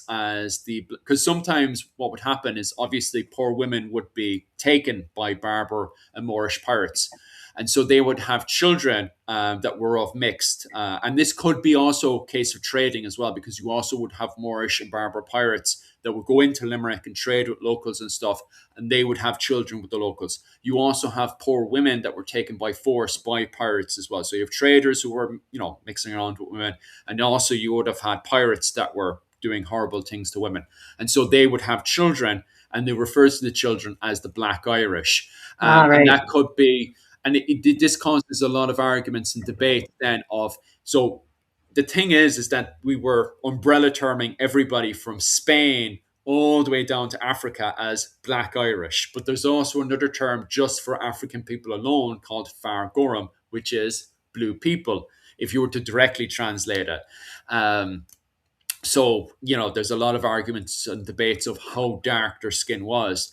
because sometimes what would happen is obviously poor women would be taken by Berber and Moorish pirates. and so they would have children that were of mixed. And this could be also a case of trading as well, because you also would have Moorish and Berber pirates that would go into Limerick and trade with locals and stuff, and they would have children with the locals. You also have poor women that were taken by force by pirates as well. So you have traders who were, mixing around with women, and also you would have had pirates that were doing horrible things to women. And so they would have children, and they refer to the children as the Black Irish. Right. And that could be, and this causes a lot of arguments and debate then of, so the thing is that we were umbrella terming everybody from Spain all the way down to Africa as Black Irish. But there's also another term just for African people alone called Far Gorum, which is blue people, if you were to directly translate it. So, there's a lot of arguments and debates of how dark their skin was,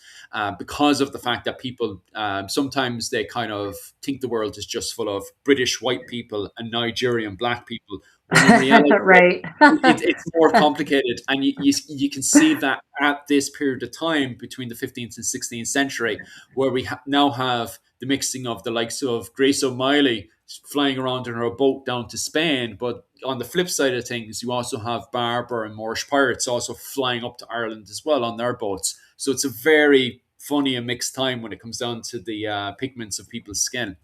because of the fact that people, sometimes they kind of think the world is just full of British white people and Nigerian black people. When in reality, Right. it's more complicated. And you can see that at this period of time between the 15th and 16th century, where we now have the mixing of the likes of Grace O'Malley flying around in her boat down to Spain. But on the flip side of things, you also have Berber and Moorish pirates also flying up to Ireland as well on their boats. So it's a very funny and mixed time when it comes down to the pigments of people's skin.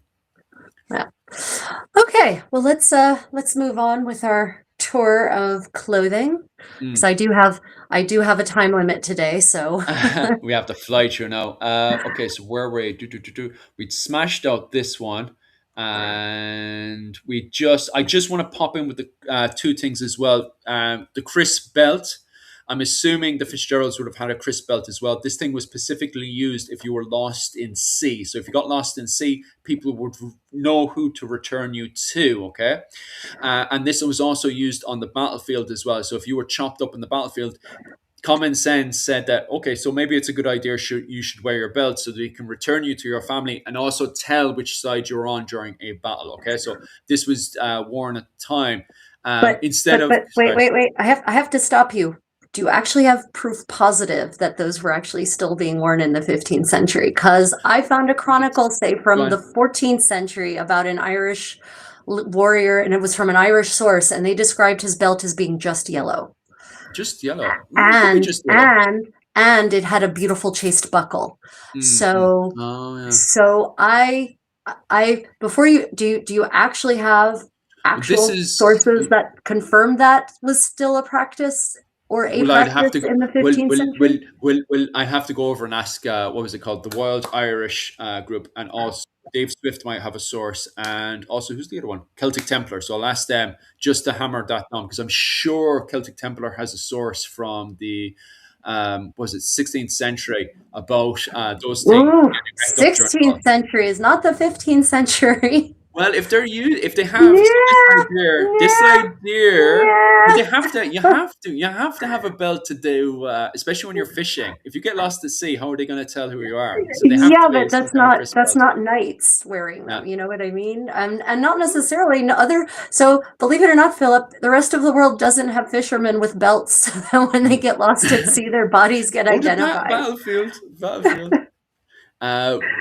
Yeah. Okay. Well, let's move on with our tour of clothing. Because I do have a time limit today, so we have to fly through now. Okay, so where were we? We'd smashed out this one, and I just want to pop in with the two things as well. The crisp belt. I'm assuming the Fitzgeralds would have had a crisp belt as well. This thing was specifically used if you were lost in sea. So if you got lost in sea, people would know who to return you to, okay? And this was also used on the battlefield as well. So if you were chopped up in the battlefield, common sense said that, okay, so maybe it's a good idea you should wear your belt so that it can return you to your family and also tell which side you're on during a battle, okay? So this was worn at the time. But wait. I have to stop you. Do you actually have proof positive that those were actually still being worn in the 15th century? Because I found a chronicle, say, from the 14th century about an Irish warrior, and it was from an Irish source, and they described his belt as being just yellow. Just yellow. And it had a beautiful chased buckle. So I before you do you actually have actual sources that confirm that was still a practice? Or in the 15th century? I have to go over and ask, what was it called? The Wild Irish Group, and also Dave Swift might have a source, and also, who's the other one? Celtic Templar. So I'll ask them just to hammer that down, because I'm sure Celtic Templar has a source from the, 16th century about those things. Ooh, 16th century is not the 15th century. Well, if they have this idea, you have to have a belt to do, especially when you're fishing. If you get lost at sea, how are they going to tell who you are? So but that's not knights wearing them. You know what I mean? And not necessarily other. So believe it or not, Philip, the rest of the world doesn't have fishermen with belts. So that when they get lost at sea, their bodies get identified. Battlefield.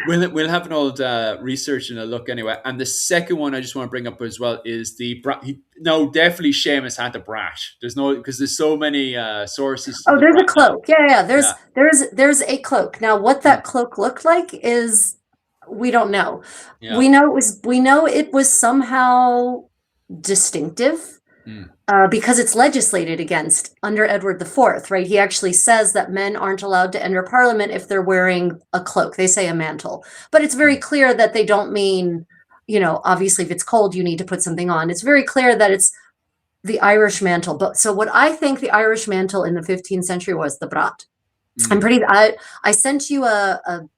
We'll have an old research and a look anyway. And the second one I just want to bring up as well is definitely Seamus had the brash. Because there's so many sources. Oh, there's a cloak. Yeah. There's a cloak. Now, what that cloak looked like is we don't know. Yeah. We know it was somehow distinctive. Because it's legislated against under Edward IV, right? He actually says that men aren't allowed to enter Parliament if they're wearing a cloak. They say a mantle. But it's very clear that they don't mean, obviously if it's cold, you need to put something on. It's very clear that it's the Irish mantle. But so what I think the Irish mantle in the 15th century was the brat. I sent you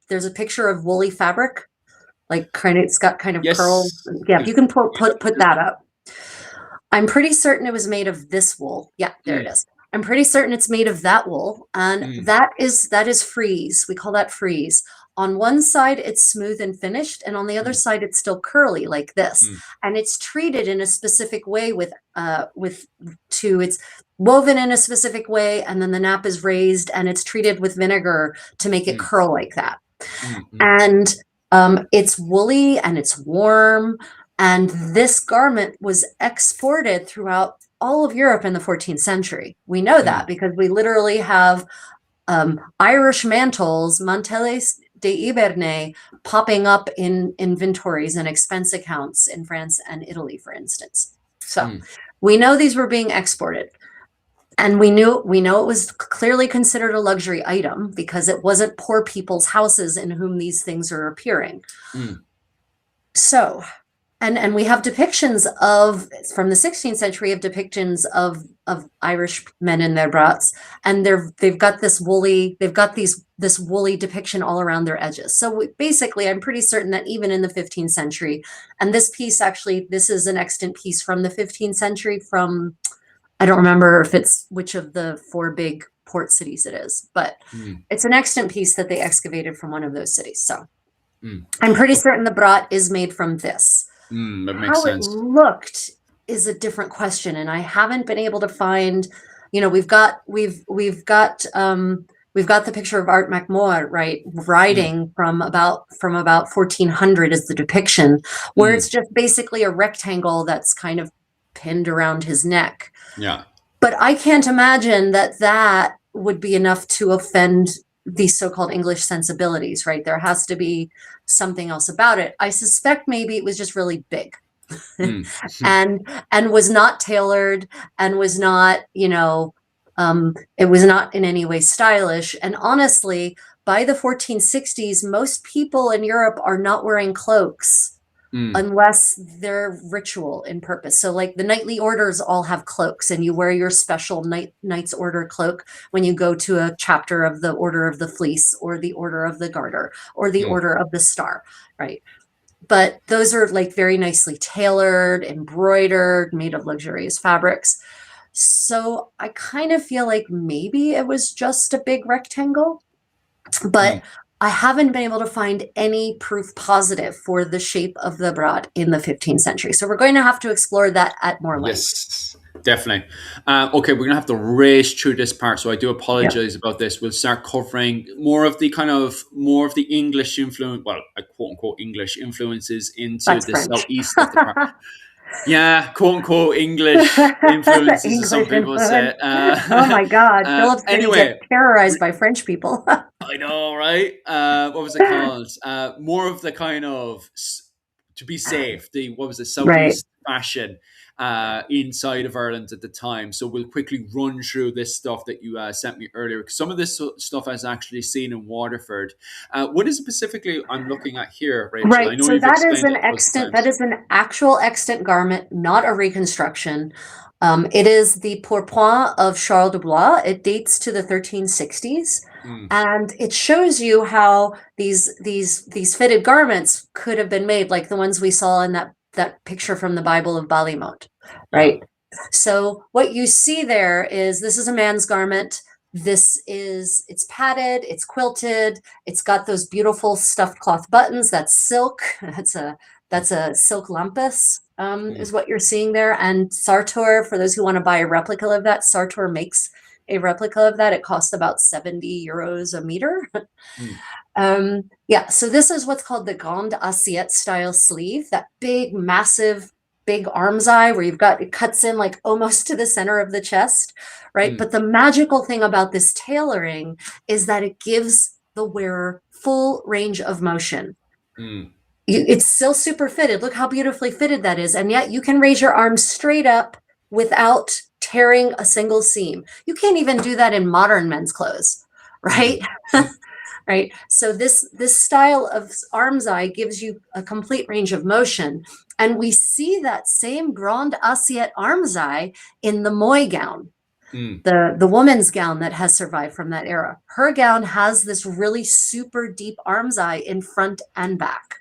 there's a picture of woolly fabric, like it's got kind of curls. Yeah, you can put that up. I'm pretty certain it was made of this wool. Yeah, there it is. I'm pretty certain it's made of that wool. And that is frieze. We call that frieze. On one side, it's smooth and finished. And on the other side, it's still curly like this. And it's treated in a specific way it's woven in a specific way. And then the nap is raised and it's treated with vinegar to make it curl like that. And It's woolly and it's warm, and this garment was exported throughout all of Europe in the 14th century. We know that because we literally have Irish mantles, manteles de Iberne, popping up in inventories and expense accounts in France and Italy, for instance. So we know these were being exported. And we know it was clearly considered a luxury item because it wasn't poor people's houses in whom these things are appearing. So, and we have depictions from the 16th century of depictions of Irish men in their brats, and they've got this woolly depiction all around their edges. So basically, I'm pretty certain that even in the 15th century, and this piece actually, this is an extant piece from the 15th century from, I don't remember if it's which of the 4 big port cities it is, but it's an extant piece that they excavated from one of those cities. So I'm pretty certain the brat is made from this. That makes sense. How it looked is a different question, and I haven't been able to find. We've got the picture of Art MacMore, right, riding from about 1400 is the depiction, where it's just basically a rectangle that's kind of pinned around his neck. Yeah. But I can't imagine that would be enough to offend these so-called English sensibilities, right? There has to be something else about it. I suspect maybe it was just really big and was not tailored and was not, it was not in any way stylish. And honestly, by the 1460s, most people in Europe are not wearing cloaks unless they're ritual in purpose. So like the knightly orders all have cloaks, and you wear your special knight's order cloak when you go to a chapter of the Order of the Fleece or the Order of the Garter or the Order of the Star, right? But those are like very nicely tailored, embroidered, made of luxurious fabrics. So I kind of feel like maybe it was just a big rectangle, but I haven't been able to find any proof positive for the shape of the brat in the 15th century. So we're going to have to explore that at more length. Yes, definitely. Okay, we're going to have to race through this part, so I do apologize about this. We'll start covering more of the English influence, well, quote unquote English influences into That's the French. southeast of the part. Yeah, quote unquote English influences, as some people say. Oh my God, Philip's going to get terrorized by French people. I know, right? What was it called? More of the kind of, to be safe, Southeast fashion inside of Ireland at the time. So we'll quickly run through this stuff that you sent me earlier. Some of this stuff I was actually seen in Waterford. What is it specifically I'm looking at here, Rachel? Right. I know So that is an actual extant garment, not a reconstruction. It is the pourpoint of Charles de Blois. It dates to the 1360s. And it shows you how these fitted garments could have been made, like the ones we saw in that picture from the Bible of Ballymote, right? So what you see there is, this is a man's garment. It's padded, it's quilted, it's got those beautiful stuffed cloth buttons. That's silk. That's a silk lampus, is what you're seeing there. And Sartor, for those who want to buy a replica of that, Sartor makes a replica of that. It costs about 70 euros a meter. So this is what's called the Grande Assiette style sleeve, that big, massive, big arm's eye where it cuts in like almost to the center of the chest, right? But the magical thing about this tailoring is that it gives the wearer full range of motion. It's still super fitted. Look how beautifully fitted that is. And yet you can raise your arms straight up without tearing a single seam. You can't even do that in modern men's clothes, right? Right. So this style of arm's eye gives you a complete range of motion. And we see that same Grande Assiette arm's eye in the Moy gown, the woman's gown that has survived from that era. Her gown has this really super deep arm's eye in front and back.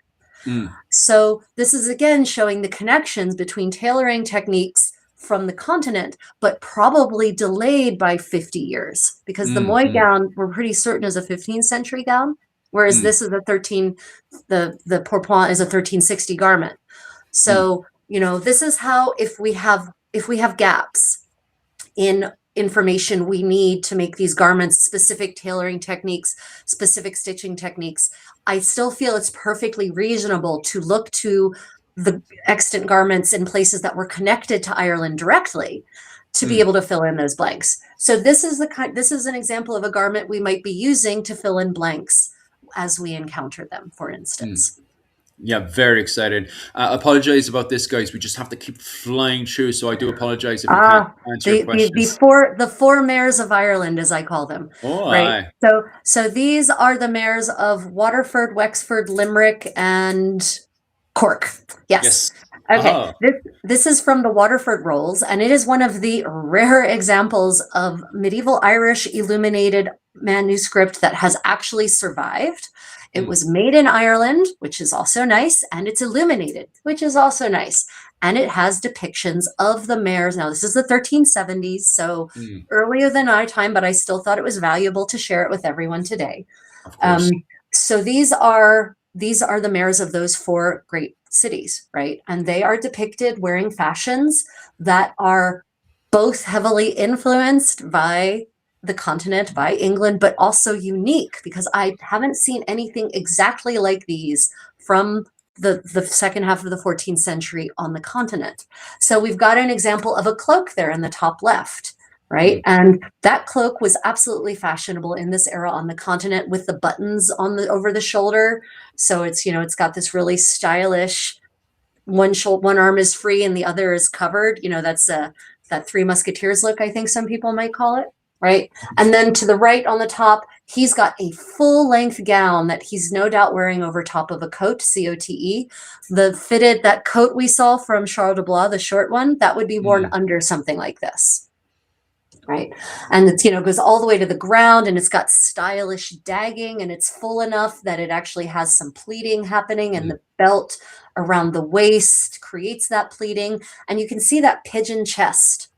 So this is again showing the connections between tailoring techniques from the continent, but probably delayed by 50 years, because the Moy gown, we're pretty certain, is a 15th century gown, whereas this is the pourpoint is a 1360 garment. So, this is how, if we have gaps in information we need to make these garments, specific tailoring techniques, specific stitching techniques, I still feel it's perfectly reasonable to look to the extant garments in places that were connected to Ireland directly to be able to fill in those blanks. So this is an example of a garment we might be using to fill in blanks as we encounter them, for instance. Yeah, very excited. Apologize about this, guys. We just have to keep flying through, so I do apologize if we can't answer your questions. The four mayors of Ireland, as I call them. Oh, right. So these are the mayors of Waterford, Wexford, Limerick, and Cork. Yes. Okay. This is from the Waterford Rolls, and it is one of the rare examples of medieval Irish illuminated manuscript that has actually survived. It was made in Ireland, which is also nice, and it's illuminated, which is also nice. And it has depictions of the mayors. Now, this is the 1370s, so earlier than my time, but I still thought it was valuable to share it with everyone today. Of course. So these are the mayors of those four great cities, right? And they are depicted wearing fashions that are both heavily influenced by the continent, by England, but also unique, because I haven't seen anything exactly like these from the second half of the 14th century on the continent. So we've got an example of a cloak there in the top left, right? And that cloak was absolutely fashionable in this era on the continent, with the buttons on over the shoulder. So it's, it's got this really stylish, one arm is free and the other is covered. That's that Three Musketeers look, I think some people might call it. Right. And then to the right on the top, he's got a full length gown that he's no doubt wearing over top of a coat, C-O-T-E. That coat we saw from Charles de Blois, the short one, that would be worn under something like this. Right. And it's, goes all the way to the ground, and it's got stylish dagging, and it's full enough that it actually has some pleating happening, and the belt around the waist creates that pleating. And you can see that pigeon chest,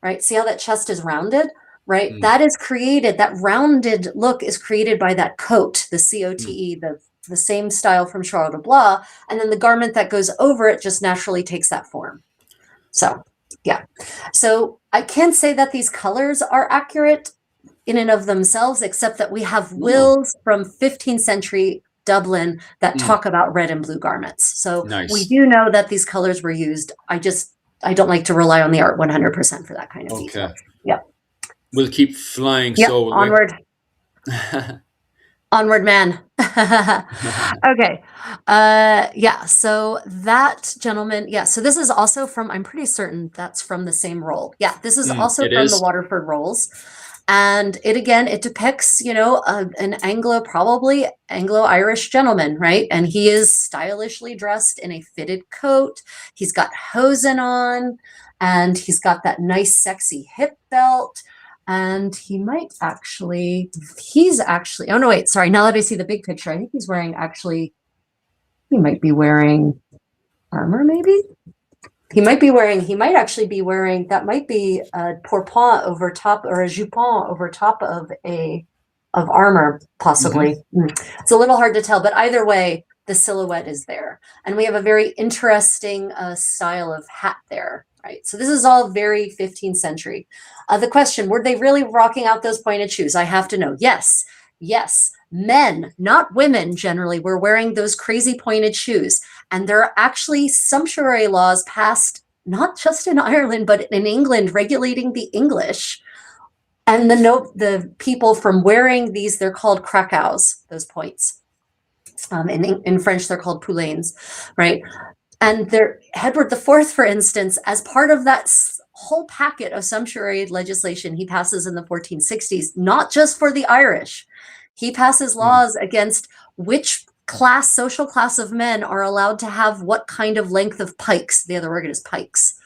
right? See how that chest is rounded? Right. That is created, that rounded look is created by that coat, the C-O-T-E, the same style from Charles de Blois. And then the garment that goes over it just naturally takes that form. So, yeah. So I can't say that these colors are accurate in and of themselves, except that we have wills from 15th century Dublin that talk about red and blue garments. So we do know that these colors were used. I don't like to rely on the art 100% for that kind of detail. Yeah. We'll keep flying. Yep, so onward. Onward, man. Okay. So that gentleman, so this is also from, I'm pretty certain that's from the same roll. Yeah, this is also from the Waterford Rolls. And it depicts, an probably Anglo-Irish gentleman, right? And he is stylishly dressed in a fitted coat. He's got hosen on, and he's got that nice, sexy hip belt. And he's actually, oh no, wait, sorry. Now that I see the big picture, I think he might be wearing armor, maybe? He might actually be wearing, that might be a pourpoint over top, or a jupon over top of armor, possibly. It's a little hard to tell, but either way, the silhouette is there. And we have a very interesting style of hat there. Right. So this is all very 15th century. The question, were they really rocking out those pointed shoes? I have to know. Yes. Men, not women generally, were wearing those crazy pointed shoes. And there are actually sumptuary laws passed, not just in Ireland, but in England, regulating the English. And the people from wearing these, they're called krakows, those points. In French, they're called poulains, right? And Edward IV, for instance, as part of that whole packet of sumptuary legislation he passes in the 1460s, not just for the Irish, he passes laws against which social class of men are allowed to have what kind of length of pikes. The other word is pikes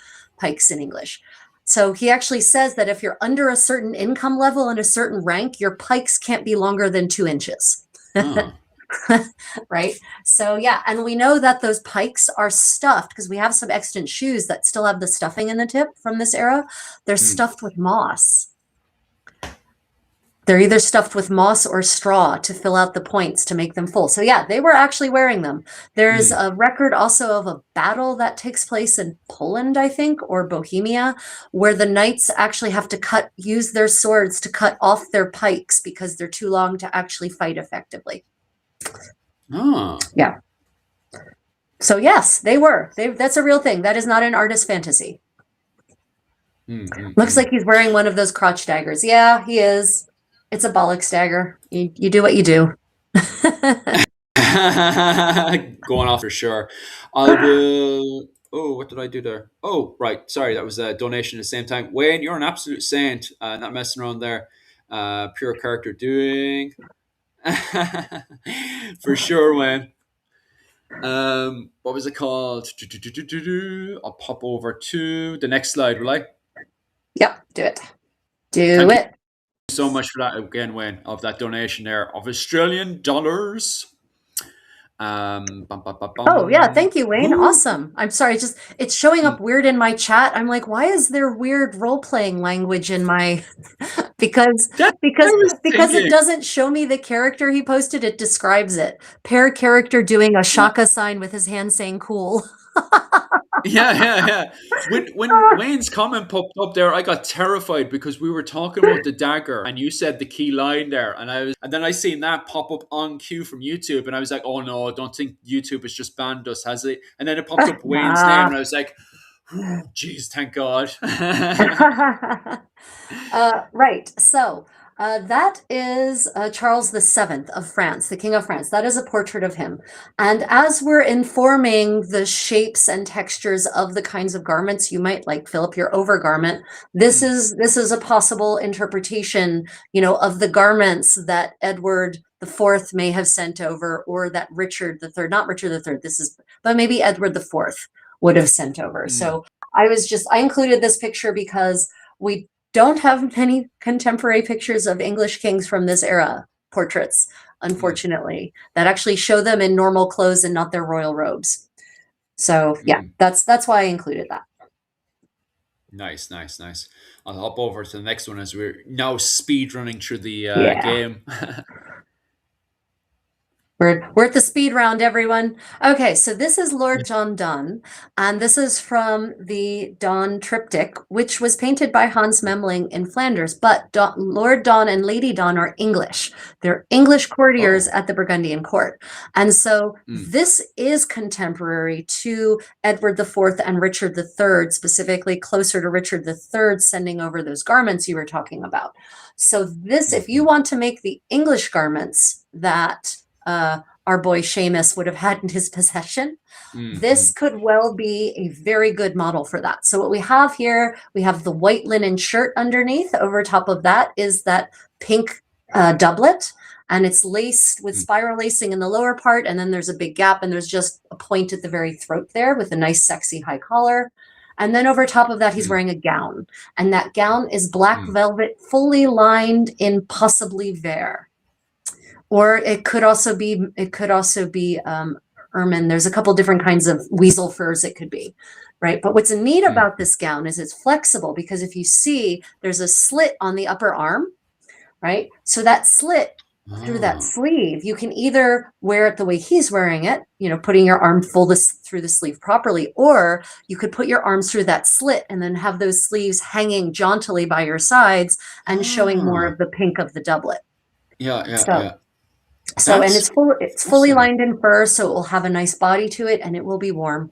in English. So he actually says that if you're under a certain income level and a certain rank, your pikes can't be longer than 2 inches. Right. So, and we know that those pikes are stuffed, because we have some extant shoes that still have the stuffing in the tip from this era. They're stuffed with moss. They're either stuffed with moss or straw to fill out the points to make them full. So yeah, they were actually wearing them. There's a record also of a battle that takes place in Poland, I think, or Bohemia, where the knights actually have to use their swords to cut off their pikes because they're too long to actually fight effectively. Oh. Yeah. So yes, they were. That's a real thing. That is not an artist fantasy. Looks like he's wearing one of those crotch daggers. Yeah, he is. It's a bollocks dagger. You do what you do. Going off for sure. I will. Oh, what did I do there? Oh, right. Sorry, that was a donation at the same time. Wayne, you're an absolute saint. Not messing around there. Pure character doing. For sure, Wayne. What was it called? I'll pop over to the next slide, will I? Yep, do it. Thank you so much for that again, Wayne, of that donation there of Australian dollars. Oh yeah, thank you, Wayne. Ooh. Awesome. I'm sorry, it's showing up weird in my chat. I'm like, why is there weird role-playing language in my because it doesn't show me the character he posted, it describes it. Pair character doing a shaka sign with his hand saying cool. Yeah. When Wayne's comment popped up there, I got terrified because we were talking about the dagger and you said the key line there, and then I seen that pop up on cue from YouTube, and I was like, oh no, I don't think YouTube has just banned us, has it? And then it popped up Wayne's name, and I was like, geez, thank God. Right. So that is Charles VII of France, the King of France. That is a portrait of him. And as we're informing the shapes and textures of the kinds of garments you might like, Philip, your overgarment, this is a possible interpretation, of the garments that Edward IV may have sent over, or that Richard III, not Richard III, but maybe Edward IV would have sent over. So I included this picture because we don't have many contemporary pictures of English kings from this era, portraits, unfortunately, that actually show them in normal clothes and not their royal robes. So yeah, that's why I included that. Nice. I'll hop over to the next one as we're now speed running through the game. We're at the speed round, everyone. Okay, so this is Lord John Donne, and this is from the Donne triptych, which was painted by Hans Memling in Flanders. But Lord Donne and Lady Donne are English. They're English courtiers at the Burgundian court. And so this is contemporary to Edward IV and Richard III, specifically closer to Richard III sending over those garments you were talking about. So this, if you want to make the English garments that our boy Seamus would have had in his possession, this could well be a very good model for that. So what we have here, we have the white linen shirt underneath. Over top of that is that pink doublet, and it's laced with spiral lacing in the lower part, and then there's a big gap, and there's just a point at the very throat there with a nice sexy high collar. And then over top of that, he's wearing a gown, and that gown is black velvet, fully lined in possibly vair. Or it could also be ermine. There's a couple different kinds of weasel furs it could be, right? But what's neat about this gown is it's flexible, because if you see, there's a slit on the upper arm, right? So that slit through that sleeve, you can either wear it the way he's wearing it, putting your arm through the sleeve properly, or you could put your arms through that slit and then have those sleeves hanging jauntily by your sides and showing more of the pink of the doublet. So, and it's fully lined in fur, so it will have a nice body to it, and it will be warm.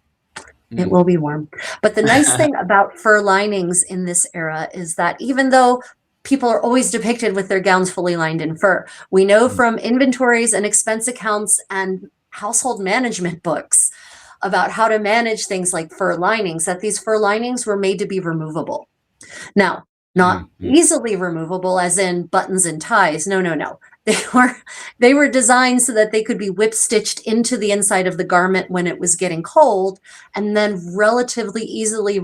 It will be warm. But the nice thing about fur linings in this era is that even though people are always depicted with their gowns fully lined in fur, we know from inventories and expense accounts and household management books about how to manage things like fur linings, that these fur linings were made to be removable. Now, not easily removable as in buttons and ties. No. They were designed so that they could be whip stitched into the inside of the garment when it was getting cold, and then relatively easily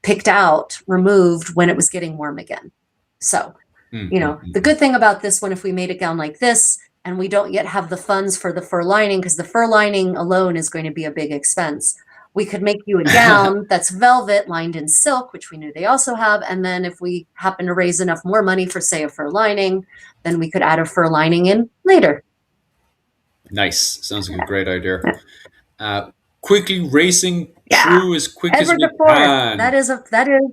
picked out, removed when it was getting warm again. So, the good thing about this one, if we made a gown like this, and we don't yet have the funds for the fur lining, because the fur lining alone is going to be a big expense, we could make you a gown that's velvet lined in silk, which we knew they also have. And then if we happen to raise enough more money for, say, a fur lining, then we could add a fur lining in later. Nice. Sounds like a great idea. Quickly racing through as quick as we can. That is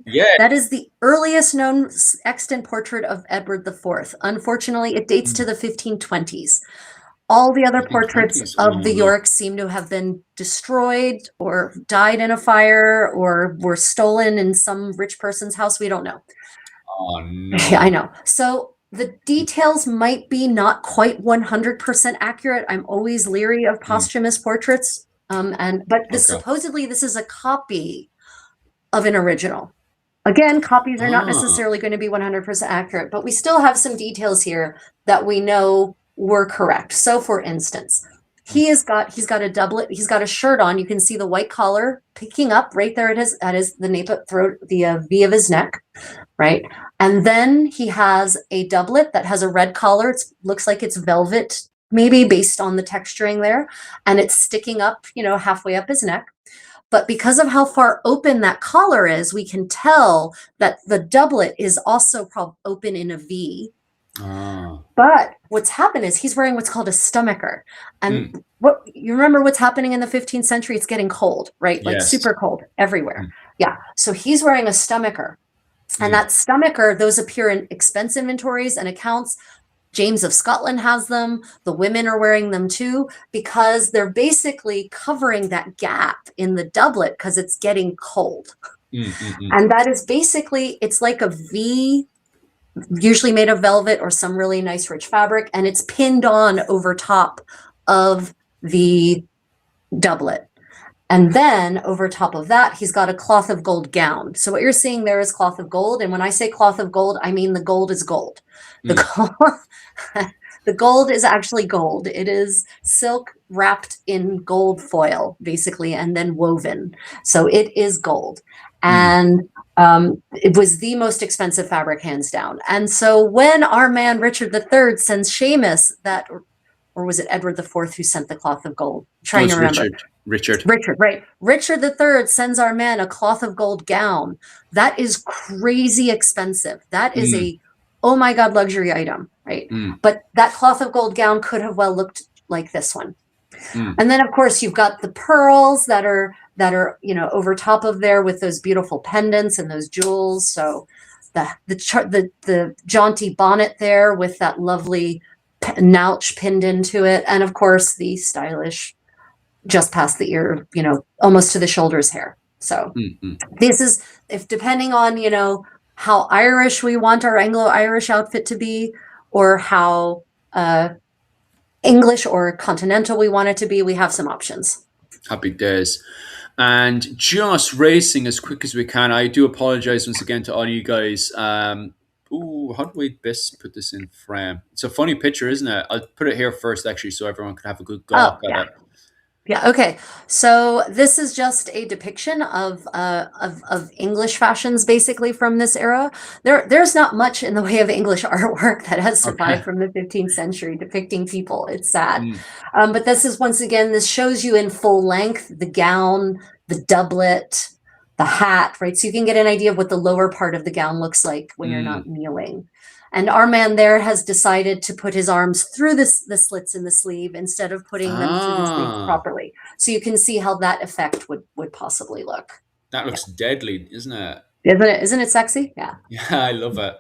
Yeah. that is the earliest known extant portrait of Edward IV. Unfortunately, it dates to the 1520s. All the other portraits of the Yorks seem to have been destroyed or died in a fire or were stolen in some rich person's house. We don't know. Oh, no. Yeah, I know. So the details might be not quite 100% accurate. I'm always leery of posthumous portraits. But supposedly this is a copy of an original. Again, copies are not necessarily going to be 100% accurate, but we still have some details here that we know were correct. So for instance, he's got a doublet, he's got a shirt on. You can see the white collar picking up right there at his the nape of throat, the V of his neck, right? And then he has a doublet that has a red collar. It looks like it's velvet, maybe based on the texturing there, and it's sticking up, halfway up his neck. But because of how far open that collar is, we can tell that the doublet is also open in a V. But what's happened is he's wearing what's called a stomacher. And what you remember what's happening in the 15th century, it's getting cold, right? Like super cold everywhere. Yeah. So he's wearing a stomacher. And that stomacher, those appear in expense inventories and accounts. James of Scotland has them. The women are wearing them too, because they're basically covering that gap in the doublet because it's getting cold. And that is basically, it's like a V, usually made of velvet or some really nice rich fabric, and it's pinned on over top of the doublet. And then over top of that, he's got a cloth of gold gown. So what you're seeing there is cloth of gold. And when I say cloth of gold, I mean the gold is gold. The gold is actually gold. It is silk wrapped in gold foil, basically, and then woven. So it is gold. And it was the most expensive fabric, hands down. And so when our man Richard III sends Seamus that, or was it Edward IV who sent the cloth of gold? Trying to remember. Richard, right. Richard III sends our man a cloth of gold gown. That is crazy expensive. That is a, oh my God, luxury item, right? But that cloth of gold gown could have well looked like this one. And then of course you've got the pearls that are, over top of there with those beautiful pendants and those jewels. So the jaunty bonnet there with that lovely nouch pinned into it. And of course the stylish, just past the ear, almost to the shoulders hair. So this is, if depending on, how Irish we want our Anglo-Irish outfit to be, or how English or continental we want it to be, we have some options. Happy days. And just racing as quick as we can. I do apologize once again to all you guys. How do we best put this in frame? It's a funny picture, isn't it? I'll put it here first, actually, so everyone can have a good gawk at it. Yeah. Okay. So this is just a depiction of English fashions, basically from this era. There's not much in the way of English artwork that has survived from the 15th century depicting people. It's sad. But this is, once again, this shows you in full length the gown, the doublet, the hat, right? So you can get an idea of what the lower part of the gown looks like when you're not kneeling. And our man there has decided to put his arms through the slits in the sleeve instead of putting them through the sleeve properly. So you can see how that effect would possibly look. That looks deadly, isn't it? Isn't it sexy? Yeah. Yeah, I love it.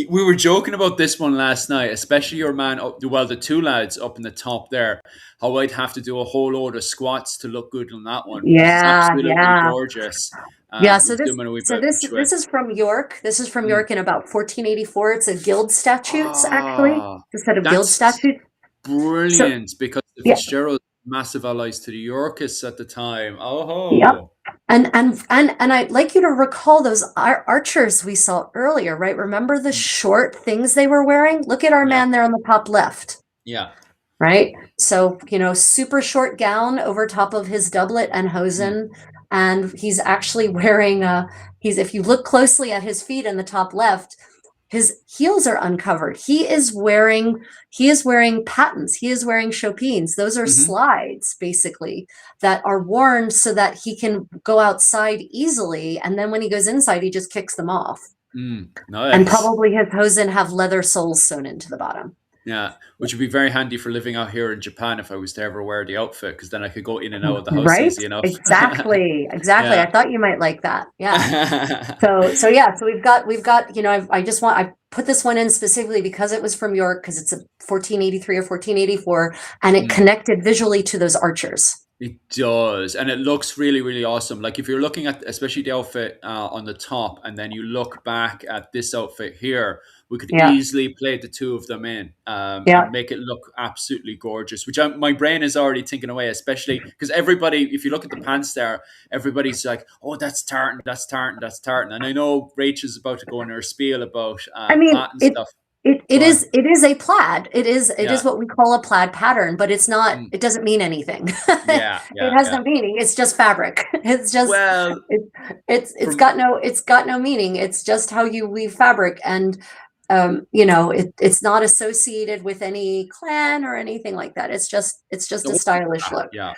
We were joking about this one last night, especially your man, the two lads up in the top there, how I'd have to do a whole load of squats to look good on that one. Yeah, it's absolutely gorgeous. So this is from York. This is from York in about 1484. It's a guild statutes, actually. It's a set of guild statutes. Brilliant, because the Fitzgerald massive allies to the Yorkists at the time. Yep. And I'd like you to recall those archers we saw earlier, right? Remember the short things they were wearing? Look at our man there on the top left. Yeah. Right? So, super short gown over top of his doublet and hosen. And he's actually wearing if you look closely at his feet in the top left, his heels are uncovered. He is wearing pattens. He is wearing chopines. Those are slides basically that are worn so that he can go outside easily. And then when he goes inside, he just kicks them off. Nice. And probably his hosen have leather soles sewn into the bottom. Yeah, which would be very handy for living out here in Japan if I was to ever wear the outfit, because then I could go in and out of the house Right? easy enough. Exactly. Yeah. I thought you might like that. Yeah. So yeah, so we've got, you know, I put this one in specifically because it was from York, because it's a 1483 or 1484, and it connected visually to those archers. It does, and it looks really, really awesome. Like if you're looking at, especially the outfit on the top, and then you look back at this outfit here, we could easily play the two of them in and make it look absolutely gorgeous. Which my brain is already thinking away, especially because everybody, if you look at the pants there, everybody's like, "Oh, that's tartan, that's tartan, that's tartan." And I know Rachel's about to go in her spiel about plaid and stuff. It is a plaid. It is what we call a plaid pattern, but it's not. It doesn't mean anything. It has no meaning. It's just fabric. It's just it's got no meaning. It's just how you weave fabric, and you know, it's not associated with any clan or anything like that. It's just a stylish look. Yeah.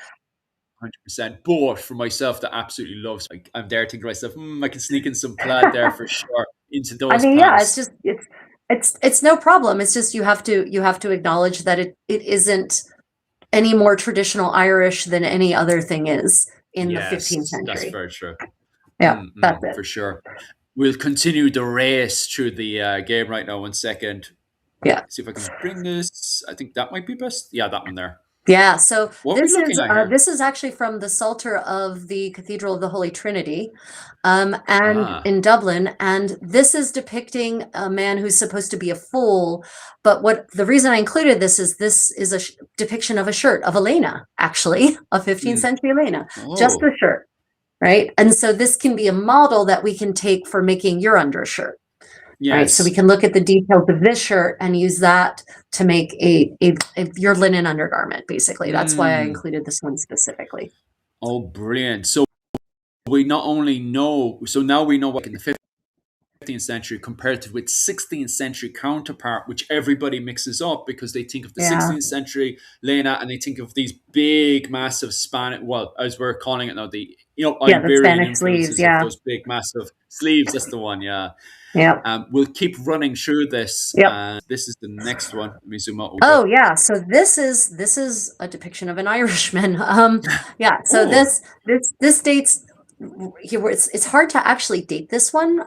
100%. But for myself, that absolutely loves. Like, I'm there thinking to myself, I can sneak in some plaid there for sure into those. I mean, pants. it's no problem. It's just you have to acknowledge that it isn't any more traditional Irish than any other thing is in the 15th century. That's very true. Yeah, that's it for sure. We'll continue the race through the game right now. 1 second. Yeah. See if I can bring this. I think that might be best. Yeah, that one there. Yeah, so this is actually from the Psalter of the Cathedral of the Holy Trinity, and in Dublin, and this is depicting a man who's supposed to be a fool. But the reason I included this is a depiction of a shirt of Elena, actually, a 15th century Elena, just the shirt, right? And so this can be a model that we can take for making your undershirt. Yes. Right, so we can look at the details of this shirt and use that to make your linen undergarment. Basically, that's why I included this one specifically. Oh, brilliant! So we not only know, so now we know what in the 15th century compared to its 16th century counterpart, which everybody mixes up because they think of the 16th century Lena and they think of these big, massive Spanish. Well, as we're calling it now, the Iberian Spanish sleeves, those big, massive sleeves. That's the one, yeah. Yeah. We'll keep running through this. Yep. This is the next one. Let me zoom out. Yeah. So this is a depiction of an Irishman. Yeah. So this dates. It's hard to actually date this one,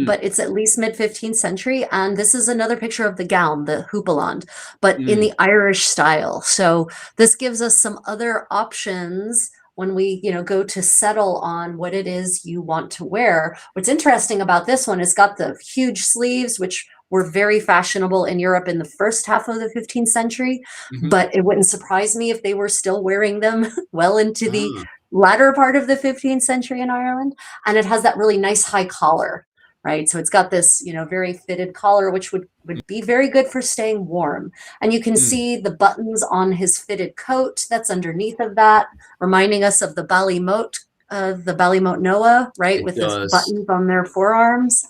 but it's at least mid 15th century. And this is another picture of the gown, the houppelande, but in the Irish style. So this gives us some other options when we, go to settle on what it is you want to wear. What's interesting about this one is got the huge sleeves, which were very fashionable in Europe in the first half of the 15th century, but it wouldn't surprise me if they were still wearing them well into the latter part of the 15th century in Ireland. And it has that really nice high collar, right? So it's got this, very fitted collar, which would be very good for staying warm. And you can see the buttons on his fitted coat that's underneath of that, reminding us of the Ballymote Noah, right? With those buttons on their forearms.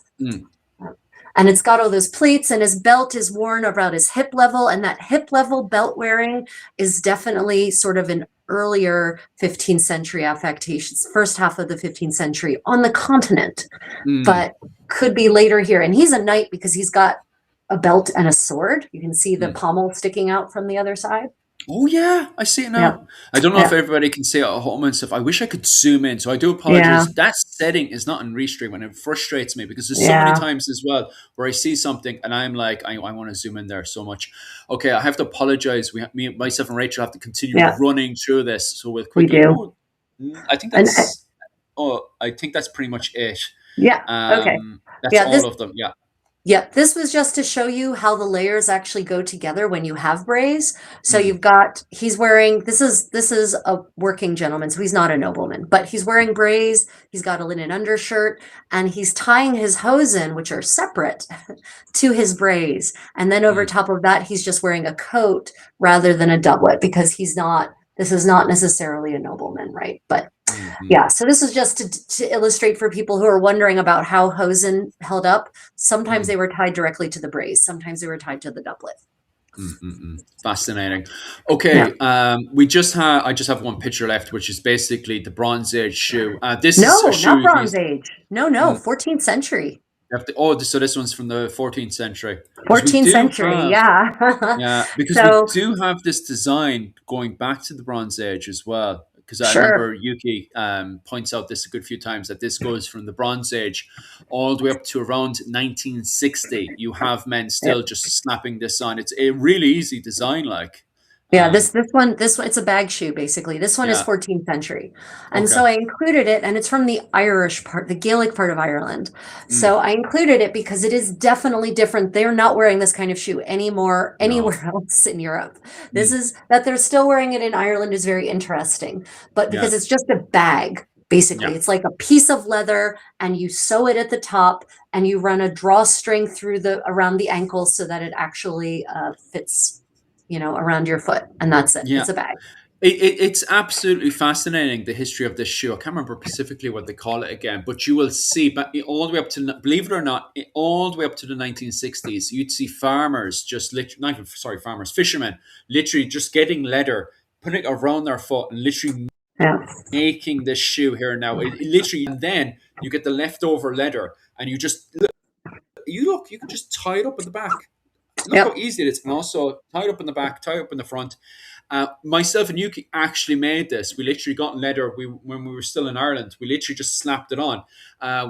And it's got all those pleats, and his belt is worn around his hip level. And that hip level belt wearing is definitely sort of an earlier 15th century affectations, first half of the 15th century on the continent, but could be later here. And he's a knight because he's got a belt and a sword. You can see the pommel sticking out from the other side. Oh yeah, I see it now. Yeah. I don't know if everybody can see it at home and stuff. I wish I could zoom in, so I do apologize. Yeah. That setting is not in Restream, and it frustrates me because there's so many times as well where I see something and I'm like, I want to zoom in there so much. Okay, I have to apologize. Myself and Rachel have to continue running through this, so we'll quickly. I think that's. I think that's pretty much it. Yeah. Okay. That's all of them. Yeah. Yeah, this was just to show you how the layers actually go together when you have braids. So he's wearing, this is a working gentleman, so he's not a nobleman, but he's wearing braids, he's got a linen undershirt, and he's tying his hosen, which are separate, to his braids. And then over top of that, he's just wearing a coat rather than a doublet because this is not necessarily a nobleman, right? But Hmm. Yeah, so this is just to illustrate for people who are wondering about how hosen held up. Sometimes they were tied directly to the brace. Sometimes they were tied to the doublet. Fascinating. Yeah. Okay, I just have one picture left, which is basically the Bronze Age shoe. This is a No, shoe not you can Bronze use. Age. No, 14th century. So this one's from the 14th century because we 14th do century, have. yeah. Yeah, because we So, do have this design going back to the Bronze Age as well. Because I sure. remember Yuki points out this a good few times that this goes from the Bronze Age all the way up to around 1960. You have men Yeah. still just snapping this on. It's a really easy design, like. Yeah, Um, this one, it's a bag shoe basically. This one is yeah. 14th century. And Okay. so I included it, and it's from the Irish part, the Gaelic part of Ireland. Mm, So I included it because it is definitely different. They're not wearing this kind of shoe anymore no. anywhere else in Europe. This Mm, is that they're still wearing it in Ireland is very interesting. But yeah. because it's just a bag, basically. Yeah. It's like a piece of leather and you sew it at the top and you run a drawstring through the around the ankles so that it actually fits, around your foot, and that's it. Yeah. It's a bag. It's absolutely fascinating, the history of this shoe. I can't remember specifically what they call it again, but you will see, but all the way up to, believe it or not, all the way up to the 1960s, you'd see farmers just literally, not, sorry, farmers, fishermen, literally just getting leather, putting it around their foot and literally Yeah. making this shoe here and now. It literally, and then you get the leftover leather and you can just tie it up in the back. Look how Yep. easy it is. And also tie it up in the back, tie it up in the front. Myself and Yuki actually made this. We literally got leather. When we were still in Ireland, we literally just slapped it on.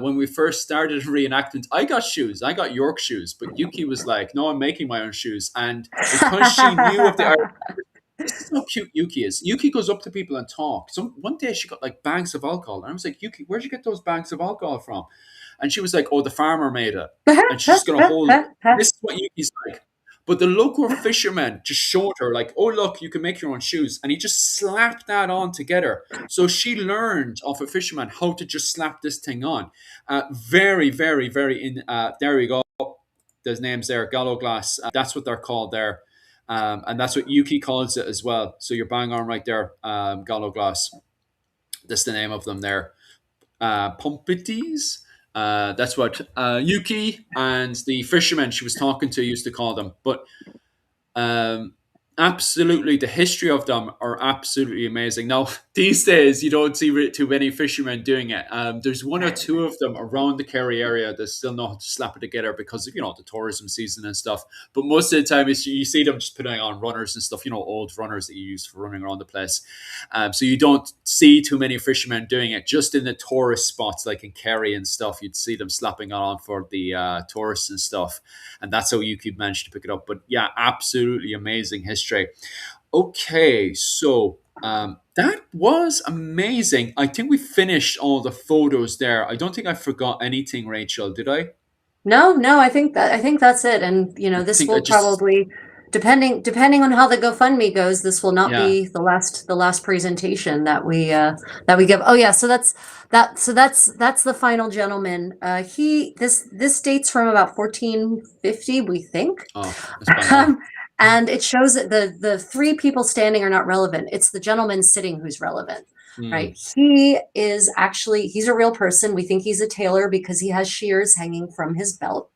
When we first started reenactment, I got shoes. I got York shoes, but Yuki was like, "No, I'm making my own shoes." And because she knew of the Irish, this is how cute Yuki is. Yuki goes up to people and talks. One day she got like bags of alcohol, and I was like, "Yuki, where'd you get those bags of alcohol from?" And she was like, "Oh, the farmer made it." And she's just gonna hold. This is what Yuki's like. But the local fisherman just showed her, like, "Oh, look, you can make your own shoes," and he just slapped that on together. So she learned off a fisherman how to just slap this thing on. Very, very, very. There you go. There's names there. Gallo glass. That's what they're called there. And that's what Yuki calls it as well. So you're bang on right there. Gallo glass. That's the name of them there. Pompities. That's what Yuki and the fisherman she was talking to used to call them. But um, absolutely, the history of them are absolutely amazing. Now, these days, you don't see too many fishermen doing it. There's one or two of them around the Kerry area that still know how to slap it together because of, the tourism season and stuff. But most of the time, you see them just putting on runners and stuff, old runners that you use for running around the place. So you don't see too many fishermen doing it. Just in the tourist spots, like in Kerry and stuff, you'd see them slapping on for the tourists and stuff. And that's how you could manage to pick it up. But yeah, absolutely amazing history. Okay, so that was amazing. I think we finished all the photos there. I don't think I forgot anything, Rachel. Did I? No, I think that's it. And I this think I will just probably, depending on how the GoFundMe goes, this will not yeah. be the last presentation that we give. Oh yeah, so that's the final gentleman. This dates from about 1450, we think. Oh, that's bang on. Um, and it shows that the three people standing are not relevant. It's the gentleman sitting who's relevant, Mm, right? He's a real person. We think he's a tailor because he has shears hanging from his belt.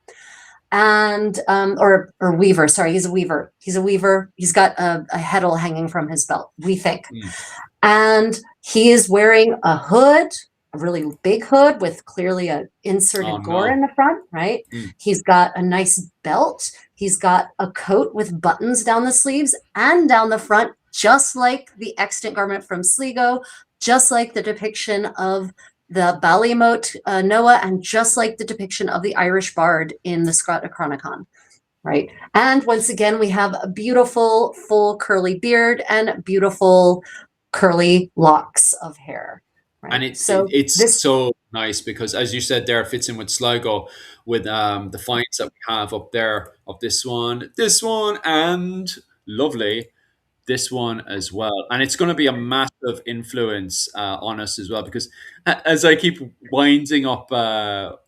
And or weaver, sorry, he's a weaver. He's a weaver. He's got a heddle hanging from his belt, we think. mm. And he is wearing a hood, a really big hood with clearly a Oh inserted gore in no. the front, right? Mm, He's got a nice belt. He's got a coat with buttons down the sleeves and down the front, just like the extant garment from Sligo, just like the depiction of the Ballymote Noah, and just like the depiction of the Irish bard in the Chronicon, right? And once again, we have a beautiful full curly beard and beautiful curly locks of hair, And right? it's So it's this, so nice because, as you said, there it fits in with Sligo with the finds that we have up there of this one, and lovely this one as well. And it's going to be a massive influence on us as well because as I keep winding up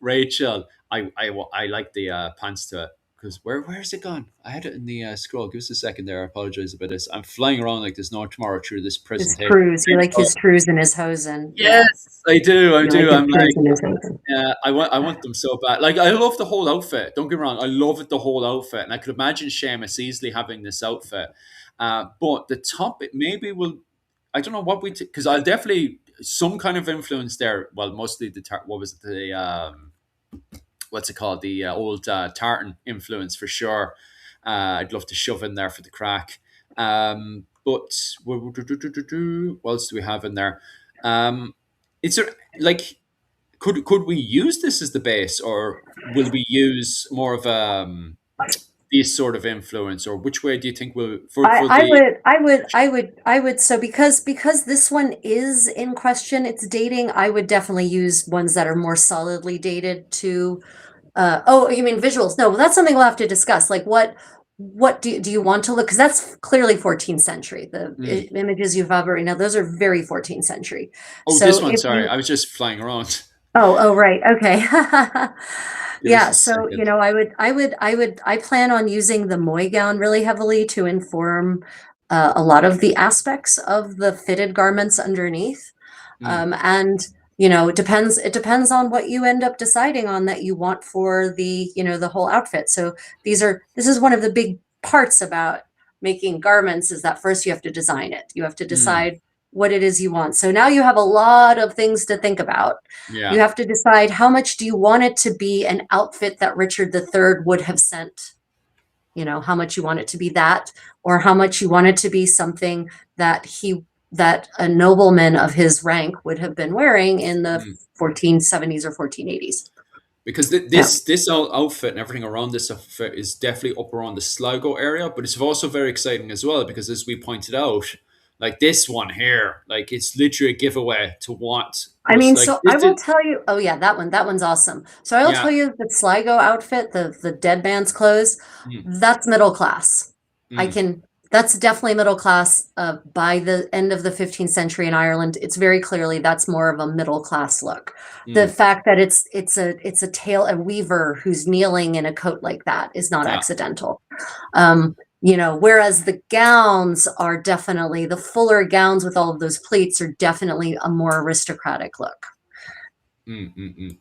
Rachel, I like the pants to it. because where's it gone? I had it in the scroll. Give us a second there. I apologize about this. I'm flying around like there's no tomorrow through this His presentation. trews. You like Oh, his trews and his hosen. Yeah. yes, I do. I You do. like his I'm trews like, and his hosen. yeah, I want them so bad. Like, I love the whole outfit. Don't get me wrong. I love it, the whole outfit, and I could imagine Seamus easily having this outfit. But the top, it maybe will. I don't know what because I'll definitely some kind of influence there. Well, mostly what was it, the what's it called, the old tartan influence for sure. I'd love to shove in there for the crack. But what else do we have in there? Is there like could we use this as the base, or will we use more of this sort of influence, or which way do you think will for I the would, so because this one is in question, it's dating, I would definitely use ones that are more solidly dated to, oh, you mean visuals? No, well, that's something we'll have to discuss. Like what do you want to look? Because that's clearly 14th century. The images you've already, now those are very 14th century. oh, So this one, if sorry, you, I was just flying around. oh, right. Okay. Give us Yeah. a So, second. I plan on using the Moy gown really heavily to inform a lot of the aspects of the fitted garments underneath. Mm, And, it depends on what you end up deciding on that you want for the whole outfit. So this is one of the big parts about making garments is that first you have to design it. You have to mm, decide what it is you want. So now you have a lot of things to think about. You yeah. have to decide how much do you want it to be an outfit that Richard III would have sent, how much you want it to be that, or how much you want it to be something that a nobleman of his rank would have been wearing in the Mm. 1470s or 1480s. Because Yeah. this outfit and everything around this outfit is definitely up around the Sligo area, but it's also very exciting as well because, as we pointed out, like this one here, like it's literally a giveaway to what I was mean, like so I this will is, tell you, oh yeah, that one's awesome. So I'll yeah. tell you the Sligo outfit, the dead man's clothes, Mm, that's middle class. mm, That's definitely middle class. By the end of the 15th century in Ireland, it's very clearly that's more of a middle class look. The mm, fact that a weaver who's kneeling in a coat like that is not yeah. accidental. Whereas the gowns are definitely the fuller gowns with all of those pleats are definitely a more aristocratic look. Mm, mm, mm.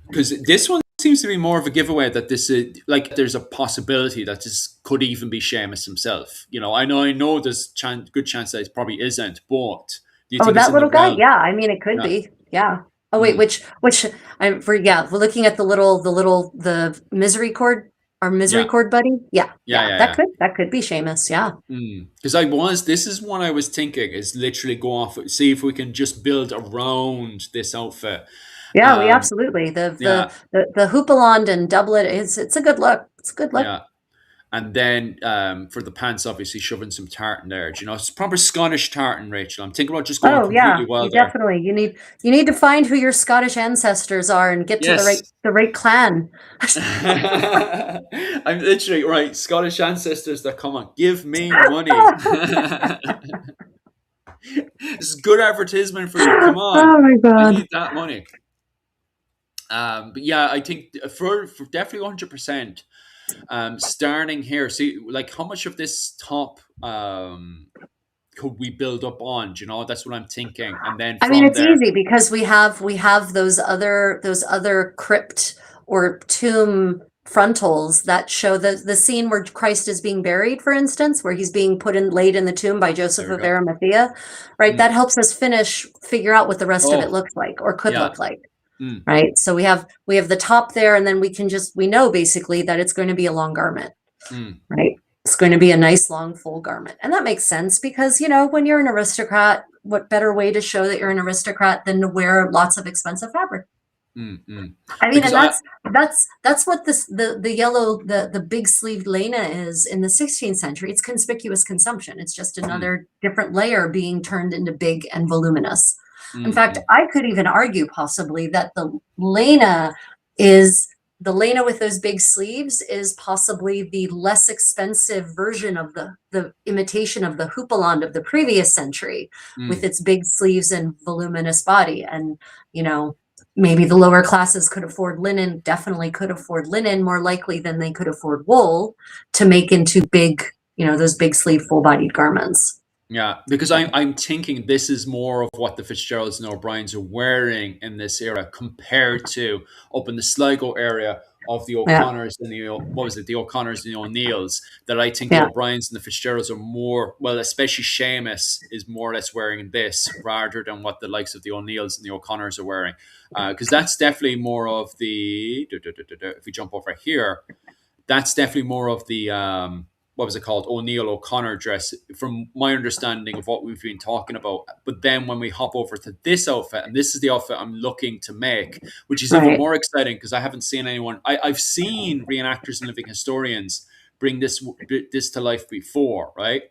Because this one seems to be more of a giveaway that this is like there's a possibility that this could even be Seamus himself. I know there's good chance that it probably isn't, but do you Oh, think it's that in the little guy? realm? Yeah, I mean, it could Yeah. be. Yeah. Oh, wait, Mm, we're looking at the misery cord, our misery yeah. cord buddy. Yeah, Yeah. yeah, Yeah. that Yeah. could be Seamus. Yeah. Because this is one I was thinking is literally go off, see if we can just build around this outfit. Yeah, we Um, absolutely. yeah, The hoopalond and doublet it's a good look. It's a good look. yeah. And then for the pants, obviously shoving some tartan there. It's proper Scottish tartan, Rachel. I'm thinking about just going Oh yeah, completely you wild there. definitely you need to find who your Scottish ancestors are and get to Yes. the right clan. I'm literally right. Scottish ancestors that come on, give me money. This is good advertisement for you. Come on, Oh my I God. need that money. But yeah, I think for definitely 100%. Starting here, see, like how much of this top could we build up on? That's what I'm thinking, and then I mean, from it's there, easy because we have those other crypt or tomb frontals that show the scene where Christ is being buried, for instance, where he's being laid in the tomb by Joseph there we of go. Arimathea, right? Mm. That helps us figure out what the rest of it Oh, looks like or could yeah. look like, Mm, right? So we have the top there, and then we know basically that it's going to be a long garment, mm, right? It's going to be a nice long full garment. And that makes sense because, when you're an aristocrat, what better way to show that you're an aristocrat than to wear lots of expensive fabric? mm, mm. I mean, Because and that's what the yellow, the big sleeved lena is in the 16th century. It's conspicuous consumption. It's just mm, another different layer being turned into big and voluminous. In mm, fact, mm, I could even argue possibly that the lena with those big sleeves is possibly the less expensive version of the imitation of the hoopalond of the previous century with mm. its big sleeves and voluminous body. And, you know, maybe the lower classes could afford linen, definitely could afford linen, more likely than they could afford wool to make into big, those big sleeve full bodied garments. Yeah, because I'm thinking this is more of what the Fitzgeralds and O'Briens are wearing in this era compared to up in the Sligo area of the Yeah, O'Connors and the O'Connors and the O'Neills. That I think the yeah, O'Briens and the Fitzgeralds are more, well, especially Seamus is more or less wearing this rather than what the likes of the O'Neills and the O'Connors are wearing, because that's definitely more of the. If we jump over here, that's definitely more of the what was it called, O'Neill O'Connor dress, from my understanding of what we've been talking about. But then when we hop over to this outfit, and this is the outfit I'm looking to make, which is even right. more exciting because I haven't seen anyone. I've seen reenactors and living historians bring this to life before, right?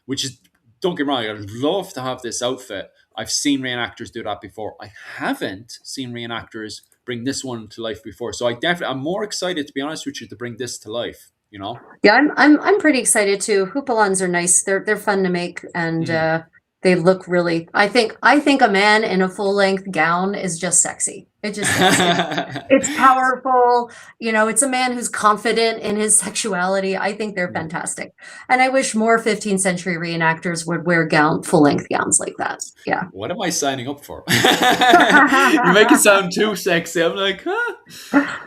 Which is, don't get me wrong, I'd love to have this outfit. I've seen reenactors do that before. I haven't seen reenactors bring this one to life before. So I'm more excited, to be honest with you, to bring this to life. You know. Yeah, I'm pretty excited too. Hoopalons are nice. They're fun to make, and Mm. they look really. I think a man in a full length gown is just sexy. It just is. It's powerful. It's a man who's confident in his sexuality. I think they're fantastic, and I wish more 15th century reenactors would wear full length gowns like that. Yeah. What am I signing up for? You make it sound too sexy. I'm like, huh?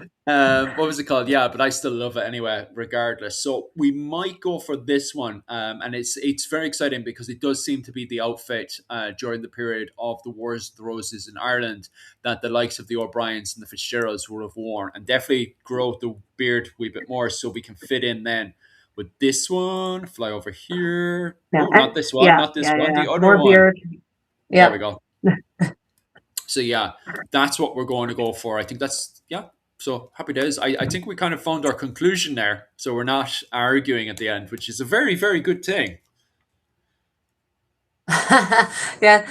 What was it called? Yeah, but I still love it anyway, regardless. So we might go for this one, and it's very exciting because it does seem to be the outfit during the period of the Wars of the Roses in Ireland that the likes of the O'Briens and the Fitzgeralds would have worn, and definitely grow the beard a wee bit more so we can fit in then with this one. Fly over here. Yeah. Oh, not this one, Yeah. not this Yeah. one, Yeah. the other More one. beard. There we Yeah. go. So yeah, that's what we're going to go for. I think that's, yeah. So happy days. I think we kind of found our conclusion there. So we're not arguing at the end, which is a very, very good thing. Yeah,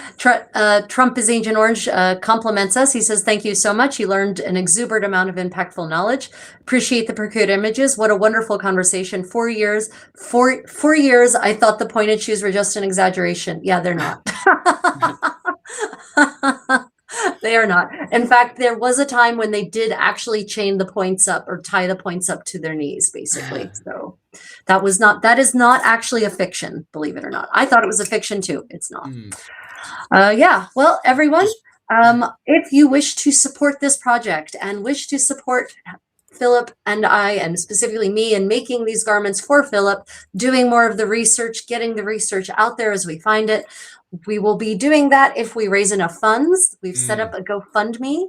Trump is Agent Orange compliments us. He says, "Thank you so much. You learned an exuberant amount of impactful knowledge. Appreciate the procured images. What a wonderful conversation. 4 years, 4 years. I thought the pointed shoes were just an exaggeration. Yeah, they're not. They are not. In fact, there was a time when they did actually chain the points up or tie the points up to their knees, basically. So that is not actually a fiction, believe it or not. I thought it was a fiction too. It's not. Mm. Yeah. Well, everyone, if you wish to support this project and wish to support Philip and I, and specifically me, in making these garments for Philip, doing more of the research, getting the research out there as we find it, we will be doing that if we raise enough funds. We've set up a GoFundMe.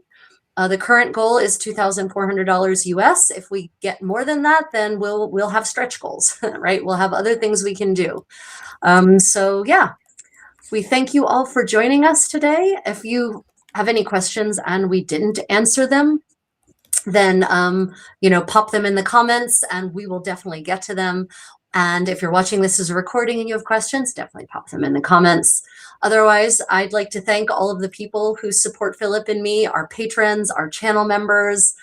The current goal is $2,400 US. If we get more than that, then we'll have stretch goals, right? We'll have other things we can do. So yeah, we thank you all for joining us today. If you have any questions and we didn't answer them, then pop them in the comments and we will definitely get to them. And if you're watching this as a recording and you have questions, definitely pop them in the comments. Otherwise, I'd like to thank all of the people who support Philip and me, our patrons, our channel members.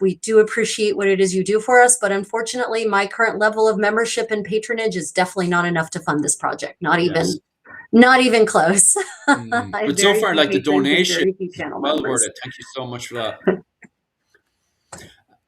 We do appreciate what it is you do for us, but unfortunately, my current level of membership and patronage is definitely not enough to fund this project. Not even close. But so far, like the donation, well worth it. Thank you so much for that.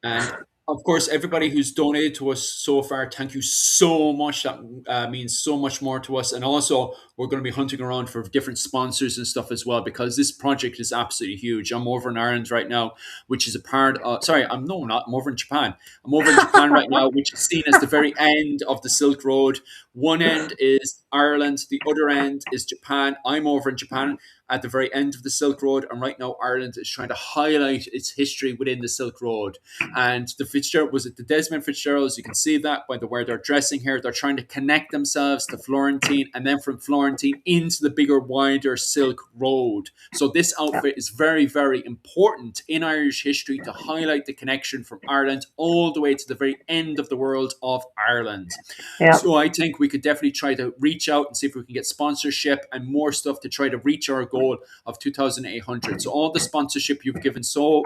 And of course, everybody who's donated to us so far, thank you so much. That means so much more to us. And also, we're going to be hunting around for different sponsors and stuff as well, because this project is absolutely huge. I'm over in Ireland right now, which is a part of, sorry, I'm over in Japan. I'm over in Japan right now, which is seen as the very end of the Silk Road. One end is Ireland, the other end is Japan. I'm over in Japan at the very end of the Silk Road, and right now Ireland is trying to highlight its history within the Silk Road. And the Desmond Fitzgeralds, you can see that by the way they're dressing here. They're trying to connect themselves to Florentine, and then from Florentine into the bigger, wider Silk Road. So this outfit is very, very important in Irish history to highlight the connection from Ireland all the way to the very end of the world of Ireland. Yeah. So I think we could definitely try to reach out and see if we can get sponsorship and more stuff to try to reach our goal of 2,800. So all the sponsorship you've given all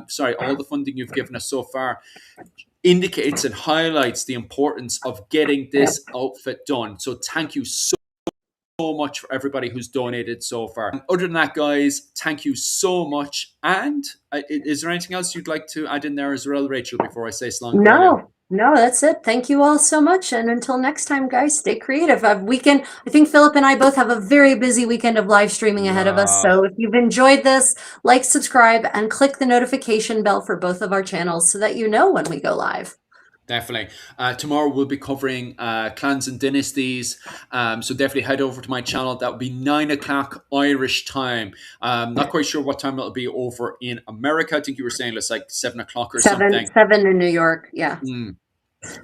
the funding you've given us so far indicates and highlights the importance of getting this outfit done. So thank you so so much for everybody who's donated so far. Other than that, guys, thank you so much. And is there anything else you'd like to add in there as well, Rachel, before I say Slán go Bhaile? No, that's it. Thank you all so much. And until next time, guys, stay creative. I think Philip and I both have a very busy weekend of live streaming ahead of us. So if you've enjoyed this, like, subscribe, and click the notification bell for both of our channels so that you know when we go live. Definitely. Tomorrow we'll be covering clans and dynasties. So definitely head over to my channel. That will be 9 o'clock Irish time. Not quite sure what time it'll be over in America. I think you were saying it's like 7 o'clock or something. 7 in New York. Yeah.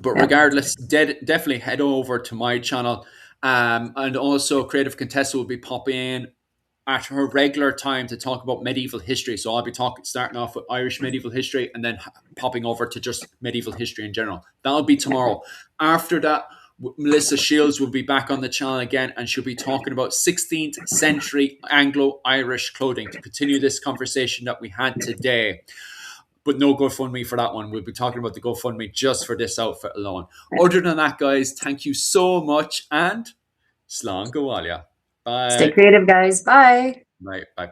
But regardless, definitely head over to my channel. And also Creative Contessa will be popping in at her regular time to talk about medieval history. So I'll be starting off with Irish medieval history and then popping over to just medieval history in general. That'll be tomorrow. After that, Melissa Shields will be back on the channel again, and she'll be talking about 16th century Anglo-Irish clothing to continue this conversation that we had today. But no GoFundMe for that one. We'll be talking about the GoFundMe just for this outfit alone. Other than that, guys, thank you so much, and Slán go Bhaile. Bye. Stay creative, guys. Bye. Bye. Bye.